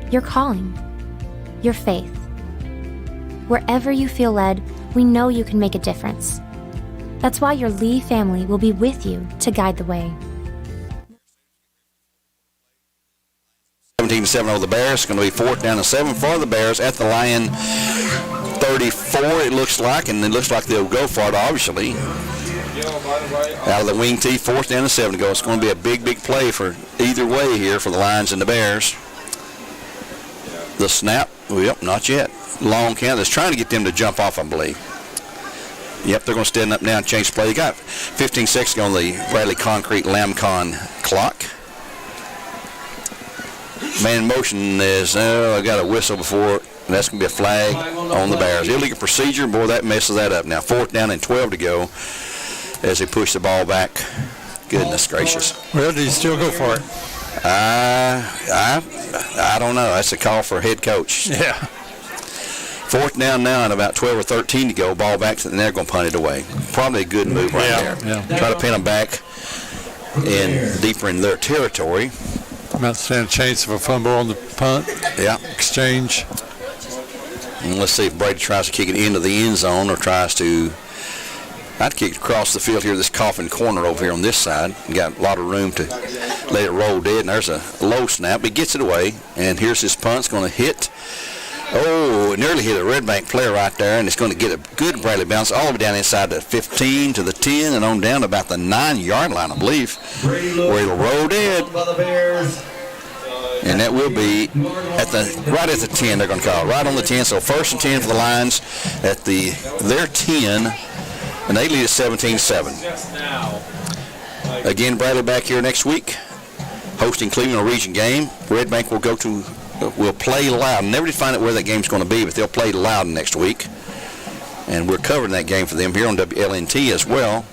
your calling, your faith. Wherever you feel led, we know you can make a difference. That's why your Lee family will be with you to guide the way. 17-7 over the Bears. It's going to be 4th down and 7 for the Bears at the Lion 34, it looks like, and it looks like they'll go for it, obviously. Out of the wing tee, 4th down and 7 to go. It's going to be a big, big play for either way here for the Lions and the Bears. The snap, yep, not yet. Long count. That's trying to get them to jump off, I believe. Yep, they're going to stand up now and change play. They got 15 seconds on the Bradley Concrete Lamcon clock. Man in motion is, I got a whistle before, and that's going to be a flag on the Bears. Illegal procedure, boy, that messes that up. Now 4th down and 12 to go as they push the ball back. Goodness gracious. Well, do you still go for it? I don't know. That's a call for head coach. Yeah. 4th down now and about 12 or 13 to go. Ball back, and they're going to punt it away. Probably a good move right there. Yeah. Try to pin them back deeper in their territory. About to stand a chance of a fumble on the punt. Yeah. Exchange. And let's see if Brady tries to kick it into the end zone or tries to. I'd kick it across the field here, this coffin corner over here on this side. You got a lot of room to let it roll dead, and there's a low snap. He gets it away, and here's his punt. It's going to hit. Oh, it nearly hit a Red Bank player right there, and it's going to get a good Bradley bounce all the way down inside the 15 to the 10 and on down to about the 9-yard line, I believe, where it'll roll dead. And that will be right at the 10, they're going to call it, right on the 10. So 1st and 10 for the Lions at their 10, and they lead at 17-7. Again, Bradley back here next week, hosting Cleveland, a region game. Red Bank will play Loudon. Never did find out where that game's going to be, but they'll play Loudon next week. And we're covering that game for them here on WLNT as well,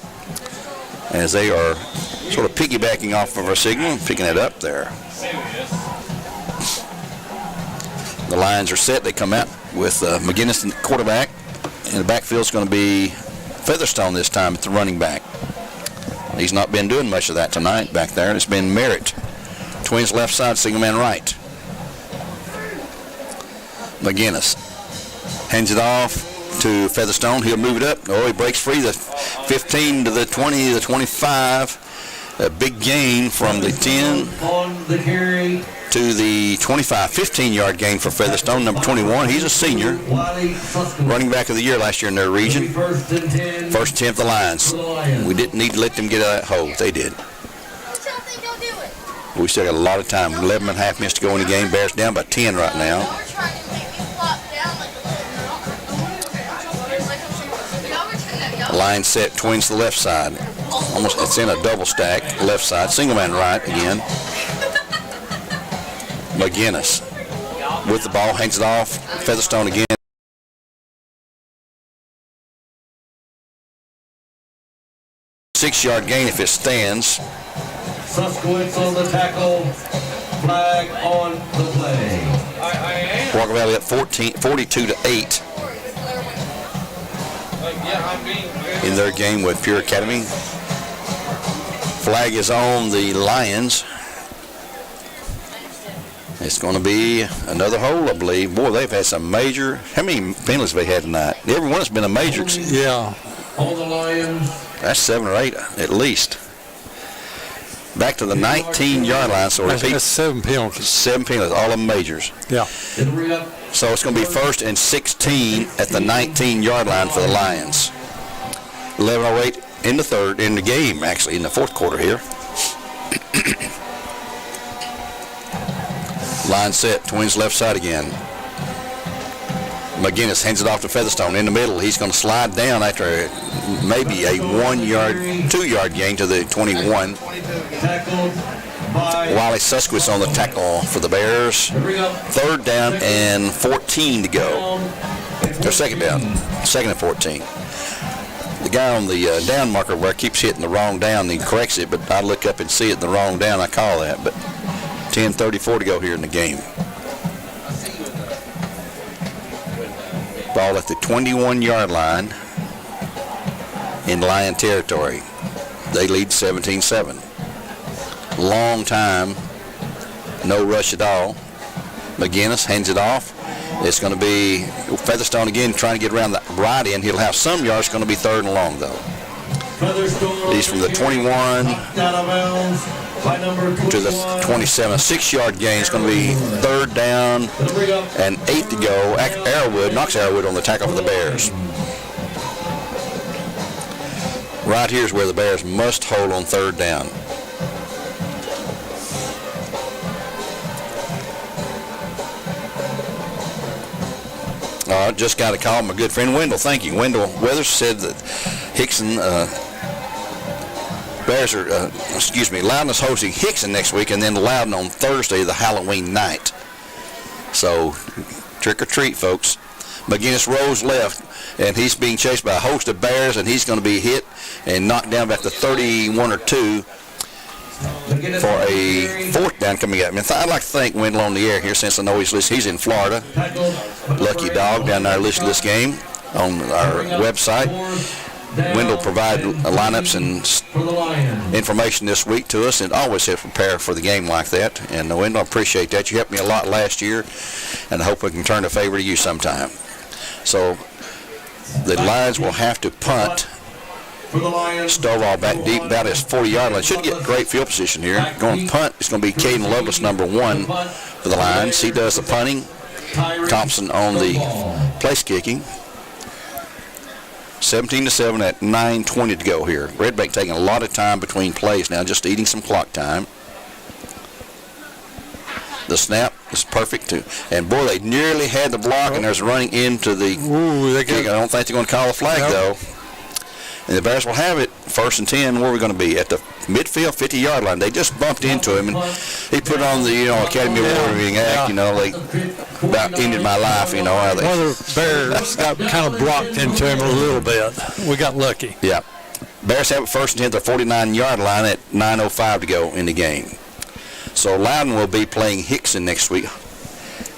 as they are sort of piggybacking off of our signal and picking it up there. The Lions are set. They come out with McGinnis in the quarterback, and the backfield's going to be Featherstone this time at the running back. He's not been doing much of that tonight back there. It's been Merritt. Twins left side, single man right. McGinnis hands it off to Featherstone. He'll move it up. Oh, he breaks free. The 15 to the 20, the 25. A big gain from the 10 to the 25. 15-yard gain for Featherstone, number 21. He's a senior. Running back of the year last year in their region. 1st and 10 for the Lions. We didn't need to let them get out of that hole. They did. We still got a lot of time. 11 and a half minutes to go in the game. Bears down by 10 right now. Line set, Twins to the left side. Almost, it's in a double stack, left side. Single man right again. McGinnis with the ball, hangs it off. Featherstone again. Six-yard gain if it stands. Suskowitz on the tackle. Flag on the play. Walker Valley at 42-8 in their game with Pure Academy. Flag is on the Lions. It's going to be another hole, I believe. Boy, they've had some major. How many penalties have they had tonight? Every one has been a major. Yeah. On the Lions. That's 7 or 8 at least. Back to the 19-yard line. So repeat. That's 7 penalties. 7 penalties, all of them majors. Yeah. So it's going to be 1st and 16 at the 19-yard line for the Lions. 11:08 in the third, in the game, actually, in the fourth quarter here. Line set, Twins left side again. McGinnis hands it off to Featherstone in the middle. He's going to slide down after maybe a 2-yard gain to the 21. Wally Suskowitz on the tackle for the Bears. 3rd down and 14 to go. Or 2nd down, 2nd and 14. The guy on the down marker where keeps hitting the wrong down, he corrects it, but I look up and see it the wrong down. I call that, but 10:34 to go here in the game. Ball at the 21-yard line in Lion territory. They lead 17-7. Long time, no rush at all. McGinnis hands it off. It's going to be Featherstone again trying to get around the right end. He'll have some yards. It's going to be 3rd and long, though. He's from the 21 to the 27. 6-yard gain. It's going to be 3rd down and 8 to go. Knox Arrowwood on the tackle for the Bears. Right here is where the Bears must hold on 3rd down. Just got a call from my good friend Wendell. Thank you. Wendell Weathers said that Hickson, Bears are, Loudon is hosting Hickson next week, and then Loudon on Thursday, the Halloween night. So, trick or treat, folks. McGinnis rolls left, and he's being chased by a host of Bears, and he's going to be hit and knocked down back to 31 or 2 for a 4th down coming up. I'd like to thank Wendell on the air here, since I know he's in Florida. Lucky dog down there listening to this game on our website. Wendell provided lineups and information this week to us, and always helps prepare for the game like that. And Wendell, I appreciate that. You helped me a lot last year, and I hope we can turn a favor to you sometime. So the Lions will have to punt. Stovall back deep, about his 40-yard line. Should get great field position here. Going to punt, it's going to be Caden Lovelace, number 1 for the Lions. He does the punting. Thompson on the place kicking. 17-7 at 9:20 to go here. Red Bank taking a lot of time between plays now, just eating some clock time. The snap is perfect too. And boy, they nearly had the block, and there's running into the kick. I don't think they're going to call a flag though. And the Bears will have it, 1st and 10. Where are we going to be? At the midfield, 50-yard line. They just bumped into him, and he put on the, Academy Award-winning act. They about ended my life. One of the Bears got kind of blocked into him a little bit. We got lucky. Yeah. Bears have it 1st and 10 at the 49-yard line at 9:05 to go in the game. So Loudon will be playing Hickson next week,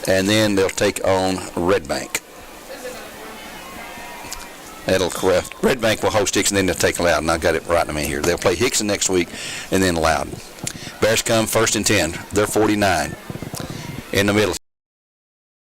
and then they'll take on Red Bank. That'll correct. Red Bank will host Hickson, then they'll take Loudon. I got it right in a minute here. They'll play Hickson next week, and then Loudon. Bears come 1st and 10. They're 49. In the middle.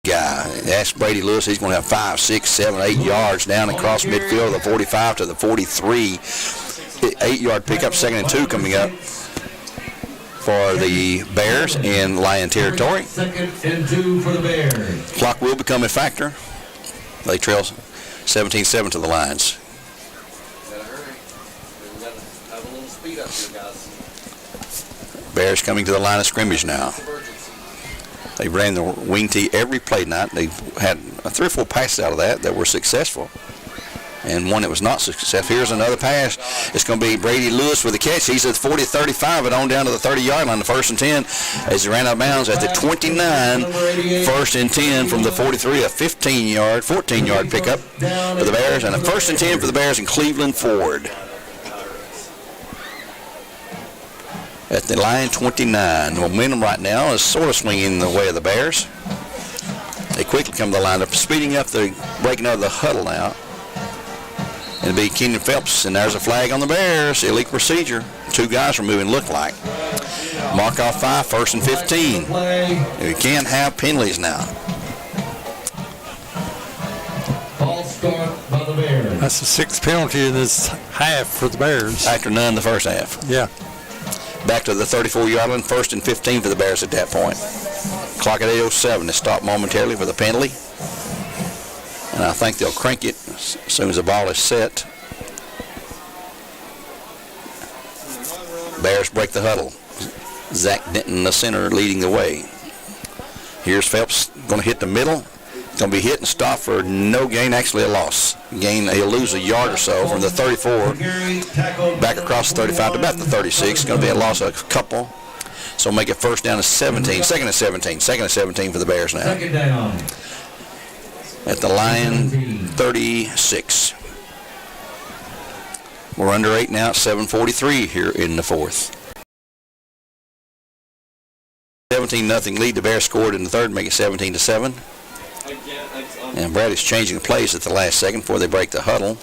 Guy. That's Brady Lewis. He's going to have 5, 6, 7, 8 yards down across midfield, the 45 to the 43. 8-yard pickup, 2nd and 2 coming up for the Bears in Lion territory. 2nd and 2 for the Bears. Clock will become a factor. They trail 17-7 to the Lions. Bears coming to the line of scrimmage now. They ran the wing tee every play night. They had 3 or 4 passes out of that were successful, and one that was not successful. Here's another pass. It's going to be Brady Lewis with the catch. He's at the 40-35 and on down to the 30-yard line, the 1st and 10, as he ran out of bounds at the 29. 1st and 10 from the 43, a 14-yard pickup for the Bears, and a 1st and 10 for the Bears in Cleveland Ford. At the line 29. The momentum right now is sort of swinging the way of the Bears. They quickly come to the line. They're speeding up. They're breaking out of the huddle now. It'll be Keenan Phelps, and there's a flag on the Bears. Illegal procedure. 2 guys are moving, look like. Mark off 5, 1st and 15. We can't have penalties now. False start by the Bears. That's the 6th penalty in this half for the Bears. After none the first half. Yeah. Back to the 34-yard line, 1st and 15 for the Bears at that point. Clock at 8:07. They stop momentarily for the penalty. And I think they'll crank it as soon as the ball is set. Bears break the huddle. Zach Denton, the center, leading the way. Here's Phelps going to hit the middle. Going to be hit and stopped for no gain, actually a loss. He'll lose a yard or so from the 34 back across the 35 to about the 36. Going to be a loss of a couple. So make it 1st down to 17. 2nd and 17. 2nd and 17 for the Bears now. 2nd down. At the line 36. We're under 8 now at 7:43 here in the 4th. 17-0 lead. The Bears scored in the 3rd, make it 17-7. Again, And Bradley's changing plays at the last second before they break the huddle.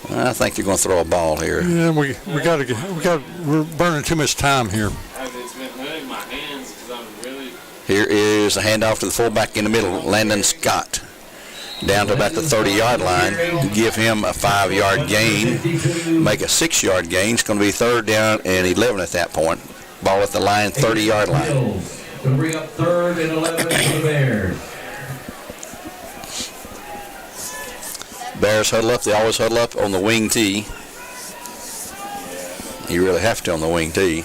I think they're going to throw a ball here. Yeah, we're burning too much time here. It's been hurting my hands because I'm really. Here is a handoff to the fullback in the middle, Landon Scott, down to about the 30-yard line. Give him a 5-yard gain, make a 6-yard gain. It's going to be 3rd down and 11 at that point. Ball at the line, 30-yard line. To bring up 3rd and 11 for the Bears. Bears huddle up. They always huddle up on the wing tee. You really have to on the wing tee.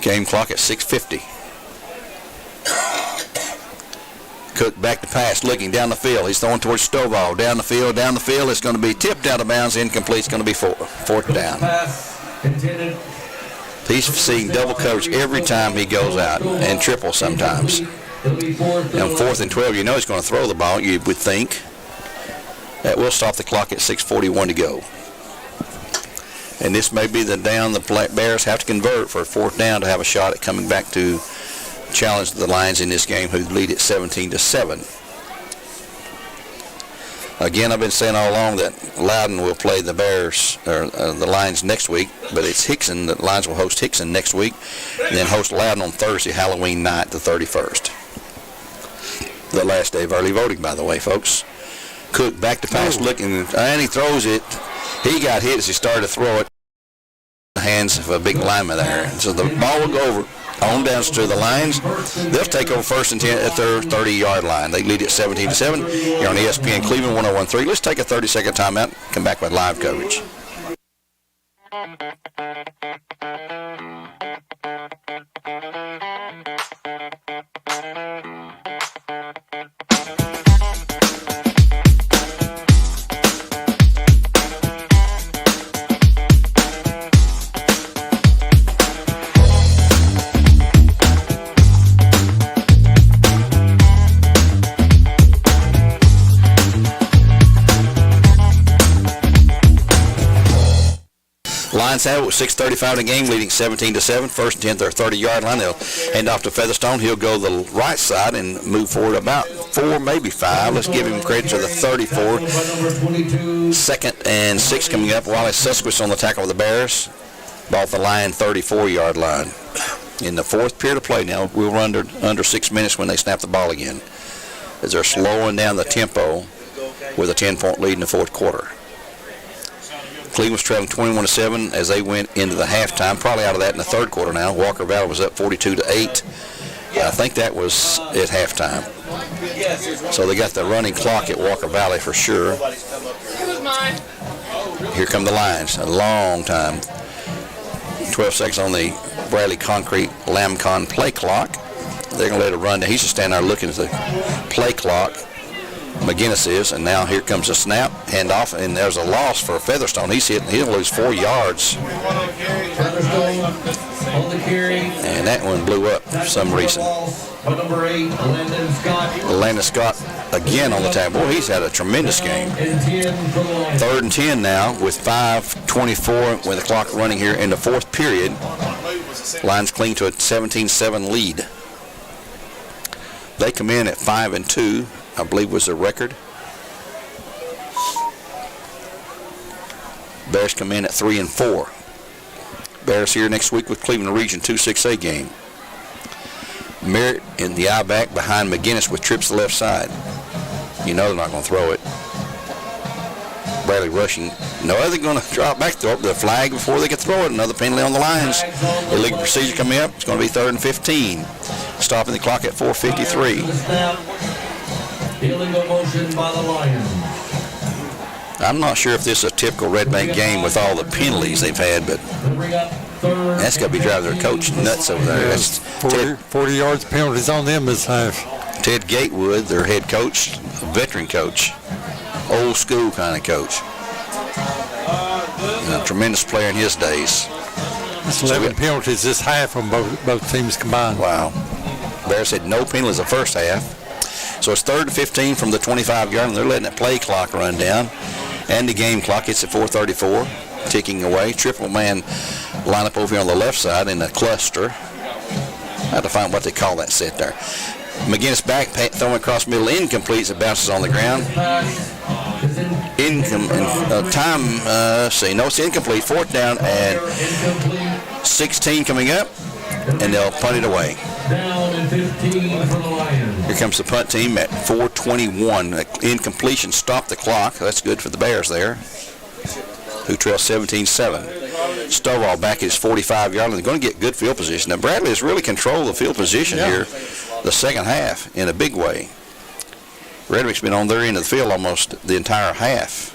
Game clock at 6:50. Cook back to pass, looking down the field. He's throwing towards Stovall. Down the field. It's going to be tipped out of bounds. Incomplete. It's going to be 4th down. He's seeing double coverage every time he goes out, and triple sometimes. On 4th and 12, you know he's going to throw the ball, you would think. That will stop the clock at 6:41 to go. And this may be the down the Bears have to convert for a 4th down to have a shot at coming back to challenge the Lions in this game, who lead at 17-7. Again, I've been saying all along that Loudon will play the Bears, or the Lions next week, but it's Hickson. The Lions will host Hickson next week, and then host Loudon on Thursday, Halloween night, the 31st. The last day of early voting, by the way, folks. Cook back to pass, looking, and he throws it. He got hit as he started to throw it in the hands of a big lineman there. So the ball will go over on down to the Lions. They'll take over 1st and 10 at their 30-yard line. They lead at 17-7. You're on ESPN Cleveland 101.3. Let's take a 30-second timeout. Come back with live coverage. Lions have it with 6:35 in the game, leading 17-7. 1st and 10 their 30-yard line. They'll hand off to Featherstone. He'll go the right side and move forward about 4, maybe 5. Let's give him credit to the 34. 2nd and 6 coming up. Wally Susquich on the tackle of the Bears. Ball at the Lion 34-yard line. In the 4th period of play now, we'll run under 6 minutes when they snap the ball again, as they're slowing down the tempo with a 10-point lead in the 4th quarter. Cleveland's trailing 21-7 as they went into the halftime. Probably out of that in the 3rd quarter now. Walker Valley was up 42-8. I think that was at halftime. So they got the running clock at Walker Valley for sure. Here come the Lions. A long time. 12 seconds on the Bradley Concrete Lamcon play clock. They're going to let it run. He's just standing there looking at the play clock. McGinnis is, and now here comes a snap, handoff, and there's a loss for Featherstone. He'll lose 4 yards. And that one blew up for some reason. Landon Scott again on the tackle. Boy, he's had a tremendous game. 3rd and 10 now with 5:24 with the clock running here in the 4th period. Lions cling to a 17-7 lead. They come in at 5-2. I believe was the record. Bears come in at 3-4. Bears here next week with Cleveland Region 2-6A game. Merritt in the eye back behind McGinnis with trips to the left side. You know they're not going to throw it. Bradley rushing. No, they're going to drop back, throw up the flag before they can throw it. Another penalty on the Lions. Illegal procedure coming up. It's going to be 3rd and 15. Stopping the clock at 4:53. Illegal motion by the Lions. I'm not sure if this is a typical Red Bank game with all the penalties they've had, but that's got to be driving their coach nuts over there. That's 40 yards penalties on them this half. Ted Gatewood, their head coach, a veteran coach, old school kind of coach. And a tremendous player in his days. It's 11 penalties this half from both teams combined. Wow. Bears had no penalties the first half. So it's 3rd and 15 from the 25-yard line. They're letting that play clock run down. And the game clock, it's at 4:34, ticking away. Triple man line up over here on the left side in a cluster. I have to find what they call that set there. McGinnis back, throwing across middle, incomplete as it bounces on the ground. No, it's incomplete. 4th down and 16 coming up, and they'll punt it away. Down and 15 for the Lions. Here comes the punt team at 4:21. Incompletion stopped the clock. That's good for the Bears there, who trail 17-7. Stovall back at his 45-yard line. They're going to get good field position. Now, Bradley has really controlled the field position here the second half in a big way. Redrick's been on their end of the field almost the entire half.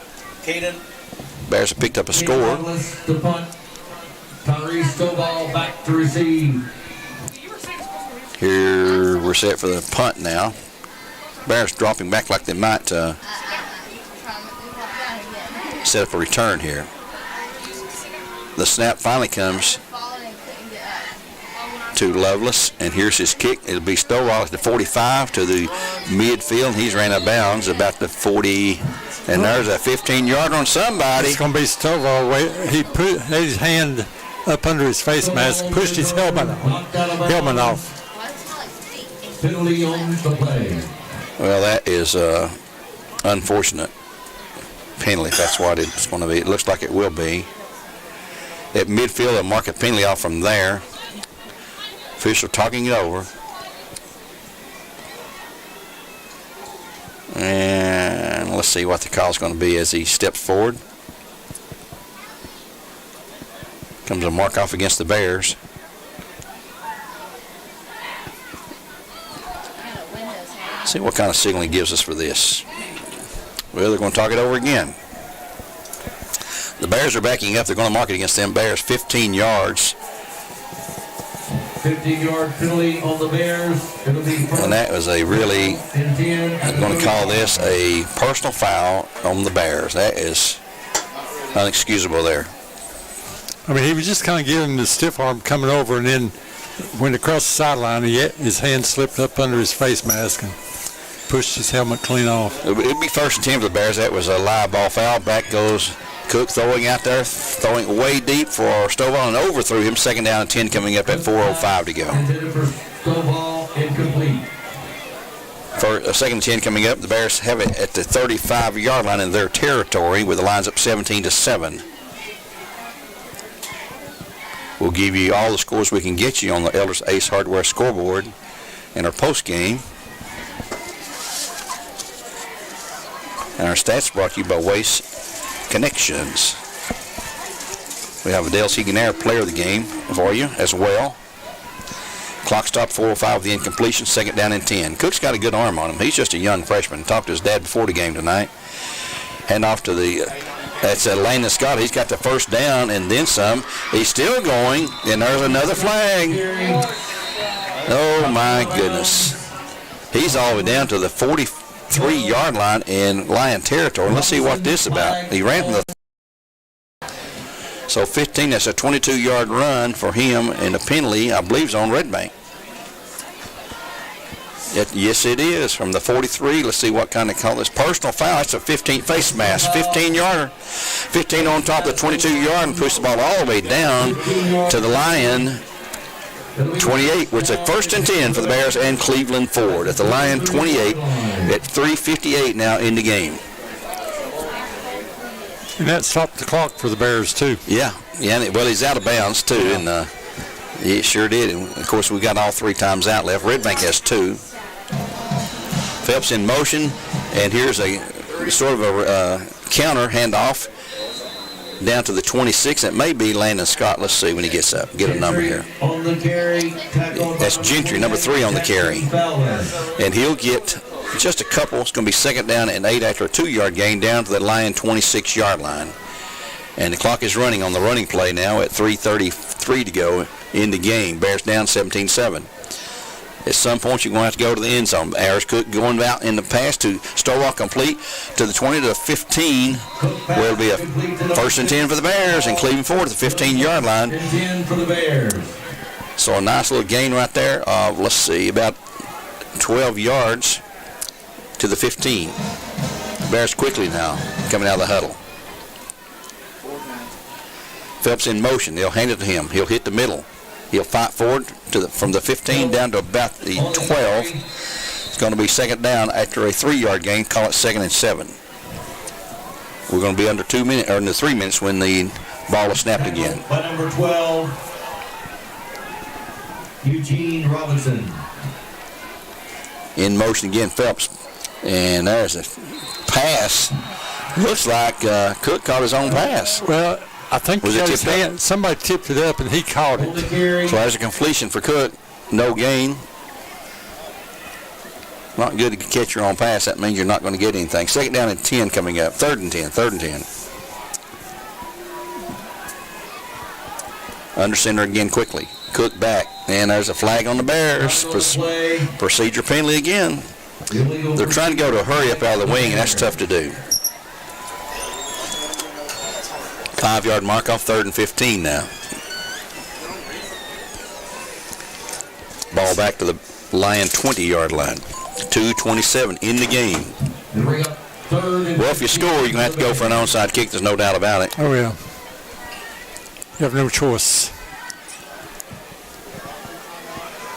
Bears have picked up a score. To punt. Tyrese Stovall back to receive. Here we're set for the punt now. Bears dropping back like they might set up a return here. The snap finally comes to Lovelace, and here's his kick. It'll be Stovall at the 45 to the midfield, and he's ran out of bounds about the 40, and there's a 15-yarder on somebody. It's going to be Stovall. He put his hand up under his face mask, pushed his helmet off. Penalty on the play. Well, that is unfortunate penalty, if that's what it's going to be. It looks like it will be. At midfield, they'll mark a penalty off from there. Official talking it over. And let's see what the call is going to be as he steps forward. Comes a mark off against the Bears. See what kind of signal he gives us for this. Well, they're going to talk it over again. The Bears are backing up. They're going to mark it against them Bears. 15 yards. 15-yard penalty on the Bears. It'll be and that was a really, I'm going to call this a personal foul on the Bears. That is unexcusable there. I mean, he was just kind of giving the stiff arm coming over, and then when across the sideline, his hand slipped up under his face mask and pushed his helmet clean off. It'd be 1st and 10 for the Bears. That was a live ball foul. Back goes Cook throwing out there, throwing way deep for Stovall, and overthrew him. 2nd down and 10 coming up at 4:05 to go. Stovall incomplete. For 2nd and 10 coming up, the Bears have it at the 35-yard line in their territory with the lines up 17-7. We'll give you all the scores we can get you on the Elders Ace Hardware scoreboard in our post game. And our stats brought to you by Waste Connections. We have a Dale Segan player of the game for you as well. Clock stop 4:05 with the incompletion, 2nd down and 10. Cook's got a good arm on him. He's just a young freshman. Talked to his dad before the game tonight. Hand off to that's Landon Scott. He's got the 1st down and then some. He's still going, and there's another flag. Oh, my goodness. He's all the way down to the 43-yard line in Lion territory. Let's see what this is about. He ran from the... So 15, that's a 22-yard run for him, and the penalty, I believe, is on Red Bank. Yes, it is, from the 43. Let's see what kind of call this. Personal foul. That's a 15 face mask. 15-yarder. 15 on top of the 22-yard and push the ball all the way down to the Lion 28, which is a 1st and 10 for the Bears and Cleveland Ford. At the Lion 28 at 3:58 now in the game. And that stopped the clock for the Bears, too. Yeah, well, he's out of bounds, too, and he sure did. And, of course, we got all 3 times out left. Red Bank has 2. Phelps in motion, and here's a sort of a counter handoff down to the 26. It may be Landon Scott. Let's see when he gets up. Get a number here. On the carry. That's Gentry, number 3 on the carry. And he'll get just a couple. It's going to be 2nd down and 8 after a 2-yard gain down to the Lion 26-yard line. And the clock is running on the running play now at 3:33 to go in the game. Bears down 17-7. At some point, you're going to have to go to the end zone. Ayers Cook going out in the pass to Stovall, complete to the 20 to the 15, where it'll be a 1st and 10 for the Bears, and Cleveland Ford at the 15-yard line. 10 for the Bears. So a nice little gain right there of, let's see, about 12 yards to the 15. Bears quickly now coming out of the huddle. Phelps in motion. They'll hand it to him. He'll hit the middle. He'll fight forward from the 15 down to about the 12. It's going to be second down after a 3-yard gain. Call it 2nd and 7. We're going to be under 2 minutes, or under 3 minutes when the ball is snapped again. By number 12, Eugene Robinson. In motion again, Phelps. And there's a pass. Looks like Cook caught his own pass. Well, I think Was he it got his tipped up? hand. Somebody tipped it up and he caught it. So there's a completion for Cook. No gain. Not good to catch your own pass. That means you're not going to get anything. Second down and 10 coming up. 3rd and 10. 3rd and 10. Under center again quickly. Cook back. And there's a flag on the Bears. Procedure penalty again. They're trying to go to a hurry up out of the wing, and that's tough to do. 5-yard mark off 3rd and 15 now. Ball back to the Lion 20-yard line. 2:27 in the game. Well, if you score, you're going to have to go for an onside kick. There's no doubt about it. Oh, yeah. You have no choice.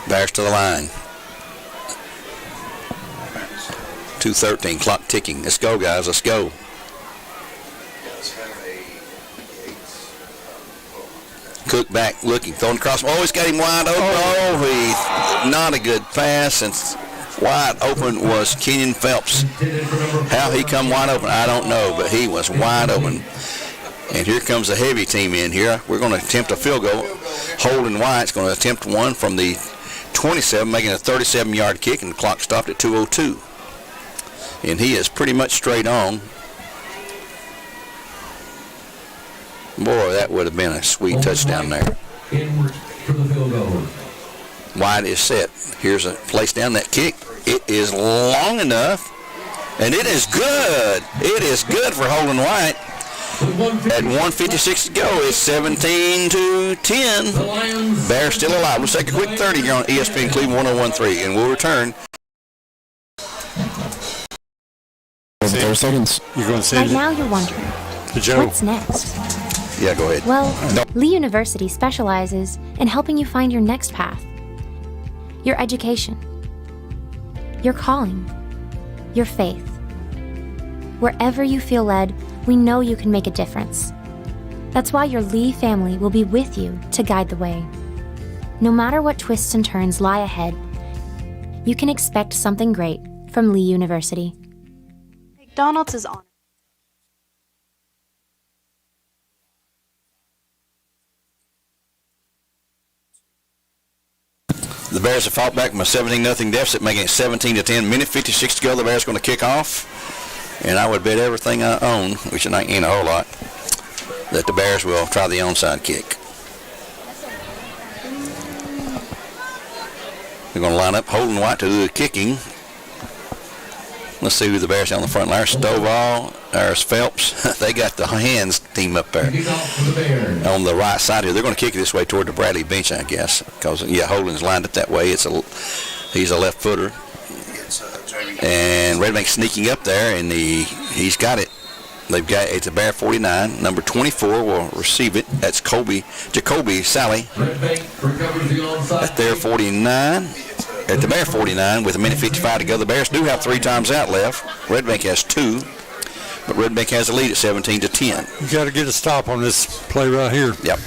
Bears to the line. 2:13, clock ticking. Let's go, guys. Let's go. Cook back looking, throwing across. Oh, he's got him wide open. Oh, not a good pass. And wide open was Kenyon Phelps. How he come wide open, I don't know, but he was wide open. And here comes the heavy team in here. We're going to attempt a field goal. Holden White's going to attempt one from the 27, making a 37-yard kick, and the clock stopped at 2:02. And he is pretty much straight on. Boy, that would have been a sweet touchdown there. White is set. Here's a place down that kick. It is long enough, and it is good. It is good for Holden White. At 1:56 to go, it's 17-10. Bears still alive. We'll take a quick 30 here on ESPN Cleveland 101.3, and we'll return. 30 seconds. You're going to say Right now you're wondering, what's next? Yeah, go ahead. Well, Lee University specializes in helping you find your next path. Your education. Your calling. Your faith. Wherever you feel led, we know you can make a difference. That's why your Lee family will be with you to guide the way. No matter what twists and turns lie ahead, you can expect something great from Lee University. McDonald's is on. The Bears have fought back from a 17-0 deficit, making it 17-10. Minute 56 to go. The Bears going to kick off. And I would bet everything I own, which ain't a whole lot, that the Bears will try the onside kick. They're going to line up Holden White to do the kicking. Let's see who the Bears have on the front line. Stovall, there's Phelps. They got the hands team up there on the right side here. They're going to kick it this way toward the Bradley bench, I guess, because Holden's lined up that way. He's a left footer, and Red Bank sneaking up there, and he's got it. It's a Bear 49. Number 24 will receive it. That's Jacoby Sally. That's their 49. At the Bear 49 with a minute 55 to go. The Bears do have 3 times out left. Red Bank has 2, but Red Bank has a lead at 17-10. You got to get a stop on this play right here. Yep.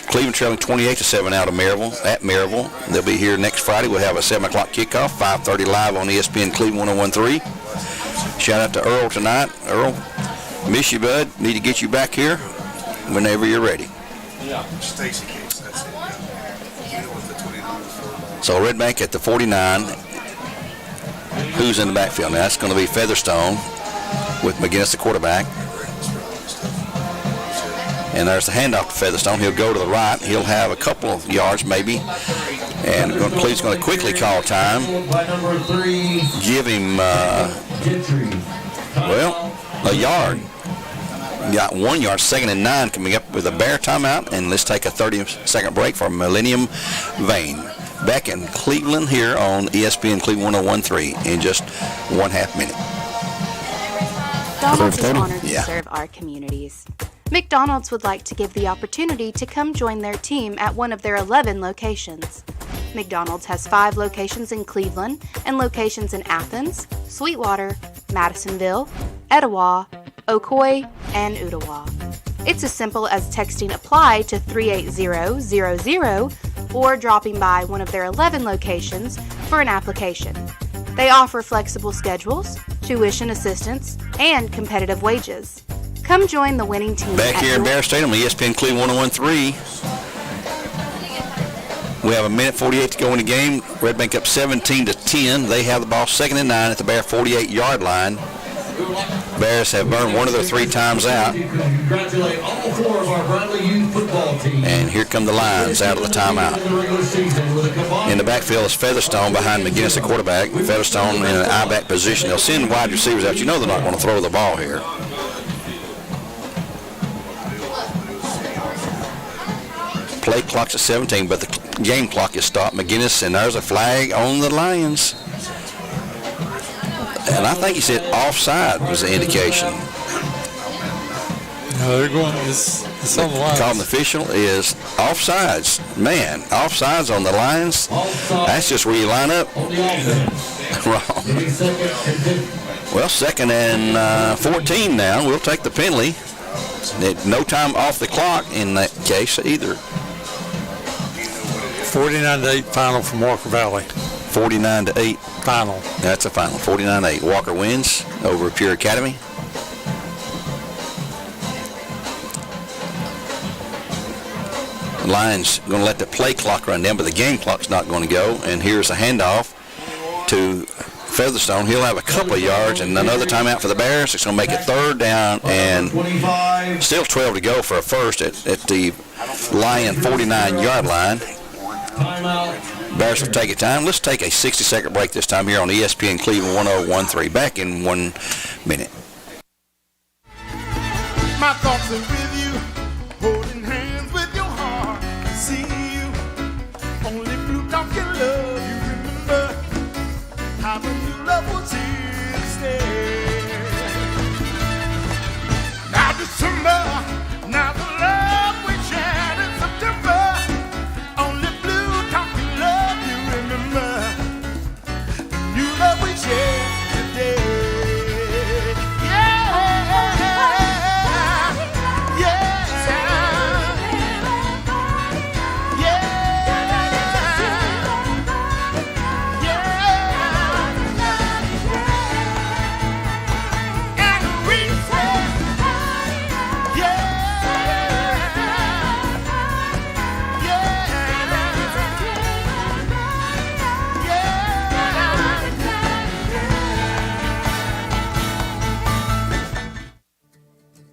Cleveland trailing 28-7 out of Maryville. At Maryville, they'll be here next Friday. We'll have a 7 o'clock kickoff, 5:30 live on ESPN Cleveland 101.3. Shout out to Earl tonight. Earl, miss you, bud. Need to get you back here whenever you're ready. Yeah. Stacy Case, that's it. So Red Bank at the 49. Who's in the backfield? Now that's going to be Featherstone with McGinnis, the quarterback. And there's the handoff to Featherstone. He'll go to the right. He'll have a couple of yards maybe. And Cleveland's going to quickly call time. Give him, a yard. Got 1 yard, 2nd and 9 coming up with a Bear timeout. And let's take a 30-second break for Millennium Vein. Back in Cleveland here on ESPN Cleveland 101.3 in just 1/2 minute. McDonald's is honored to serve our communities. McDonald's would like to give the opportunity to come join their team at one of their 11 locations. McDonald's has 5 locations in Cleveland and locations in Athens, Sweetwater, Madisonville, Etowah, Ocoee, and Ottawa. It's as simple as texting APPLY to 38000 or dropping by one of their 11 locations for an application. They offer flexible schedules, tuition assistance, and competitive wages. Come join the winning team. Back here in Bear Stadium, ESPN Cleveland 101.3. We have 1:48 to go in the game. Red Bank up 17-10. They have the ball 2nd and 9 at the Bear 48-yard line. Bears have burned one of their 3 times out. Congratulate all 4 of our Bradley youth football teams. And here come the Lions out of the timeout. In the backfield is Featherstone behind McGinnis, the quarterback. Featherstone in an I-back position. They'll send wide receivers out. You know they're not going to throw the ball here. Play clock's at 17, but the game clock is stopped. McGinnis, and there's a flag on the Lions. And I think he said offside was the indication. No, they're going, it's on the Lions. Calling official is offsides. Man, offsides on the Lions. That's just where you line up. Wrong. Well, 2nd and 14 now. We'll take the penalty. No time off the clock in that case either. 49-8 final from Walker Valley. 49-8 final. That's a final. 49-8. Walker wins over Pure Academy. The Lions going to let the play clock run down, but the game clock's not going to go. And here's a handoff to Featherstone. He'll have a couple of yards and another timeout for the Bears. It's going to make it 3rd down and still 12 to go for a first at the Lion 49-yard line. Bears will take a time. Let's take a 60-second break this time here on ESPN Cleveland 101.3. Back in 1 minute. My thoughts are with you, holding hands with your heart. See you, only blue dot can love you. Remember how the new love was here to stay. Now December, now the love we shared in September. Only blue dot can love you. Remember the new love we shared today.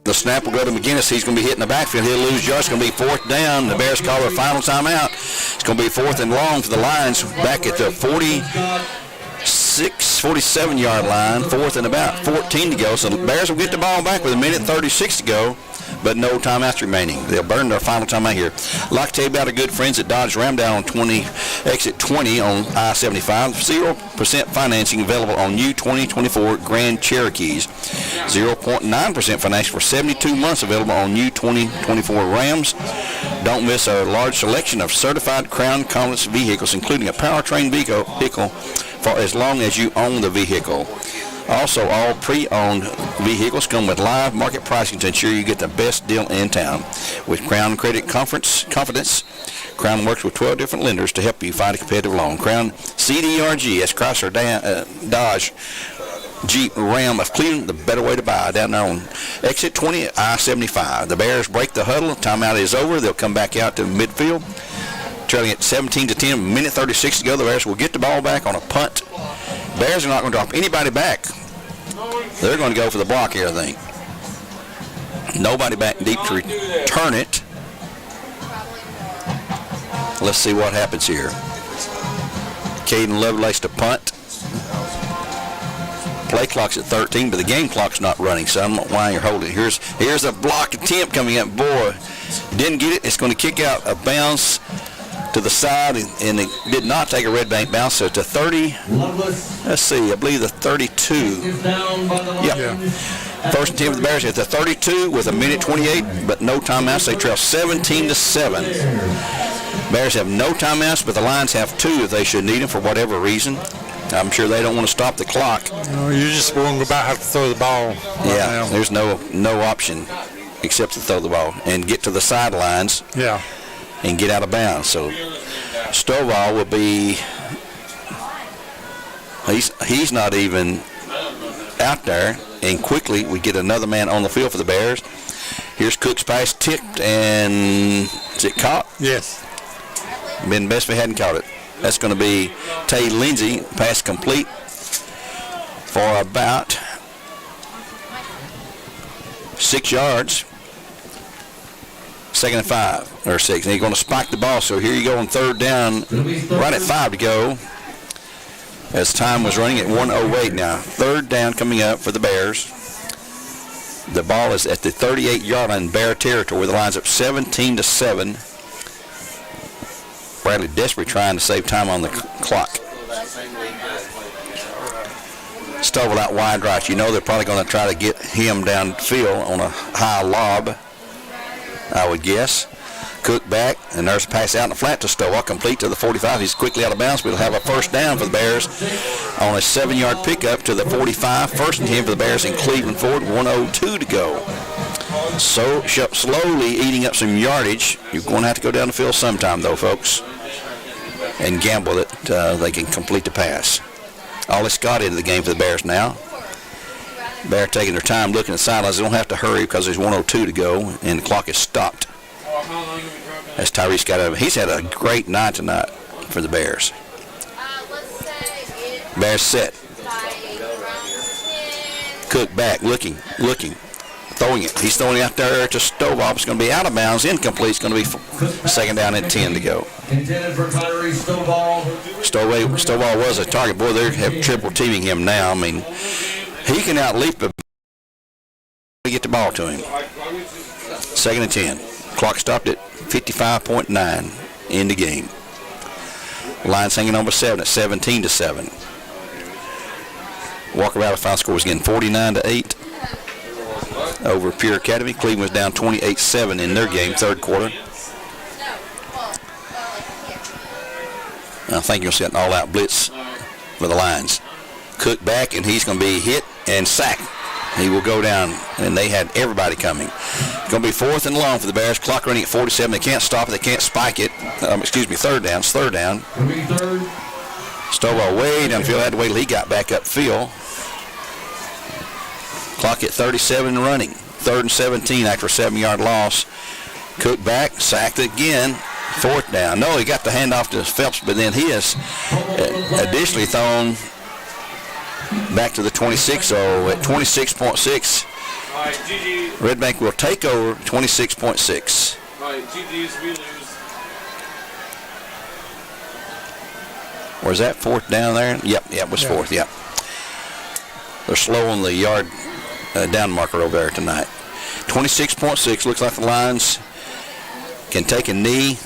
The snap will go to McGinnis. He's going to be hitting the backfield. He'll lose yards. It's going to be 4th down. The Bears call their final timeout. It's going to be 4th and long for the Lions back at the 47-yard line. 4th and about 14 to go. So the Bears will get the ball back with 1:36 to go, but no timeouts remaining. They'll burn their final timeout here. I'd like to tell you about our good friends at Dodge Ram down on exit 20 on I-75. 0% financing available on new 2024 Grand Cherokees. 0.9% financing for 72 months available on new 2024 Rams. Don't miss our large selection of certified Crown Commerce vehicles, including a powertrain vehicle for as long as you own the vehicle. Also, all pre-owned vehicles come with live market pricing to ensure you get the best deal in town. With Crown Credit Confidence, Crown works with 12 different lenders to help you find a competitive loan. Crown CDRG, that's Chrysler, Dodge, Jeep, Ram of Cleveland, the better way to buy, down there on exit 20 I-75. The Bears break the huddle. Timeout is over. They'll come back out to midfield. Trailing at 17-10, 1:36 to go. The Bears will get the ball back on a punt. Bears are not going to drop anybody back. They're going to go for the block here, I think. Nobody back deep to return it. Let's see what happens here. Caden Lovelace to punt. Play clock's at 13, but the game clock's not running, so I don't know why you're holding it. Here's a block attempt coming up. Boy, didn't get it. It's going to kick out a bounce to the side, and it did not take a Red Bank bounce, so to 30. Let's see, I believe the 32. Yeah. First and 10 for the Bears at the 32 with 1:28, but no timeouts. They trail 17-7. Bears have no timeouts, but the Lions have 2 if they should need them for whatever reason. I'm sure they don't want to stop the clock. No, you just won't about have to throw the ball. Yeah, there's no option except to throw the ball and get to the sidelines. Yeah. And get out of bounds. So Stovall will be. He's not even out there, and quickly we get another man on the field for the Bears. Here's Cook's pass tipped, and is it caught? Yes. Been best if he hadn't caught it. That's going to be Tay Lindsay, pass complete for about 6 yards. 2nd and 5 or 6. And he's going to spike the ball. So here you go on 3rd down, right at 5 to go. As time was running at 1:08 now. 3rd down coming up for the Bears. The ball is at the 38-yard line, Bear territory, where the line's up 17-7. Bradley desperately trying to save time on the clock. Stovall out wide right. You know they're probably going to try to get him downfield on a high lob, I would guess. Cook back, and there's a pass out in the flat to Stovall, complete to the 45. He's quickly out of bounds. We'll have a 1st down for the Bears on a 7-yard pickup to the 45. 1st and 10 for the Bears in Cleveland Ford, 1:02 to go. So slowly eating up some yardage. You're going to have to go down the field sometime, though, folks, and gamble that they can complete the pass. Ollie Scott into the game for the Bears now. Bears taking their time looking at the sidelines. They don't have to hurry because there's 1:02 to go, and the clock is stopped. As Tyrese got out. He's had a great night tonight for the Bears. Bears set. Cook back, looking, throwing it. He's throwing it out there to Stovall. It's going to be out of bounds, incomplete. It's going to be 2nd down and 10 to go. Intended for Tyrese Stovall. Stovall was a target. Boy, they're triple teaming him now. I mean, he can outleap the to get the ball to him. 2nd and 10. Clock stopped at 55.9 in the game. Lions hanging on by 7 at 17-7. Walker Valley final score was again 49-8 over Pure Academy. Cleveland was down 28-7 in their game, 3rd quarter. I think you'll see an all-out blitz for the Lions. Cook back, and he's going to be hit and sacked. He will go down, and they had everybody coming. It's going to be 4th and long for the Bears. Clock running at 47. They can't stop it. They can't spike it. 3rd down. It's 3rd down. Stovall way downfield. Had to wait till he got back upfield. Clock at 37 running. 3rd and 17 after a 7-yard loss. Cook back, sacked again. 4th down. No, he got the handoff to Phelps, but then he has additionally thrown back to the 26, so at 26.6, Red Bank will take over 26.6. All right, GG's, we lose. Where's that, 4th down there? Yep, it was 4th, yep. They're slow on the yard down marker over there tonight. 26.6, looks like the Lions can take a knee.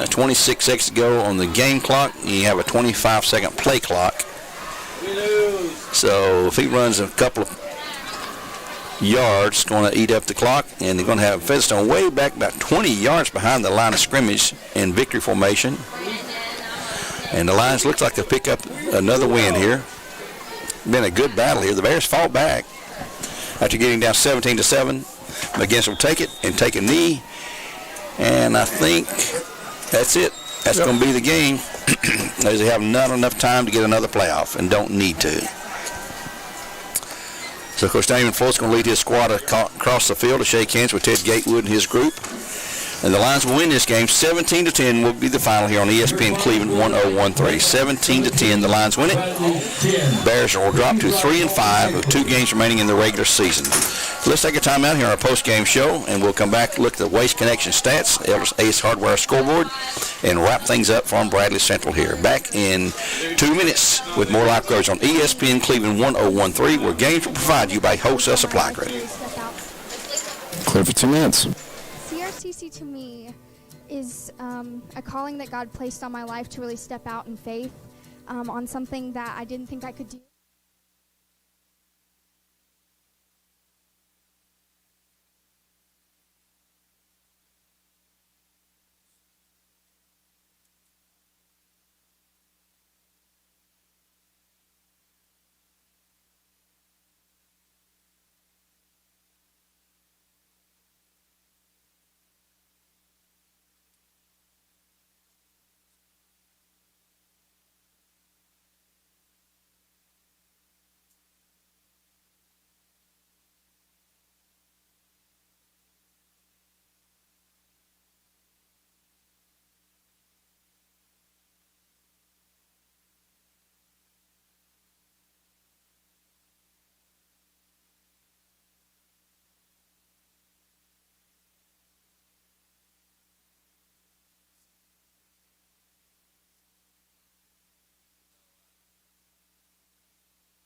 26 seconds to go on the game clock. You have a 25-second play clock. So if he runs a couple of yards, it's going to eat up the clock, and they're going to have Featherstone way back about 20 yards behind the line of scrimmage in victory formation. And the Lions looks like they'll pick up another win here. Been a good battle here. The Bears fought back after getting down 17-7. McGinnis will take it and take a knee, and I think that's it. That's going to be the game. They have not enough time to get another playoff and don't need to. So, Coach Damon Floyd's going to lead his squad across the field to shake hands with Ted Gatewood and his group. And the Lions will win this game. 17-10 will be the final here on ESPN Cleveland 1013. 17-10, the Lions win it. Bears will drop to 3-5 with 2 games remaining in the regular season. Let's take a time out here on our post-game show, and we'll come back, look at the Waste Connection stats, Elder's Ace Hardware scoreboard, and wrap things up from Bradley Central here. Back in 2 minutes with more live coverage on ESPN Cleveland 1013, where games will provide you by Wholesale Supply Group. Clear for 2 minutes. CRTC to me is a calling that God placed on my life to really step out in faith on something that I didn't think I could do.